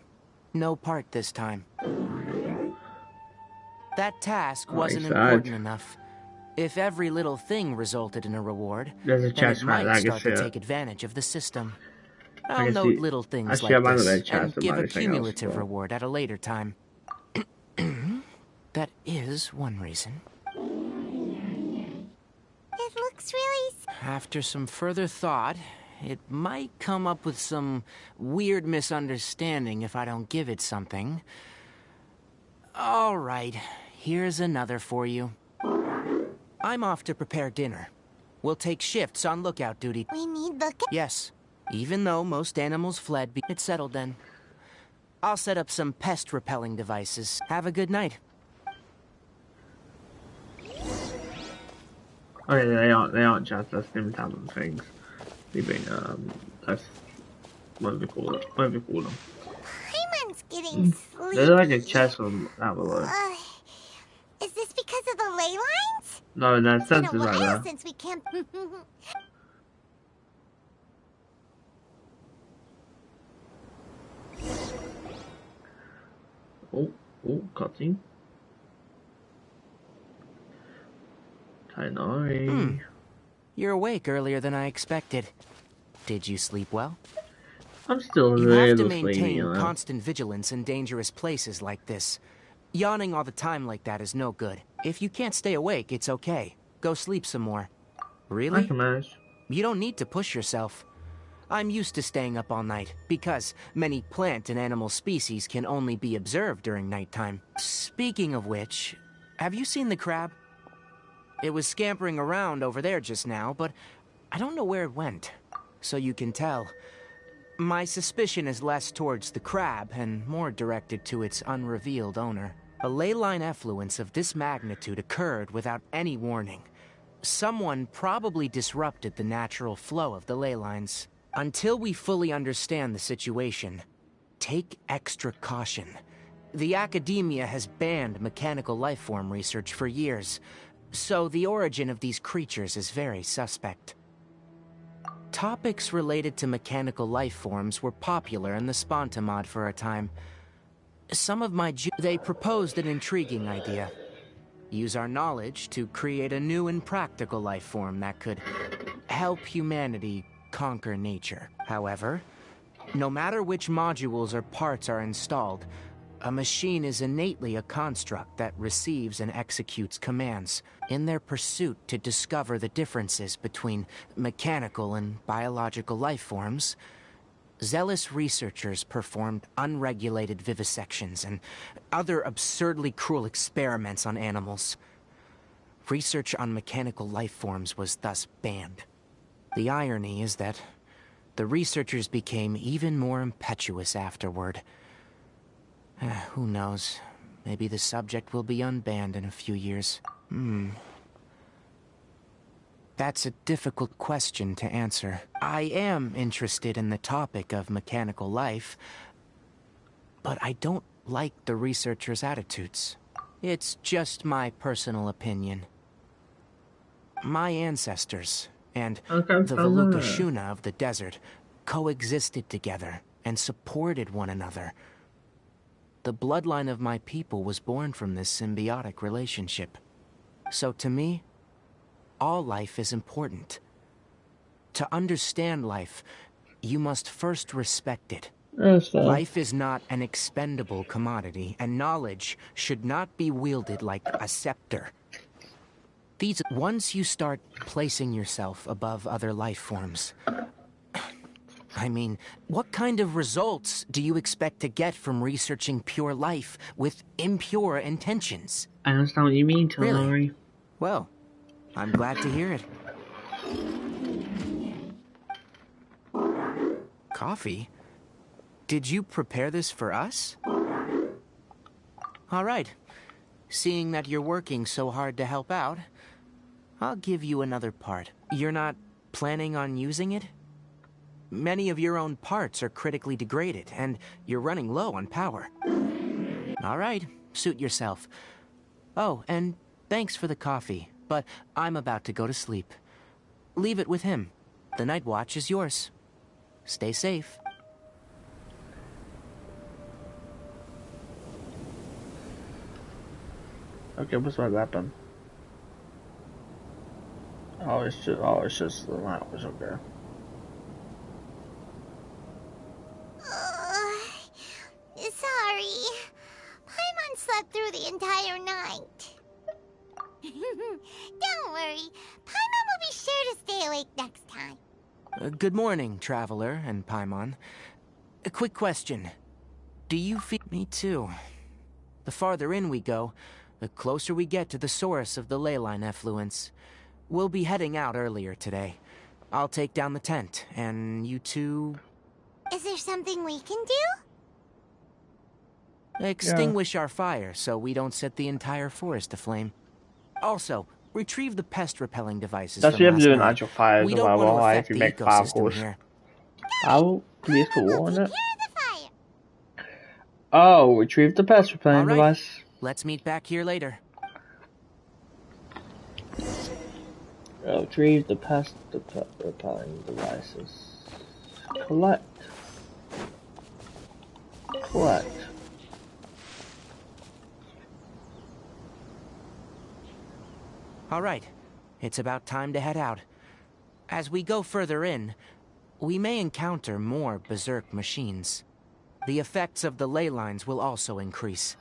No part this time. That task wasn't important enough. If every little thing resulted in a reward, there's a then chest it might right start to take advantage of the system. I'll note little things like this and give a cumulative reward at a later time. That is one reason. It looks really... After some further thought, it might come up with some weird misunderstanding if I don't give it something. All right, here's another for you. I'm off to prepare dinner. We'll take shifts on lookout duty. We need lookout? Yes. Even though most animals fled, it's settled then. I'll set up some pest-repelling devices. Have a good night. Oh yeah, they aren't just dim talent things. They've been that's what do they call it? What do they call them? Paimon's getting sleepy. They're like a chest from Avalon. Is this because of the ley lines? No, that It's been sense a is right while there. since we camped. Cutscene. Tainari. You're awake earlier than I expected. Did you sleep well? I'm still a You have to little sleepy, maintain you know. constant vigilance in dangerous places like this. Yawning all the time like that is no good. If you can't stay awake, it's okay. Go sleep some more. Really? I can manage. You don't need to push yourself. I'm used to staying up all night, because many plant and animal species can only be observed during nighttime. Speaking of which, have you seen the crab? It was scampering around over there just now, but I don't know where it went. So you can tell. My suspicion is less towards the crab and more directed to its unrevealed owner. A ley line effluence of this magnitude occurred without any warning. Someone probably disrupted the natural flow of the ley lines. Until we fully understand the situation, take extra caution. The academia has banned mechanical lifeform research for years, so the origin of these creatures is very suspect. Topics related to mechanical lifeforms were popular in the Sponta mod for a time. Some of my they proposed an intriguing idea. Use our knowledge to create a new and practical lifeform that could help humanity conquer nature. However, no matter which modules or parts are installed, a machine is innately a construct that receives and executes commands. In their pursuit to discover the differences between mechanical and biological life forms, zealous researchers performed unregulated vivisections and other absurdly cruel experiments on animals. Research on mechanical life forms was thus banned. The irony is that the researchers became even more impetuous afterward. Who knows? Maybe the subject will be unbanned in a few years. That's a difficult question to answer. I am interested in the topic of mechanical life, but I don't like the researchers' attitudes. It's just my personal opinion. My ancestors and the Velukashuna of the desert coexisted together and supported one another. The bloodline of my people was born from this symbiotic relationship. So to me, all life is important. To understand life, you must first respect it. Life is not an expendable commodity, and knowledge should not be wielded like a scepter. Once you start placing yourself above other life forms, I mean, what kind of results do you expect to get from researching pure life with impure intentions? I understand what you mean, Tonari. Really? Well, I'm glad to hear it. Coffee? Did you prepare this for us? All right. Seeing that you're working so hard to help out, I'll give you another part. You're not planning on using it? Many of your own parts are critically degraded, and you're running low on power. All right, suit yourself. Oh, and thanks for the coffee, but I'm about to go to sleep. Leave it with him. The night watch is yours. Stay safe. Okay, what's my weapon? Oh, it's just the night was okay. Sorry. Paimon slept through the entire night. Don't worry. Paimon will be sure to stay awake next time. Good morning, Traveler and Paimon. A quick question. Do you feel... Me too. The farther in we go, the closer we get to the source of the ley line effluence. We'll be heading out earlier today. I'll take down the tent, and you two... Is there something we can do? Extinguish our fire so we don't set the entire forest aflame. Also, Retrieve the pest-repelling devices That's from what you have to last do in night. actual fires We as don't well, want to right? affect If you the make fire ecosystem course. here. How? Please put water in it. Oh, retrieve the pest repelling device. Let's meet back here later. Retrieve the pest repelling devices. Collect. All right, it's about time to head out. As we go further in, we may encounter more berserk machines. The effects of the ley lines will also increase.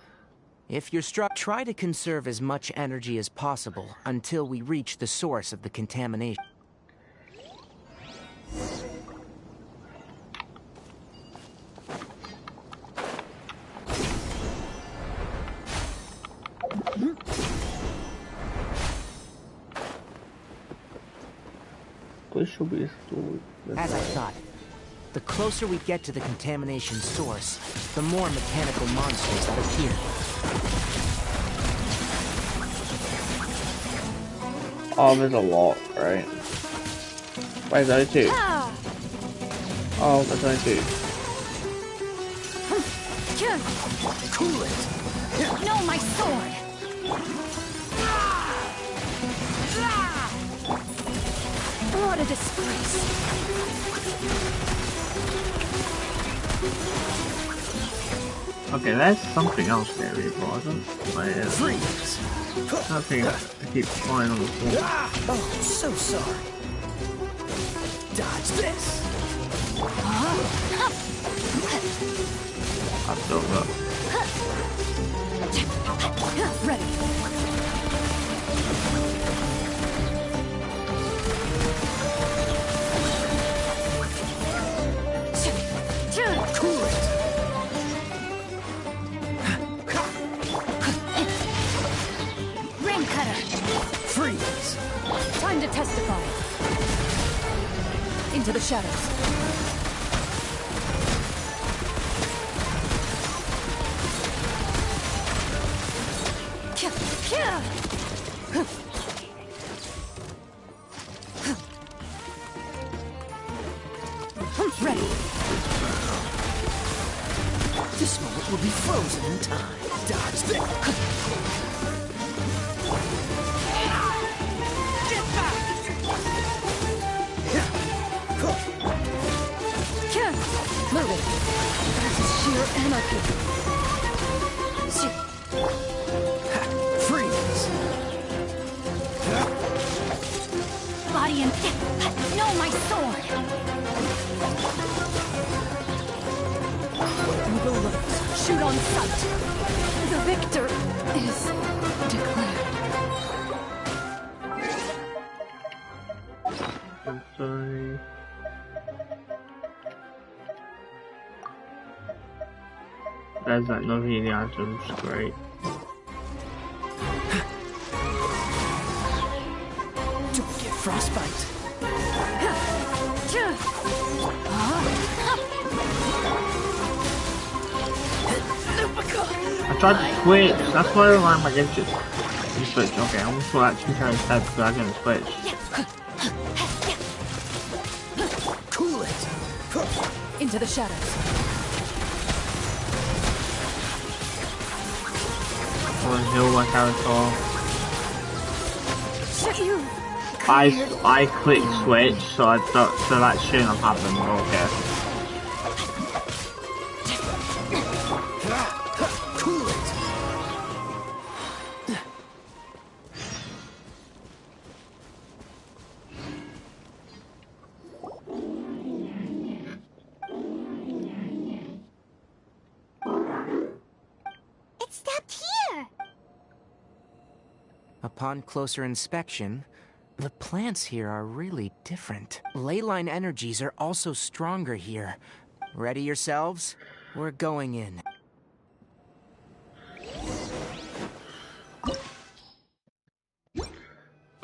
If you're struck, try to conserve as much energy as possible until we reach the source of the contamination. As I thought, the closer we get to the contamination source, the more mechanical monsters that appear. Oh, there's a lot, right? Wait, there's only 2. Oh, there's only 2. Cool it! No, my sword! What a disgrace! Okay, there's something else there, really important. Freeze! Something I keep flying on the floor. Oh, so sorry. Dodge this! I've built up. Ready. Cool it! Rain cutter. Freeze! Time to testify. Into the shadows. Ready. This moment will be frozen in time. Dodge this! Get back! Move it. This is sheer anarchy. Freeze! Body and... No, my sword! Through the lips, shoot on sight. The victor is declared. I'm sorry. There's like nothing in the items, great. Don't get frostbite. I tried to switch, that's why I don't like my Genshin. You switch, okay, I'm just actually trying to step because I'm gonna switch. Cool it! Into the shadows. I want to heal my character. I clicked switch, so that shouldn't have happened, okay. Cool it! It stopped here! Upon closer inspection, the plants here are really different. Leyline energies are also stronger here. Ready yourselves? We're going in.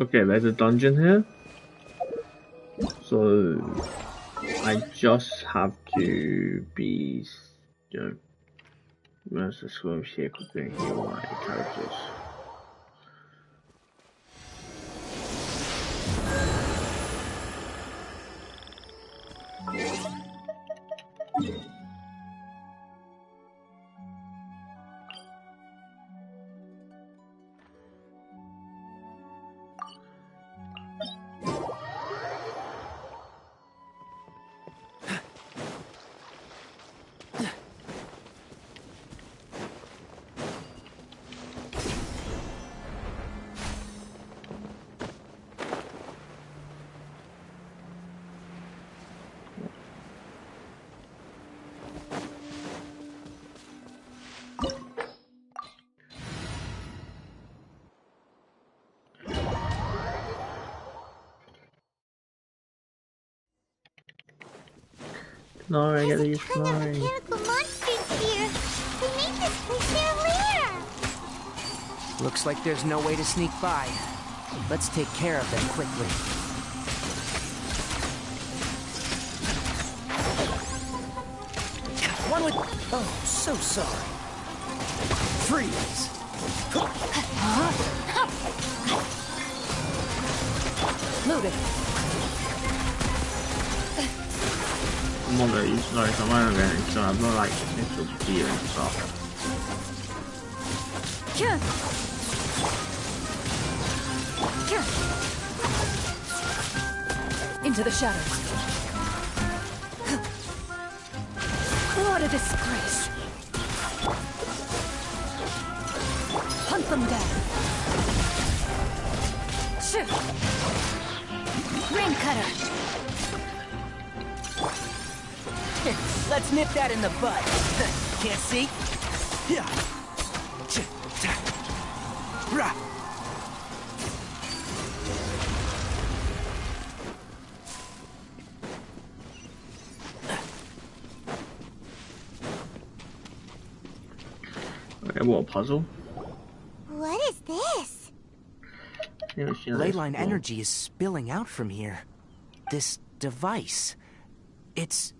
Okay, there's a dungeon here. So I just have to be, you know, let's just go here quickly and heal my characters. Snorri, get There's you a ton of Snorri. mechanical monsters here. They made this place their lair. Looks like there's no way to sneak by. Let's take care of them quickly. One with... Oh, so sorry. Freeze! Loaded. I'm gonna use Snorri for my advantage, so I'm not like potential fear and stuff. Into the shadows. What a disgrace. Hunt them down. Shoot. Rain cutter. Let's nip that in the bud. Can't see? Yeah. Okay, what a puzzle. What is this? Leyline energy is spilling out from here. This device. It's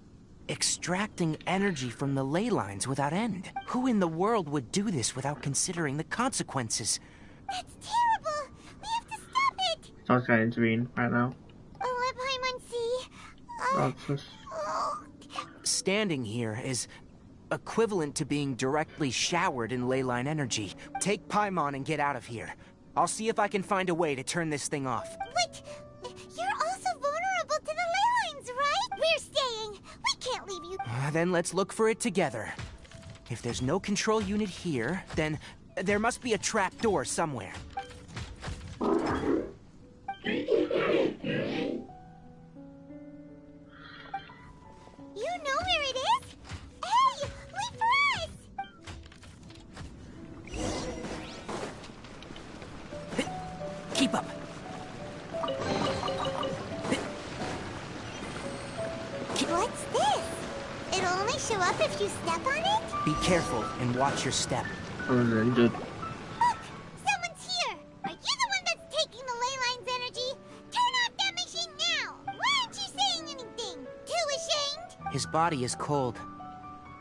extracting energy from the ley lines without end. Who in the world would do this without considering the consequences? That's terrible. We have to stop it. Someone's gonna intervene right now. Standing here is equivalent to being directly showered in leyline energy. Take Paimon and get out of here. I'll see if I can find a way to turn this thing off. Wait, you're also vulnerable to the ley lines, right? We're staying. We can't leave you. Then let's look for it together. If there's no control unit here, then there must be a trap door somewhere. You know where it is? Hey, wait for us! Keep up. What's this? It'll only show up if you step on it? Be careful and watch your step. Very good. Look! Someone's here! Are you the one that's taking the ley line's energy? Turn off that machine now! Why aren't you saying anything? Too ashamed? His body is cold.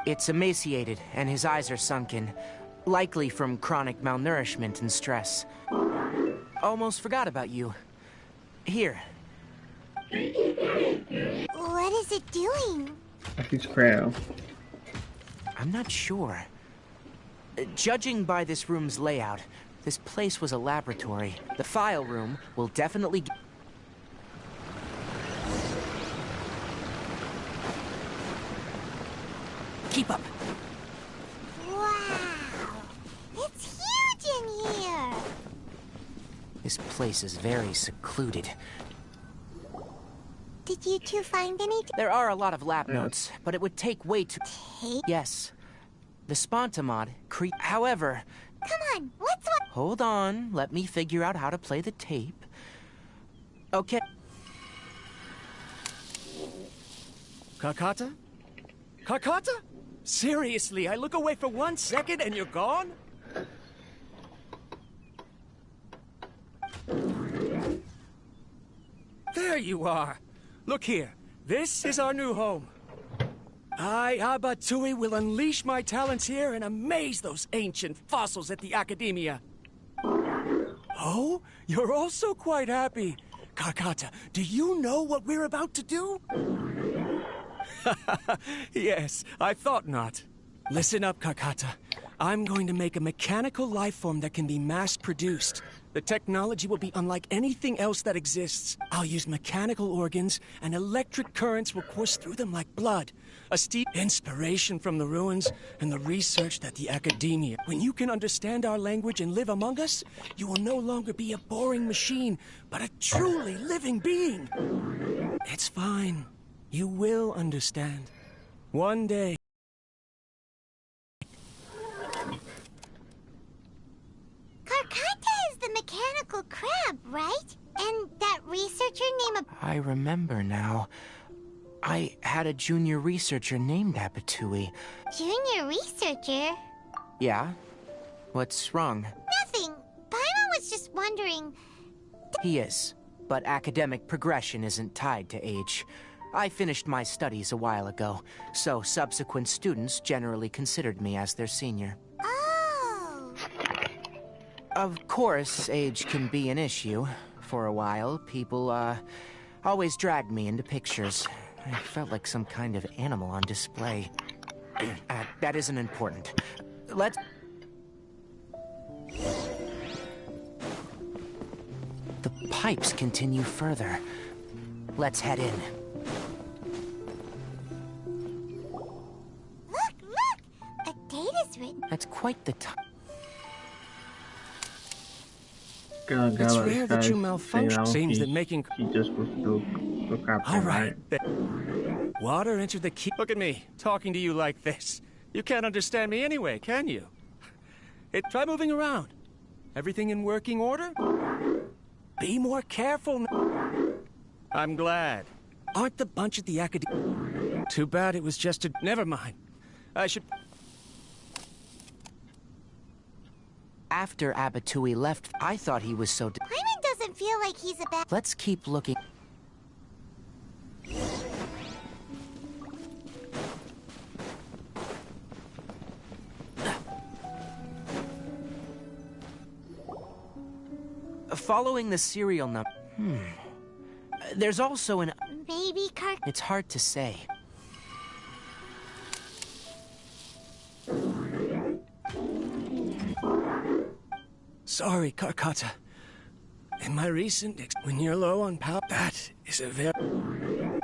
It's emaciated, and his eyes are sunken, likely from chronic malnourishment and stress. Almost forgot about you. Here. What is it doing? He's Crow. I'm not sure. Judging by this room's layout, this place was a laboratory. The file room will definitely... Keep up. Wow! It's huge in here! This place is very secluded. Did you two find any? There are a lot of lab notes, but it would take way too... Tape? Yes. The Spontamod However... Come on, what's what? Hold on, let me figure out how to play the tape. Okay. Karkata? Karkata? Seriously, I look away for 1 second and you're gone? There you are. Look here. This is our new home. I, Abatui, will unleash my talents here and amaze those ancient fossils at the Academia. Oh, you're also quite happy. Karkata, do you know what we're about to do? Yes, I thought not. Listen up, Karkata. I'm going to make a mechanical life form that can be mass-produced. The technology will be unlike anything else that exists. I'll use mechanical organs, and electric currents will course through them like blood. A steep inspiration from the ruins and the research that the Academia. When you can understand our language and live among us, you will no longer be a boring machine, but a truly living being. It's fine. You will understand. One day. Karkata is the mechanical crab, right? And that researcher named... I remember now. I had a junior researcher named Apatui. Junior researcher? Yeah? What's wrong? Nothing. Paimon was just wondering... He is, but academic progression isn't tied to age. I finished my studies a while ago, so subsequent students generally considered me as their senior. Oh! Of course, age can be an issue. For a while, people, always dragged me into pictures. I felt like some kind of animal on display. That isn't important. Let's... The pipes continue further. Let's head in. Look! A date is written. That's quite the time. It's rare that you malfunction. Seems that making... He just was so crap. All right. Water entered the key. Look at me, talking to you like this. You can't understand me anyway, can you? Try moving around. Everything in working order? Be more careful. I'm glad. Aren't the bunch at the academy... Too bad it was just a... Never mind. I should... After Abatui left, I thought he was so... Paimon doesn't feel like he's a bad... Let's keep looking. Following the serial number... There's also an... Maybe Kirk... It's hard to say. Sorry, Karkata. In my recent... When you're low on power... That is a very...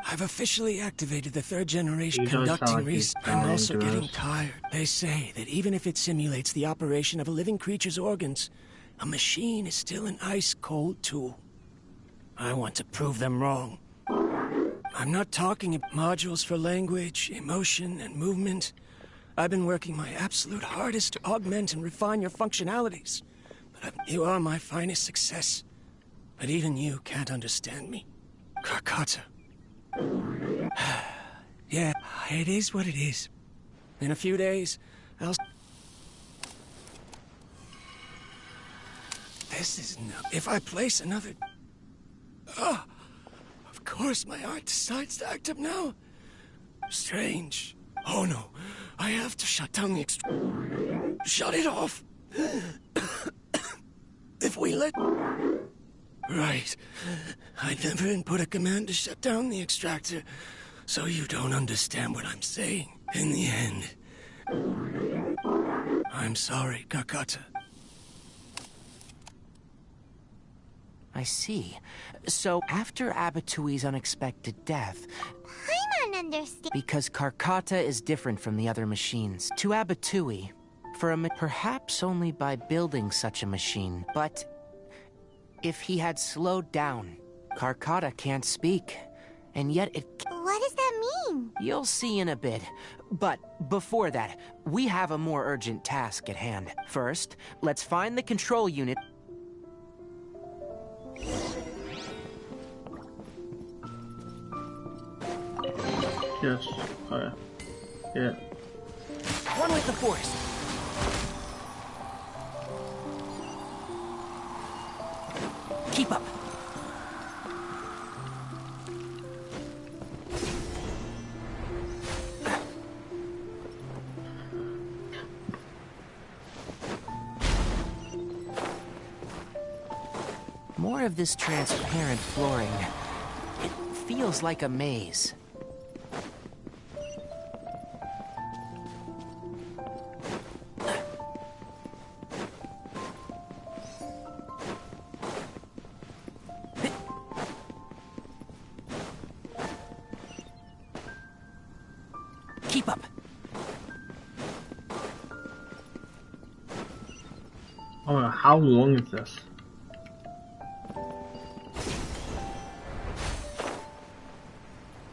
I've officially activated the third generation conducting research. I'm also getting tired. They say that even if it simulates the operation of a living creature's organs, a machine is still an ice-cold tool. I want to prove them wrong. I'm not talking about modules for language, emotion, and movement. I've been working my absolute hardest to augment and refine your functionalities. But you are my finest success. But even you can't understand me. Karkata. Yeah, it is what it is. In a few days, I'll... This is no... If I place another... Oh, of course my heart decides to act up now. Strange. Oh no, I have to shut down the Shut it off. If we let... Right. I never input a command to shut down the extractor, so you don't understand what I'm saying. In the end... I'm sorry, Karkata. I see. So, after Abatui's unexpected death... Paimon understands... Because Karkata is different from the other machines. To Abatui, perhaps only by building such a machine, but... If he had slowed down, Karkata can't speak, and yet it... What does that mean? You'll see in a bit. But before that, we have a more urgent task at hand. First, let's find the control unit... Yes. Yeah. One with the force. Keep up. More of this transparent flooring. It feels like a maze. Keep up. Oh, how long is this?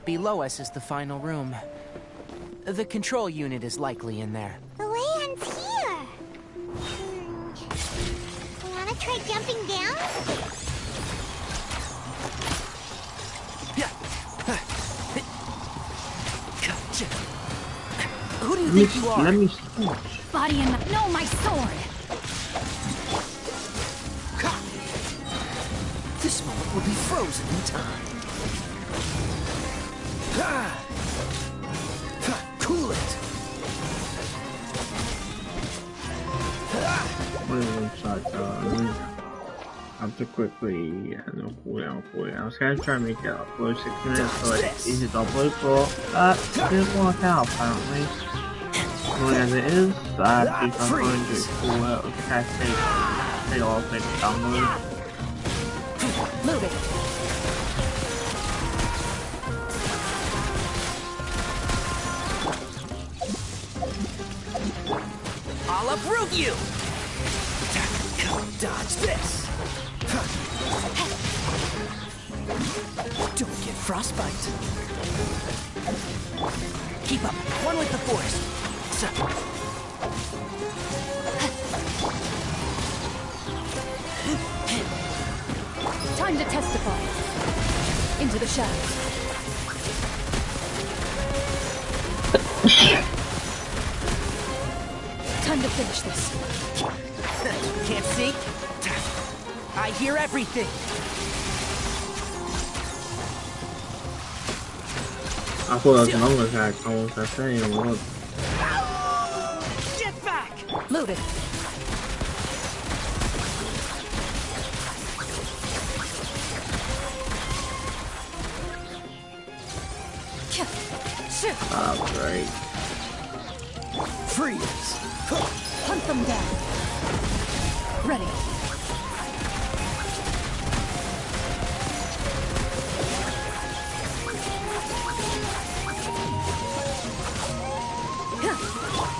Below us is the final room. The control unit is likely in there. The way ends here. Wanna try jumping down? you think you are? Let me switch. Body and no, my sword. This moment will be frozen in time. Cool it. I have to quickly cooldown for it. I was gonna try and make it upload 6 minutes so it's easy to upload, but it didn't work out apparently. As long as it is, I have to I'm going to cool it. I think I take a lot of things to download. Move it. I'll uproot you! Dodge this! Don't get frostbite. Keep up. One with the force. So. Time to testify. Into the shadows. Time to finish this. Can't see? I hear everything. I thought that was an other attack. I was gonna say it was. Get back! Move it. Oh, great. Freeze! Hunt them down. Ready.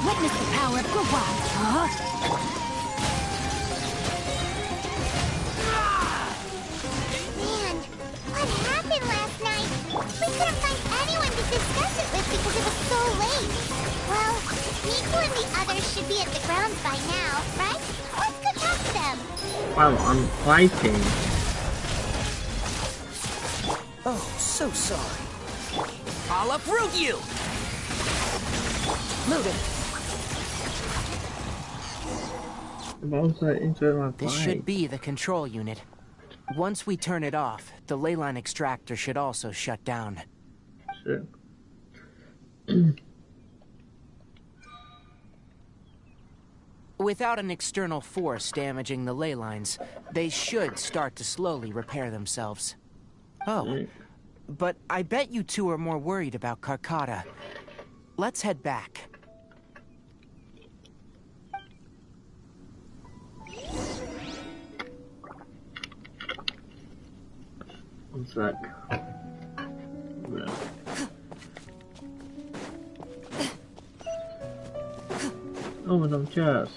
Witness the power of Gawad. Man, what happened last night? We couldn't find anyone to discuss it with because it was so late. Well, Nico and the others should be at the grounds by now, right? Let's go talk to them. Wow, I'm fighting. Oh, so sorry. I'll uproot you! Move it. This should be the control unit. Once we turn it off, the ley line extractor should also shut down. Sure. Without an external force damaging the ley lines, they should start to slowly repair themselves. Oh, but I bet you two are more worried about Carcata. Let's head back. One sec. Yeah. Oh, some chests.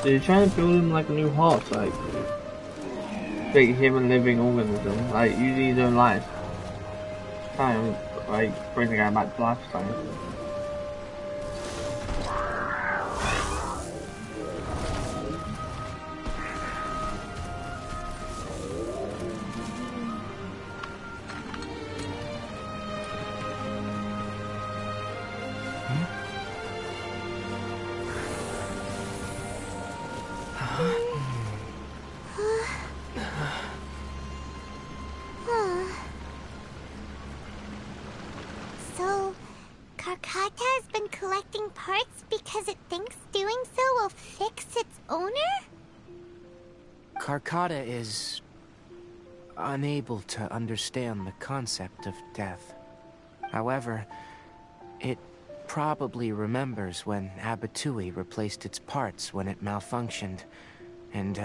They're trying to build him like a new heart, like make him a living organism, like using his own life. Kind of like bring the guy back to life time. So, Carcata has been collecting parts because it thinks doing so will fix its owner? Karkata is unable to understand the concept of death. However, it probably remembers when Abatui replaced its parts when it malfunctioned, and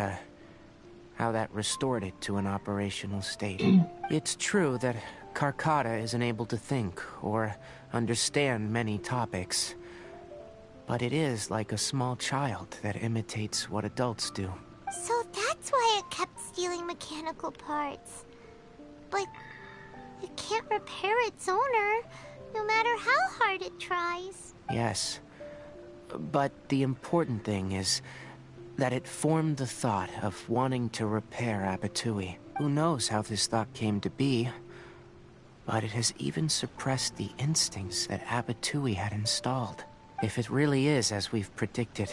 how that restored it to an operational state. It's true that Karkata isn't able to think or understand many topics, but it is like a small child that imitates what adults do. So that's why it kept stealing mechanical parts. But it can't repair its owner, no matter how hard it tries. Yes, but the important thing is that it formed the thought of wanting to repair Abatui. Who knows how this thought came to be, but it has even suppressed the instincts that Abatui had installed. If it really is as we've predicted,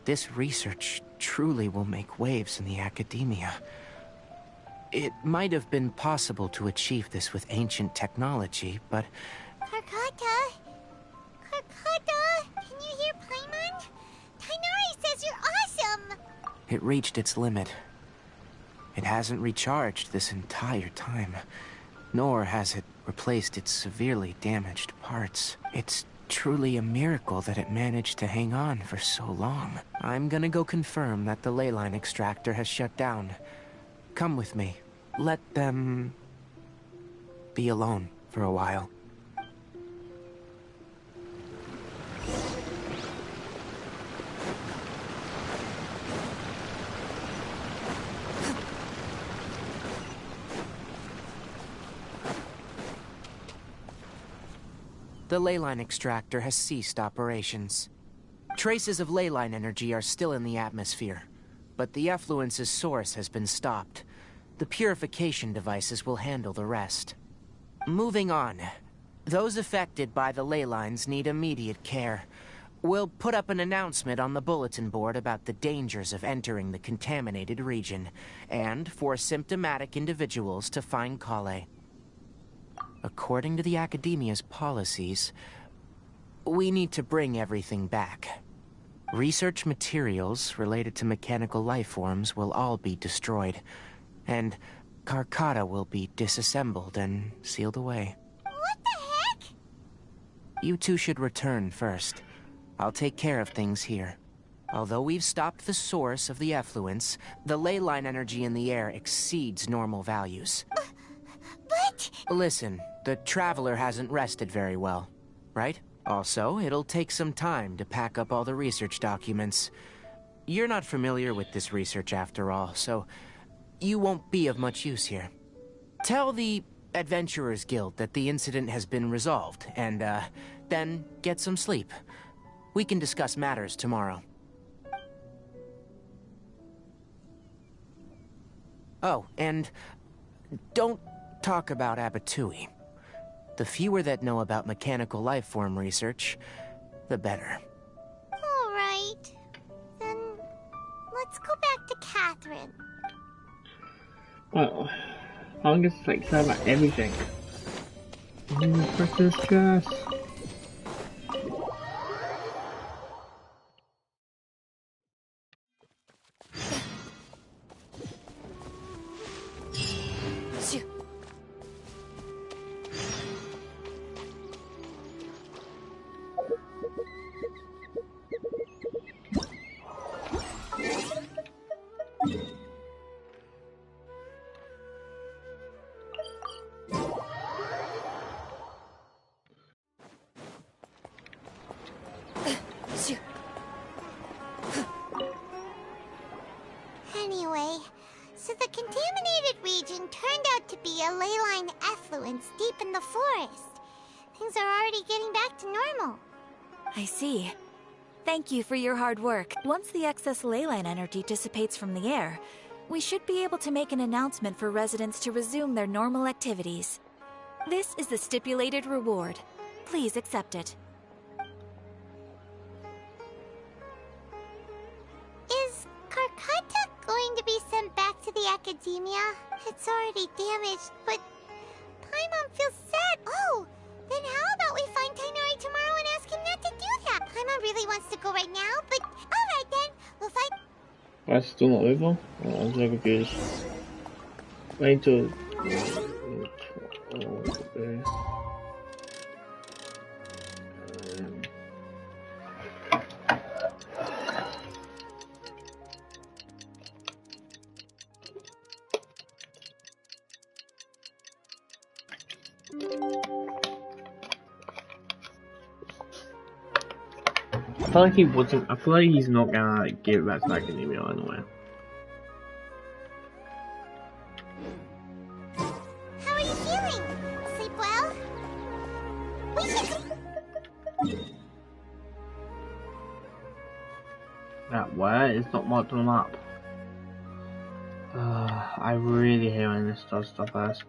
this research truly will make waves in the academia. It might have been possible to achieve this with ancient technology, but... Karkata? Karkata? Can you hear Paimon? Tighnari says you're awesome! it reached its limit. It hasn't recharged this entire time, nor has it replaced its severely damaged parts. It's truly a miracle that it managed to hang on for so long. I'm gonna go confirm that the ley line extractor has shut down. Come with me. Let them be alone for a while. The ley line extractor has ceased operations. Traces of ley line energy are still in the atmosphere, but the effluence's source has been stopped. The purification devices will handle the rest. Moving on. Those affected by the ley lines need immediate care. We'll put up an announcement on the bulletin board about the dangers of entering the contaminated region, and for symptomatic individuals to find Kale. According to the Academia's policies, we need to bring everything back. Research materials related to mechanical life forms will all be destroyed, and Karkata will be disassembled and sealed away. What the heck? You two should return first. I'll take care of things here. Although we've stopped the source of the effluence, the ley line energy in the air exceeds normal values. But... Listen, the Traveler hasn't rested very well, right? Also, it'll take some time to pack up all the research documents. You're not familiar with this research after all, so you won't be of much use here. Tell the Adventurers Guild that the incident has been resolved, and, then get some sleep. We can discuss matters tomorrow. Oh, and don't talk about Abatui. The fewer that know about mechanical life form research, the better. All right. Then let's go back to Catherine. Well, I'll just like say about everything. Precious stress. Anyway, so the contaminated region turned out to be a ley line effluence deep in the forest. Things are already getting back to normal. I see. Thank you for your hard work. Once the excess ley line energy dissipates from the air, we should be able to make an announcement for residents to resume their normal activities. This is the stipulated reward. Please accept it. Is Karkata going to be sent back to the Academia? It's already damaged, but Paimon feels sad. Oh, then how about we find Tighnari tomorrow and ask him not to do that? Paimon really wants to go right now, but alright then, we'll find... That's still not over? Oh, I'm so confused. Wait till... I feel like he wasn't. I feel like he's not gonna give it back to Academia anyway. How are you feeling? Sleep well? We should... That where? It's not marked on the map. I really hate when this does stuff as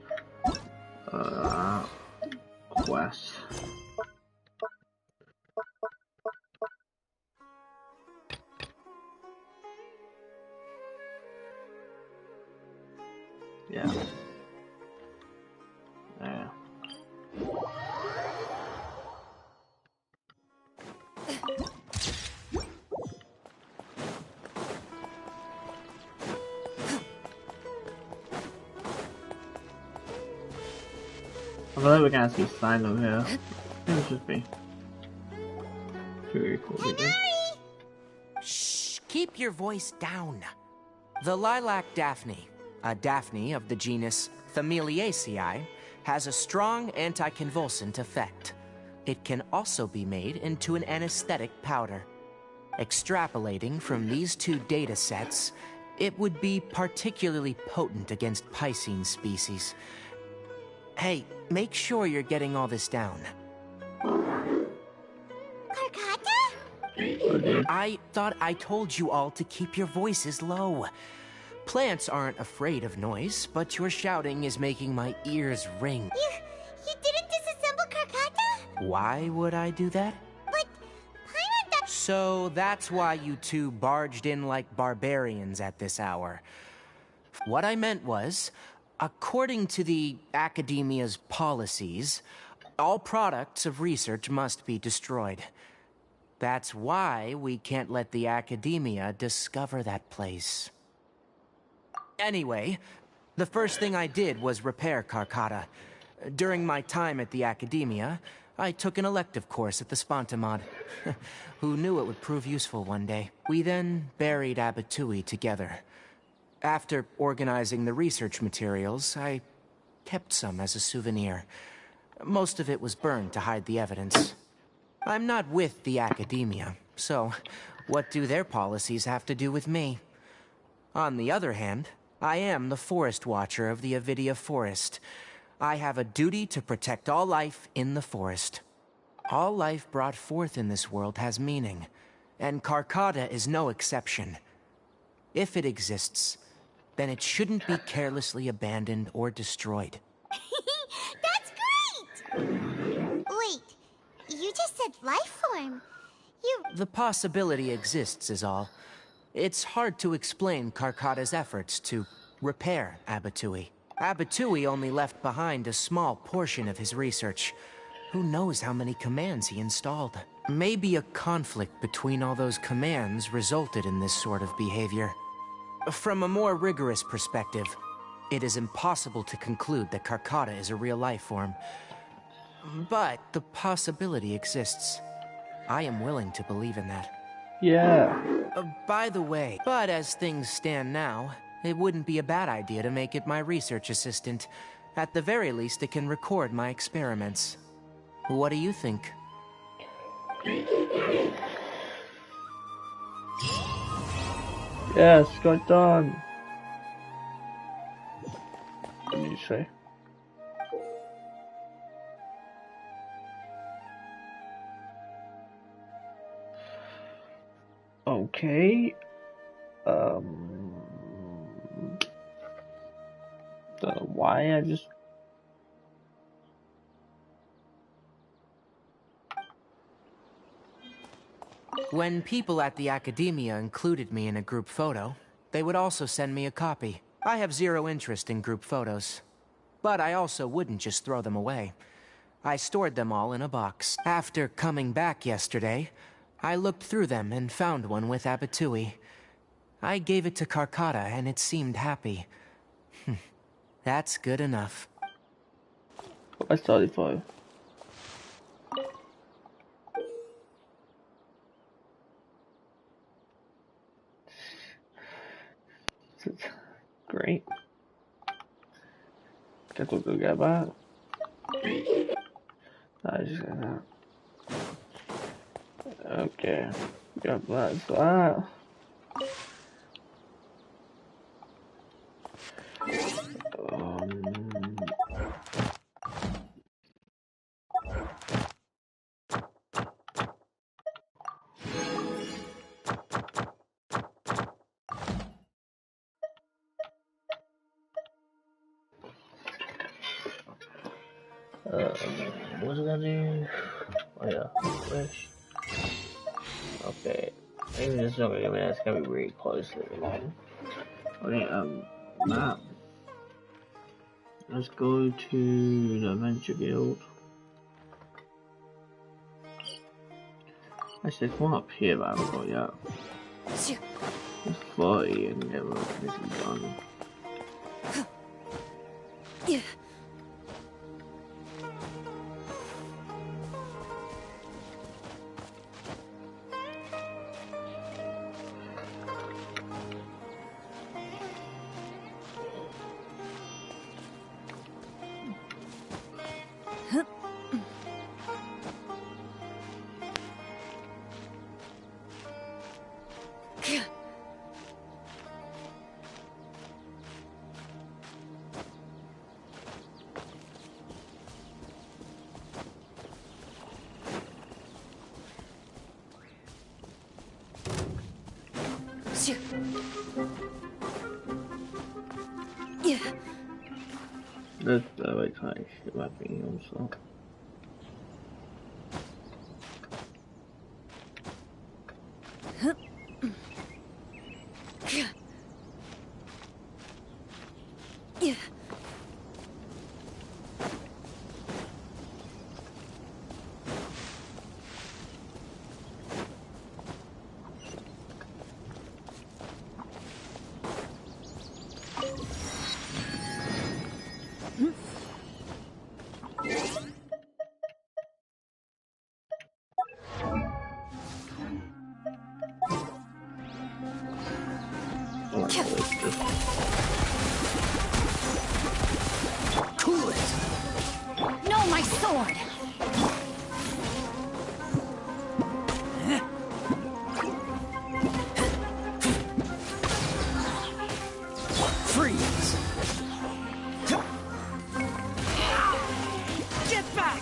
quest. Yeah. Yeah. I feel like we can see sign over here. It should be. Very cool. Shh! Keep your voice down. The lilac daphne, a daphne of the genus Familiaceae, has a strong anticonvulsant effect. It can also be made into an anesthetic powder. Extrapolating from these two data sets, it would be particularly potent against Piscine species. Hey, make sure you're getting all this down. Karkata? I thought I told you all to keep your voices low. Plants aren't afraid of noise, but your shouting is making my ears ring. You didn't disassemble Karkata? Why would I do that? But Paimon... So that's why you two barged in like barbarians at this hour. What I meant was, according to the Academia's policies, all products of research must be destroyed. That's why we can't let the Academia discover that place. Anyway, the first thing I did was repair Karkata. During my time at the Academia, I took an elective course at the Spontamod. Who knew it would prove useful one day? We then buried Abatui together. After organizing the research materials, I kept some as a souvenir. Most of it was burned to hide the evidence. I'm not with the Academia, so what do their policies have to do with me? On the other hand, I am the Forest Watcher of the Avidia Forest. I have a duty to protect all life in the forest. All life brought forth in this world has meaning, and Karkata is no exception. If it exists, then it shouldn't be carelessly abandoned or destroyed. That's great! Wait, you just said life form. The possibility exists is all. It's hard to explain Karkata's efforts to repair Abatui. Abatui only left behind a small portion of his research. Who knows how many commands he installed? Maybe a conflict between all those commands resulted in this sort of behavior. From a more rigorous perspective, it is impossible to conclude that Karkata is a real life form. But the possibility exists. I am willing to believe in that. Yeah. By the way, but as things stand now, it wouldn't be a bad idea to make it my research assistant. At the very least, it can record my experiments. What do you think? Yes, got done. What did you say? Okay. Don't know why I just. When people at the Academia included me in a group photo, they would also send me a copy. I have zero interest in group photos. But I also wouldn't just throw them away. I stored them all in a box. After coming back yesterday, I looked through them and found one with Abatui. I gave it to Karkata and it seemed happy. That's good enough. That's 35. Great. Guess we'll go get that. I just got that. Okay. Got that. What's it gonna do? Oh yeah, wish. Okay, I think this is not gonna give me that. It's gonna be really close to it. Okay, map. Let's go to the Adventure Guild. Actually, there's one up here that I haven't got yet. It's 40 and get this done. Yeah. Yeah. That's very kind of mapping also. Yeah. Cool it. No, my sword. Freeze! Get back!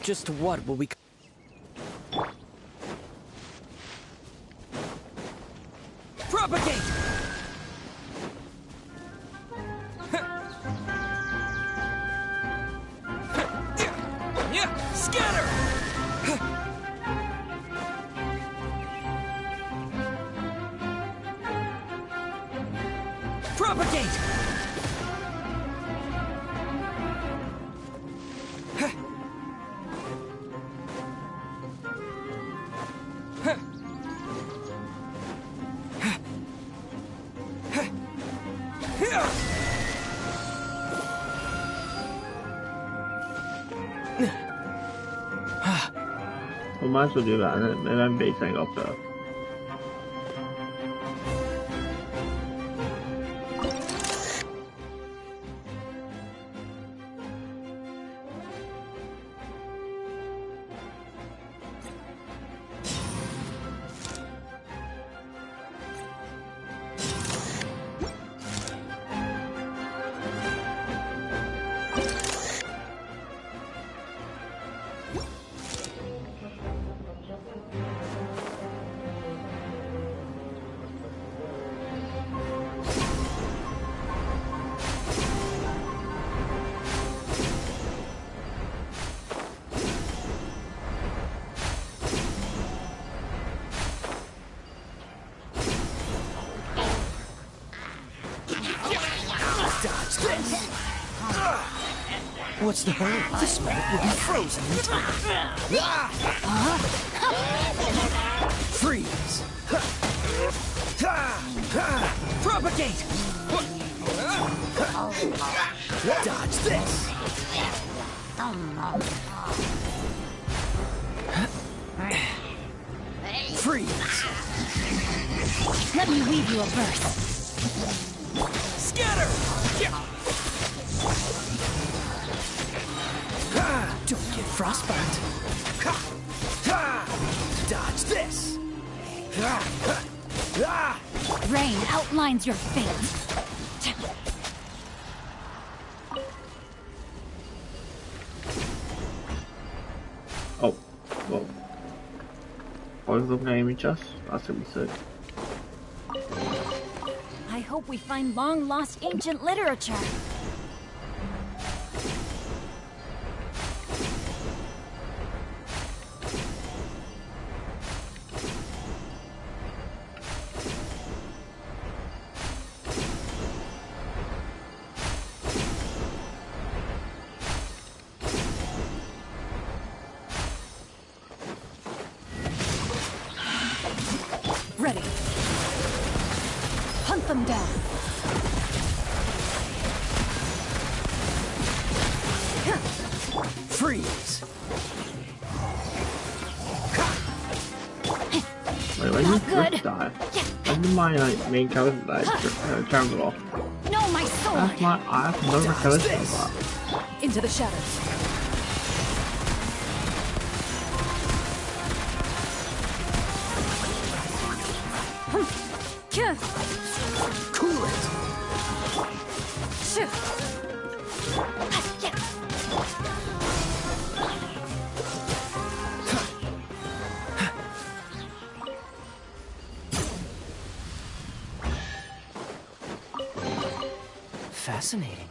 Just what will we... Propagate! Scatter! Propagate! We might as well do that and then beat something up there. this! What's the hurry? This mold will be frozen in time. Freeze! Propagate! Dodge this! Freeze! Let me weave you a burst. Scatter! Don't get frostbite. Dodge this! Rain outlines your fate. Oh, well. Both of them gaming chest? That's gonna be sick. I hope we find long-lost ancient literature. Ready. Hunt them down. Freeze! Wait, when did Drift die? When did my main character die? Character off. No, my sword! I have no recollection of that. Into the shadows. Cool it! Fascinating.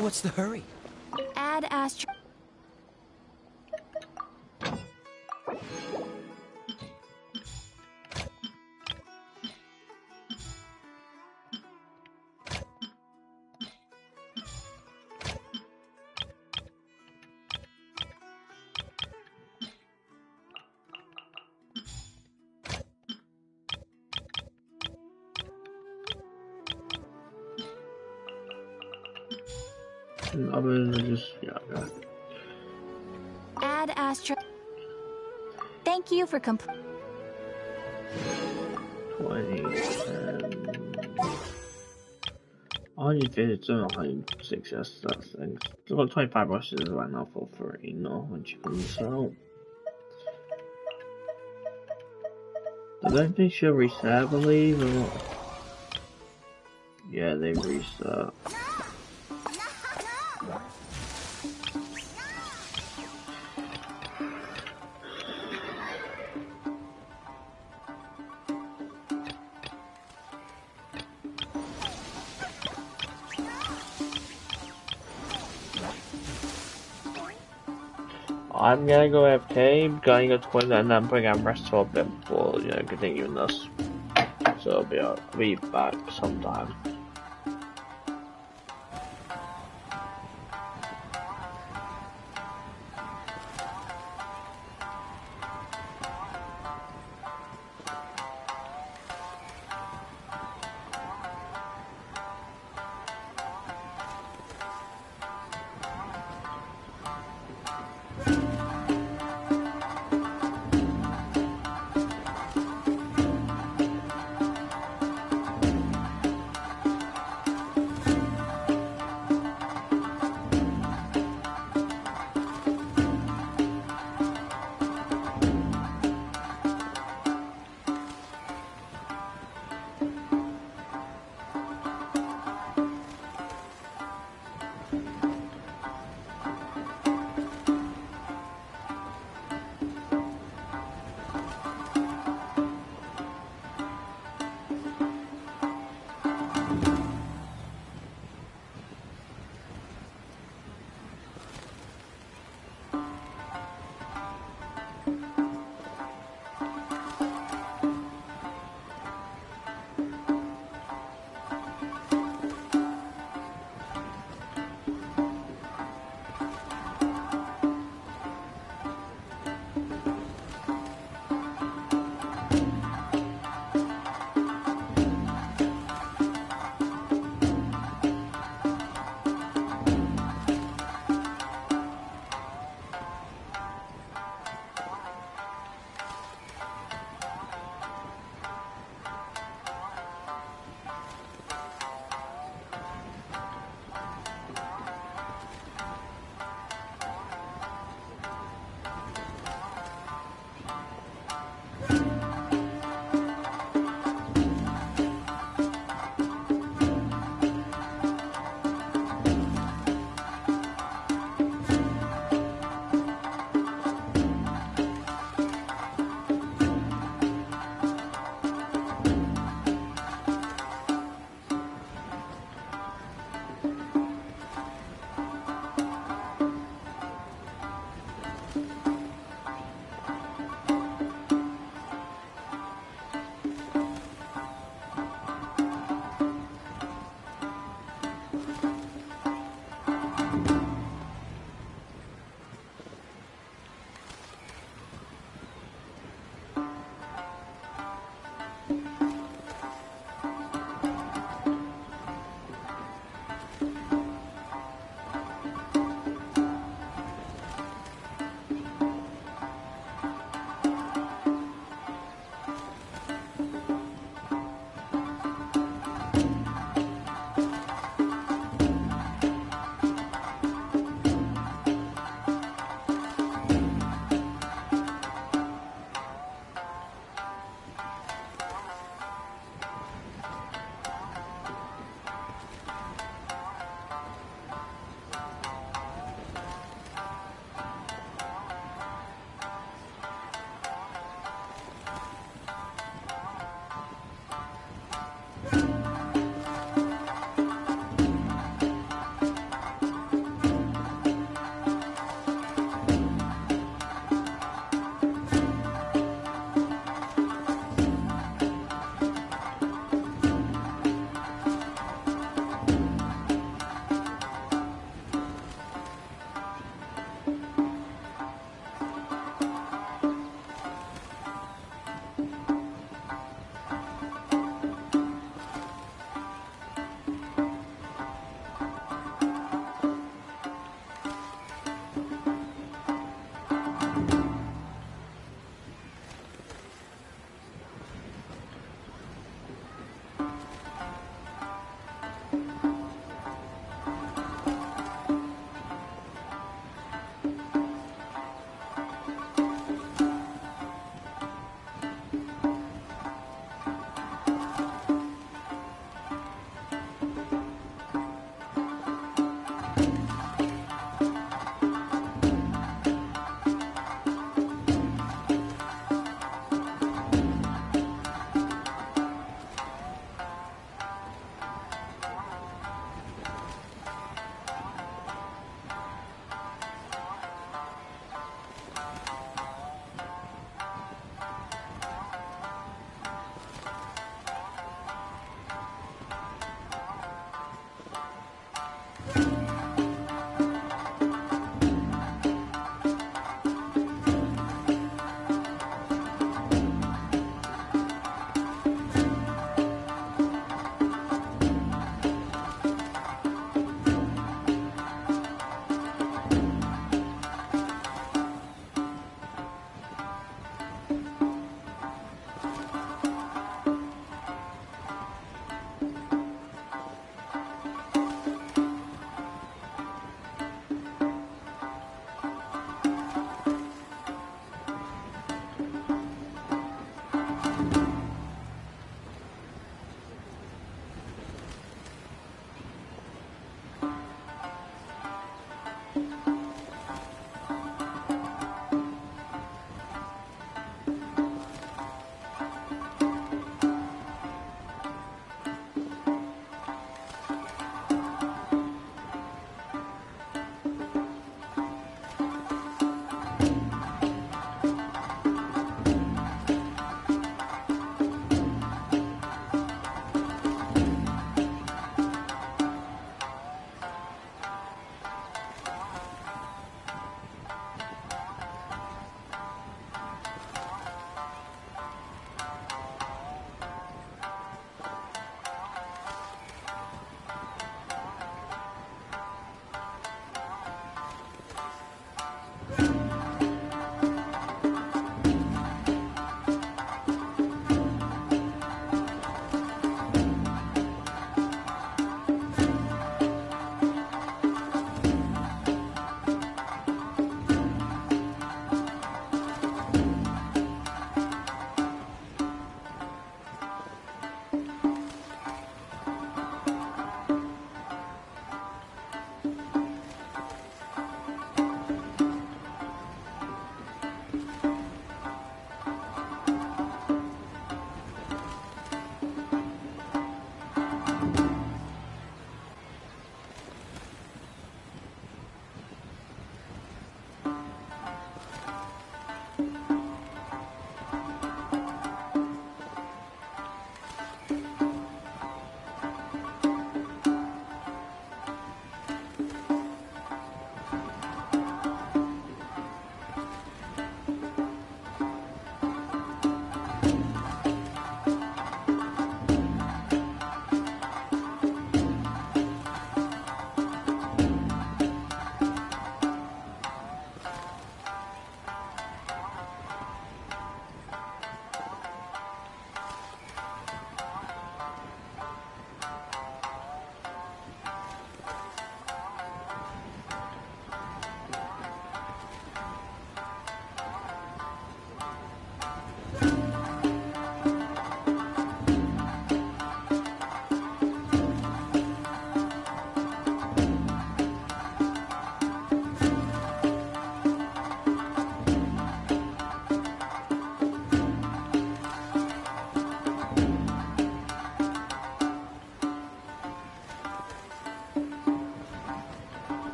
What's the hurry? Add astro... And others are just, yeah. Add astro... Thank you for 20, all you did is 106 yes, that's things. I've got 25 rushes right now for free, no, when she comes out. I don't think she'll reset, I believe, or... Yeah, they reset. I'm gonna go AFK, going to go 20 and then bring out rest for a bit before, continuing this. So I'll be back sometime.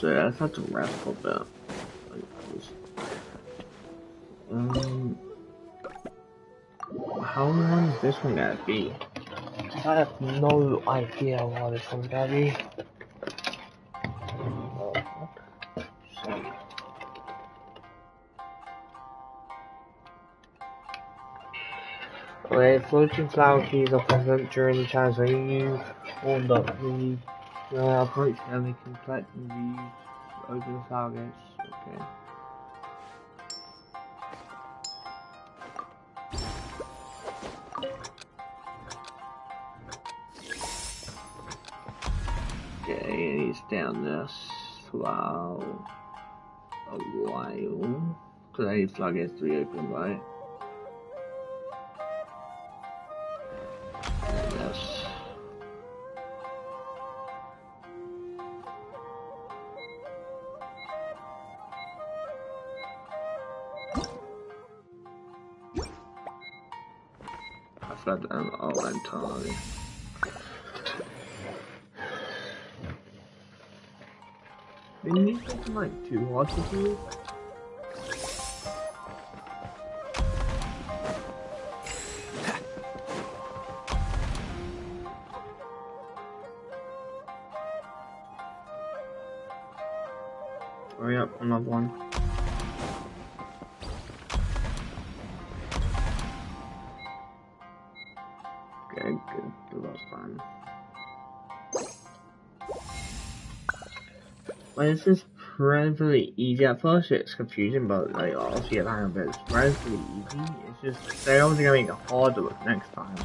So yeah, let's have to rest for a bit. How long is this one gonna be? I have no idea how long this one's gonna be. Okay, floating flower keys are present during the challenge. When you warmed up, the approach and they can collect and reuse open the flower gates. Okay. Okay, he's down this flower a while. Because I need flower gates to be open, right? Yes. I've got an all-in time. Didn't you something like too hard to do? Hurry up, another one. Okay, good. The last time. Well, this is relatively easy. At first it's confusing, but like obviously at the hang of it, it's relatively easy. It's just they're only gonna make it harder next time.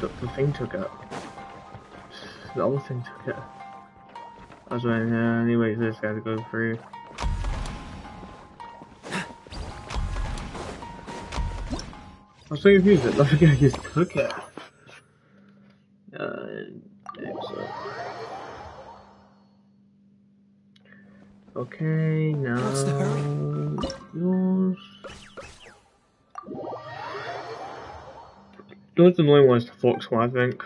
The thing took it. The other thing took it. I was like, anyways, this guy to go through. I was so confused that the other guy just took it. Excellent. Okay, now What's the hurry? Yours. Those annoying ones to Fox one, I think.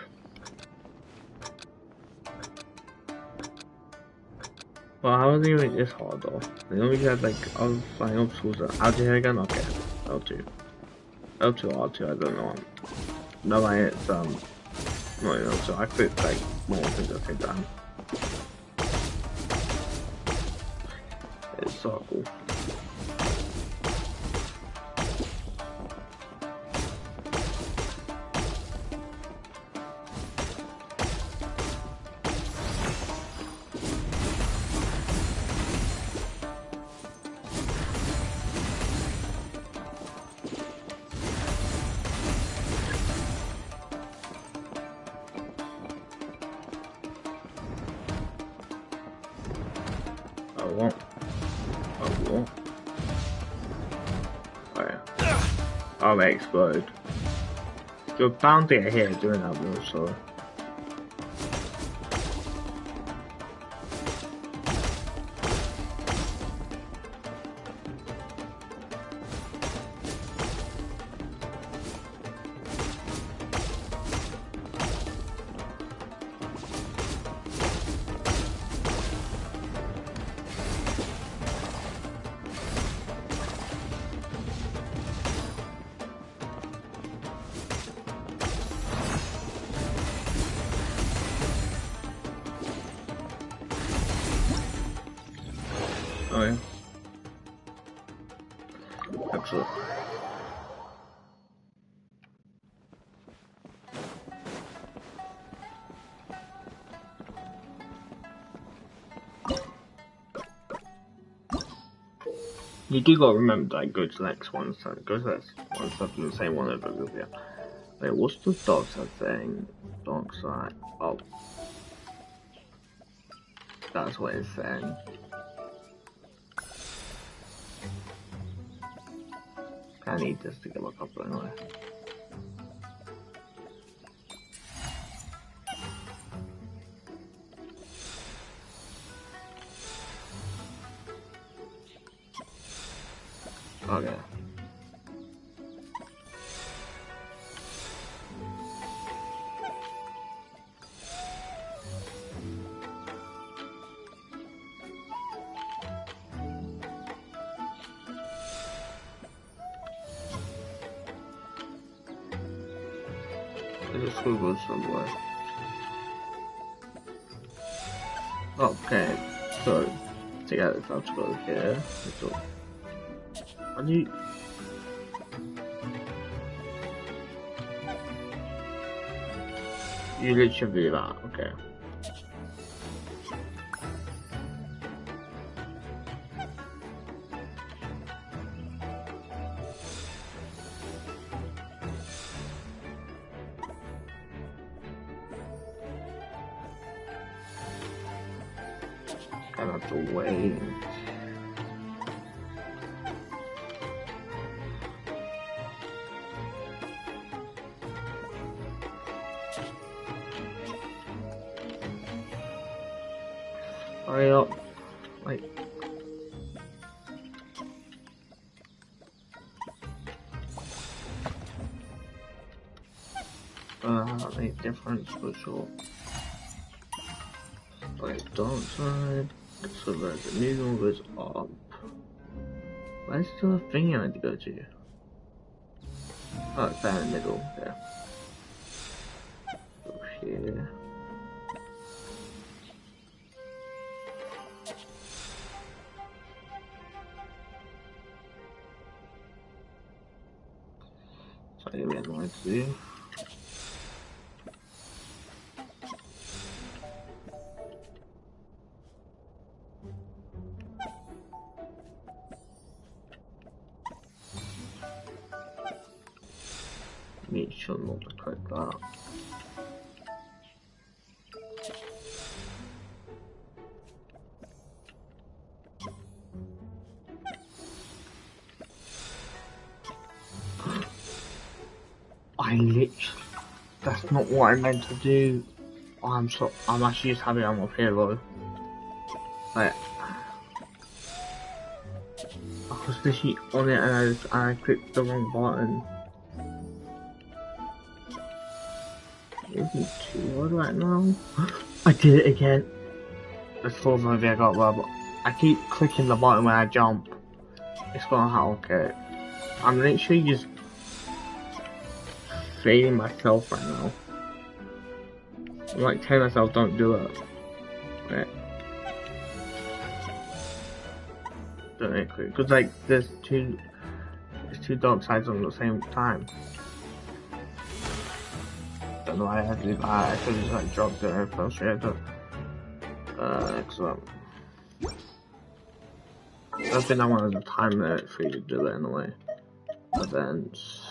Well, how are they make this hard though? They only had like other flying obstacles. Out here again? Okay. L2. L2, R2, I don't know. No, like it's no, so I quit like more things at the same time. It's so cool. Oh, they explode. You're bound to get hit doing that move, so. Oh yeah. Excellent. You do gotta remember that go to the next one, so go to the next one, so do the same one over again. Wait, what's the dark side thing? Dark side. Oh. That's what it's saying. I need this to get my couple anyway. Okay. There's a squiggle somewhere. Okay, so to get this, I'll just go here. So, what do you? You literally do that, okay. I have to wait. Hurry up. Like. That makes difference for sure. But dark side. So there's a new one goes up. Where's still a thing I need to go to? Oh, it's down in the middle, there. Over here. So I really annoyed to do. Make sure not to click that. I literally, that's not what I meant to do. I'm actually just happy I'm up here though. Like, I was literally on it and I clicked the wrong button. Isn't too hard right now. I did it again. This falls maybe I got there, but I keep clicking the button when I jump. It's gonna help. Okay. I'm literally just failing myself right now. I'm like telling myself don't do it. Right. Don't it quick. Cause like there's two dark sides on the same time. Don't know why I had to do that. I should just like dropped it and fell straight into excellent. I think I wanted to time it for you to do it anyway. Events.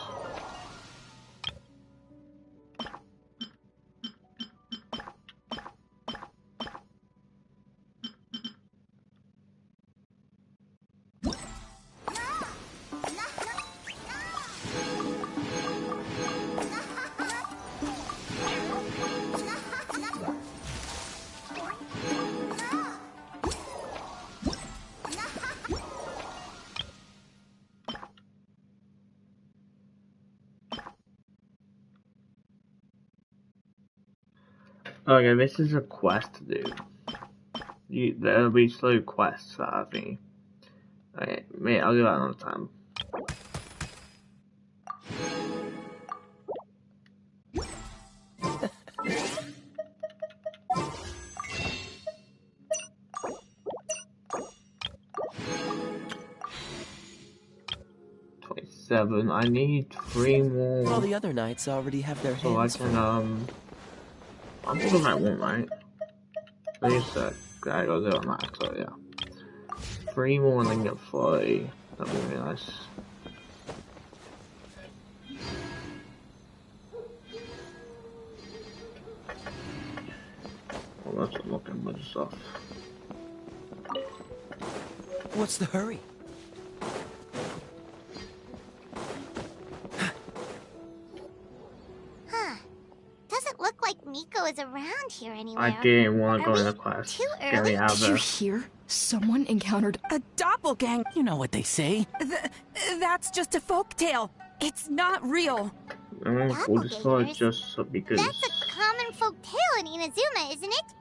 Okay, this is a quest to do. There'll be slow quests that I think. Okay, mate, I'll do that another time. I need 3 more. All the other knights already have their hands. So I can I'm thinking that one, right? Wait a sec. I gotta do it on that, so yeah. 3 more and then get 40. That'd be really nice. Well, that's unlocking a bunch of stuff. What's the hurry? Nico is around here anywhere. I didn't want to go in the quest. Get me out of Did there. you hear? Someone encountered a doppelganger. You know what they say. That's just a folktale. It's not real. I'm going for this sword just because. That's a common folk tale in Inazuma, isn't it?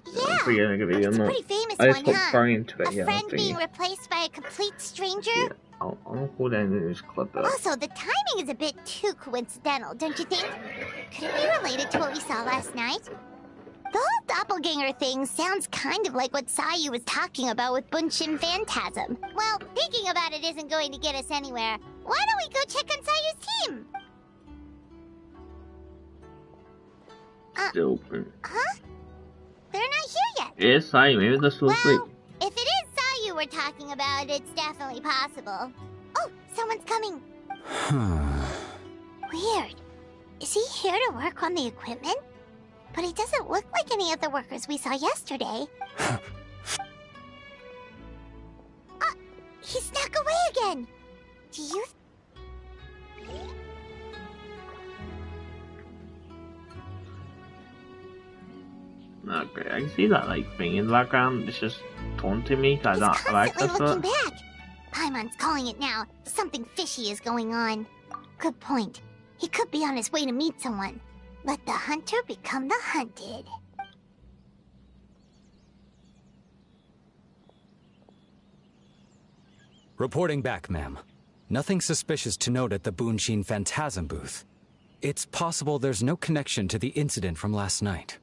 Yeah, it's a pretty famous I just one, got huh? thrown into it, A yeah, friend thingy. being replaced by a complete stranger? Yeah, I'll hold that in this clip up. Also, the timing is a bit too coincidental, don't you think? Could it be related to what we saw last night? The whole doppelganger thing sounds kind of like what Sayu was talking about with Bunshin Phantasm. Well, thinking about it isn't going to get us anywhere. Why don't we go check on Sayu's team? Still open. Huh? They're not here yet. It's Sayu, maybe they're still asleep. If it is Sayu we're talking about, it's definitely possible. Oh, someone's coming. Weird. Is he here to work on the equipment? But he doesn't look like any of the workers we saw yesterday. He snuck away again. Do you... Okay, I can see that like thing in the background. It's just taunting me because I don't like Constantly that. looking back. Paimon's calling it now. Something fishy is going on. Good point. He could be on his way to meet someone. Let the hunter become the hunted. Reporting back, ma'am. Nothing suspicious to note at the Bunshin Phantasm booth. It's possible there's no connection to the incident from last night.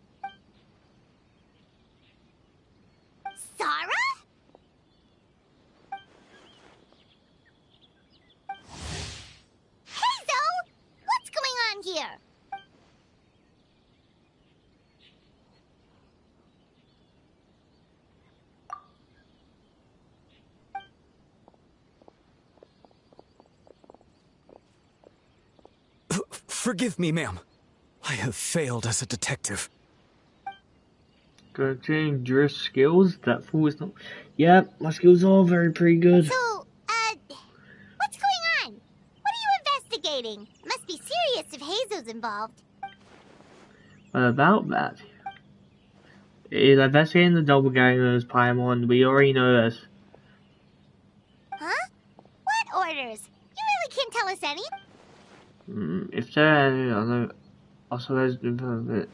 Sarah? Hazel! What's going on here? Forgive me, ma'am. I have failed as a detective. Gonna change your skills? That fool is not. Yeah, my skills are very pretty good. So, what's going on? What are you investigating? Must be serious if Hazel's involved. About that. Is investigating the doppelgangers, Paimon. We already know this. Huh? What orders? You really can't tell us any? If there are any other... Also, there's been a bit.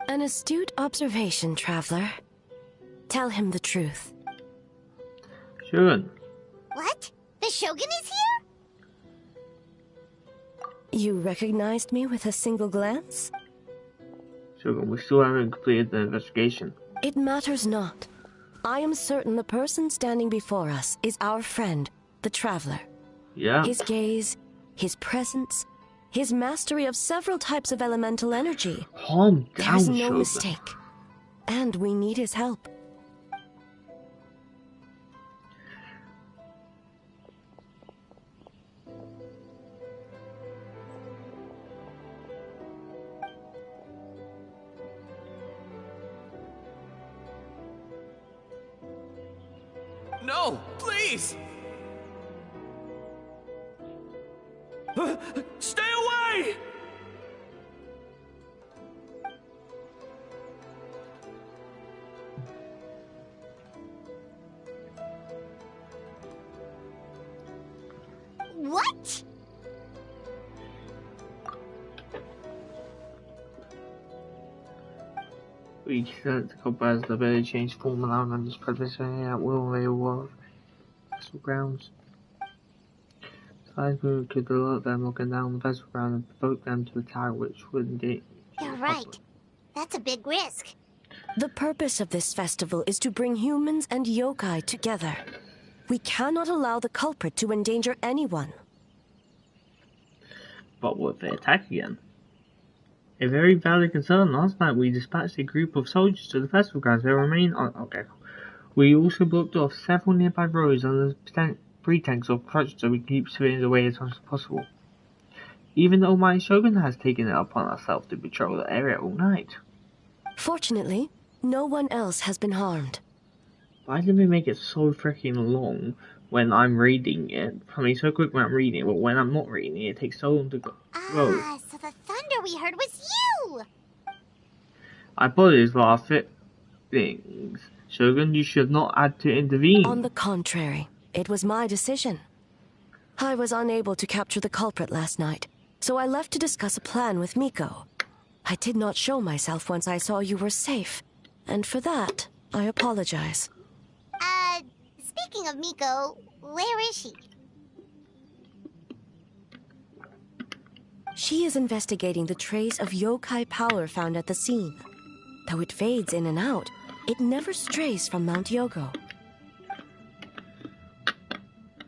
An astute observation, traveler. Tell him the truth. Shogun. What? The Shogun is here? You recognized me with a single glance? Shogun, we still haven't completed the investigation. It matters not. I am certain the person standing before us is our friend, the traveler. Yeah. His gaze, his presence, his mastery of several types of elemental energy. Calm down, There's no Shogun. mistake. And we need his help. No, please! Stay away! What? We set the compass the ability to change form allowing them to spread this at will they will vessel grounds. Side move could alert them looking down the vessel ground and provoke them to attack, which would indeed. You're right. That's a big risk. The purpose of this festival is to bring humans and yokai together. We cannot allow the culprit to endanger anyone. But what if they attack again? A very valid concern. Last night we dispatched a group of soldiers to the festival grounds. They remain on. Okay. We also blocked off several nearby roads under the pretense of protection so we keep civilians away as much as possible. Even the Almighty Shogun has taken it upon ourselves to patrol the area all night. Fortunately, no one else has been harmed. Why did we make it so freaking long when I'm reading it? I mean, so quick when I'm reading it, but when I'm not reading it, it takes so long to go. Ah, so the thunder we heard was you! I apologize for our things. Shogun, you should not add to intervene. On the contrary, it was my decision. I was unable to capture the culprit last night, so I left to discuss a plan with Miko. I did not show myself once I saw you were safe, and for that, I apologize. Speaking of Miko, where is she? She is investigating the trace of yokai power found at the scene. Though it fades in and out, it never strays from Mount Yogo.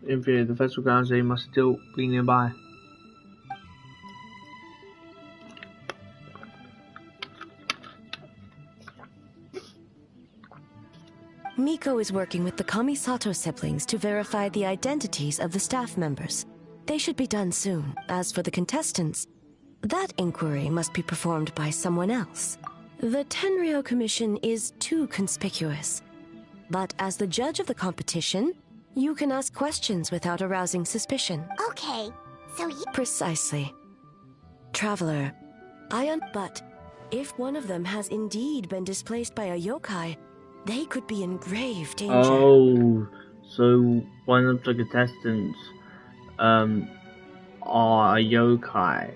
In theory, the festival grounds they must still be nearby. Miko is working with the Kamisato siblings to verify the identities of the staff members. They should be done soon. As for the contestants, that inquiry must be performed by someone else. The Tenryo Commission is too conspicuous. But as the judge of the competition, you can ask questions without arousing suspicion. Okay, so you... Precisely. Traveler, but if one of them has indeed been displaced by a yokai, they could be in grave danger. Oh, so one of the contestants are a yokai.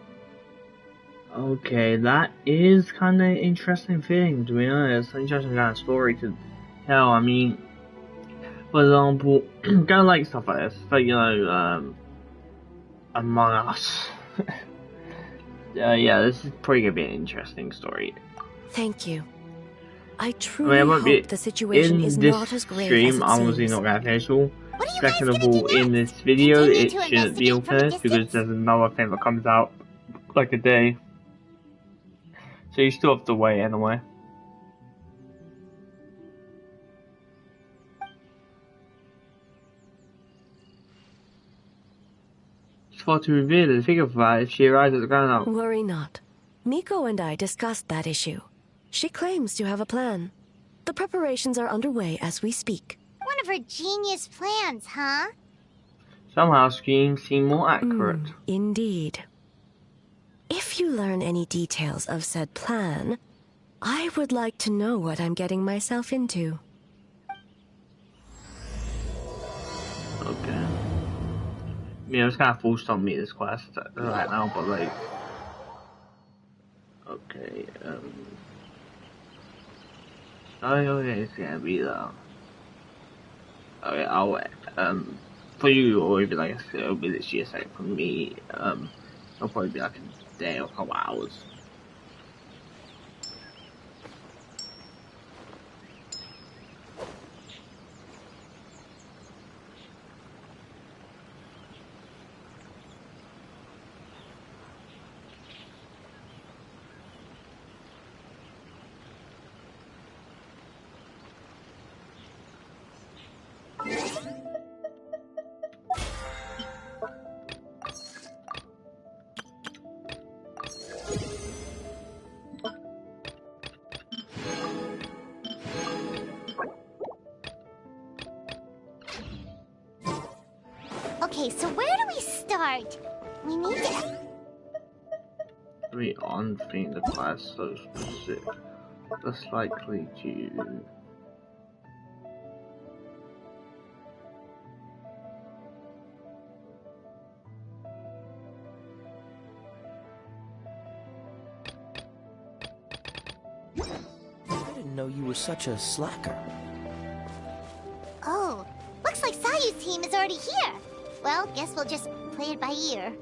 Okay, that is kind of an interesting thing, to be honest. It's an interesting kind of story to tell. I mean, for example, kind of like stuff like this, like, you know, Among Us. Yeah, this is probably gonna be an interesting story. Thank you. I truly hope the situation is not as grave as it seems. I'm obviously not gonna finish all. Second of all, in this video, it shouldn't be unfinished because there's another thing that comes out like a day. So you still have to wait anyway. It's far too revealed to figure for that if she arrives at the ground up. Worry not. Miko and I discussed that issue. She claims to have a plan. The preparations are underway as we speak. One of her genius plans, huh? Somehow schemes seem more accurate. Indeed. If you learn any details of said plan, I would like to know what I'm getting myself into. Okay. Yeah, it's kind of forced on me this quest right now, but like... Okay, oh, okay, it's gonna be the... Okay, I'll wait. For you, or maybe like, it'll be literally a second for me, it'll probably be like a day or a couple hours. Okay, so where do we start? We need to... We unthink the class so specific. Less likely to... I didn't know you were such a slacker. Oh, looks like Sayu's team is already here. Well, guess we'll just play it by ear.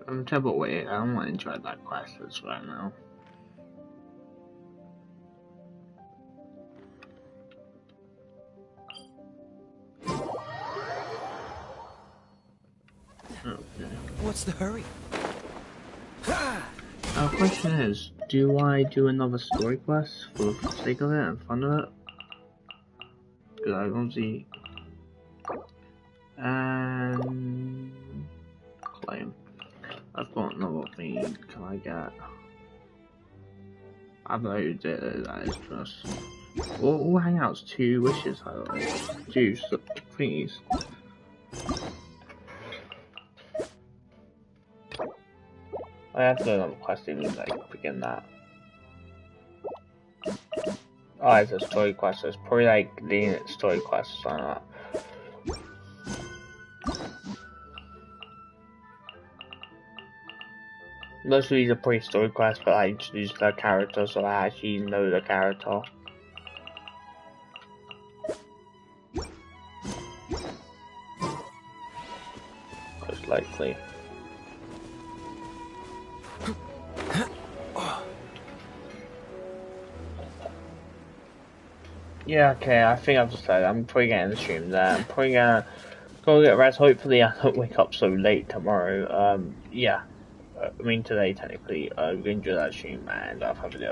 I'm terrible, wait, I don't want to enjoy that classes right now. Okay. What's the hurry? Our question is, do I do another story quest for the sake of it and fun of it? Because I don't see... And... claim. I've got another thing, can I get... I've loaded it, that is just... All hangouts, 2 wishes, by the way. 2, so, please. I have to do another quest to like begin that. Oh, it's a story quest, so it's probably like the story quest or something like that. Most of these are pretty story quests, but I introduce the character so I actually know the character. Most likely. Yeah, okay, I think I've decided. I'm probably getting the stream there. I'm probably gonna go get rest. Hopefully I don't wake up so late tomorrow. Yeah. I mean today technically. Enjoy that stream and I'll have a video.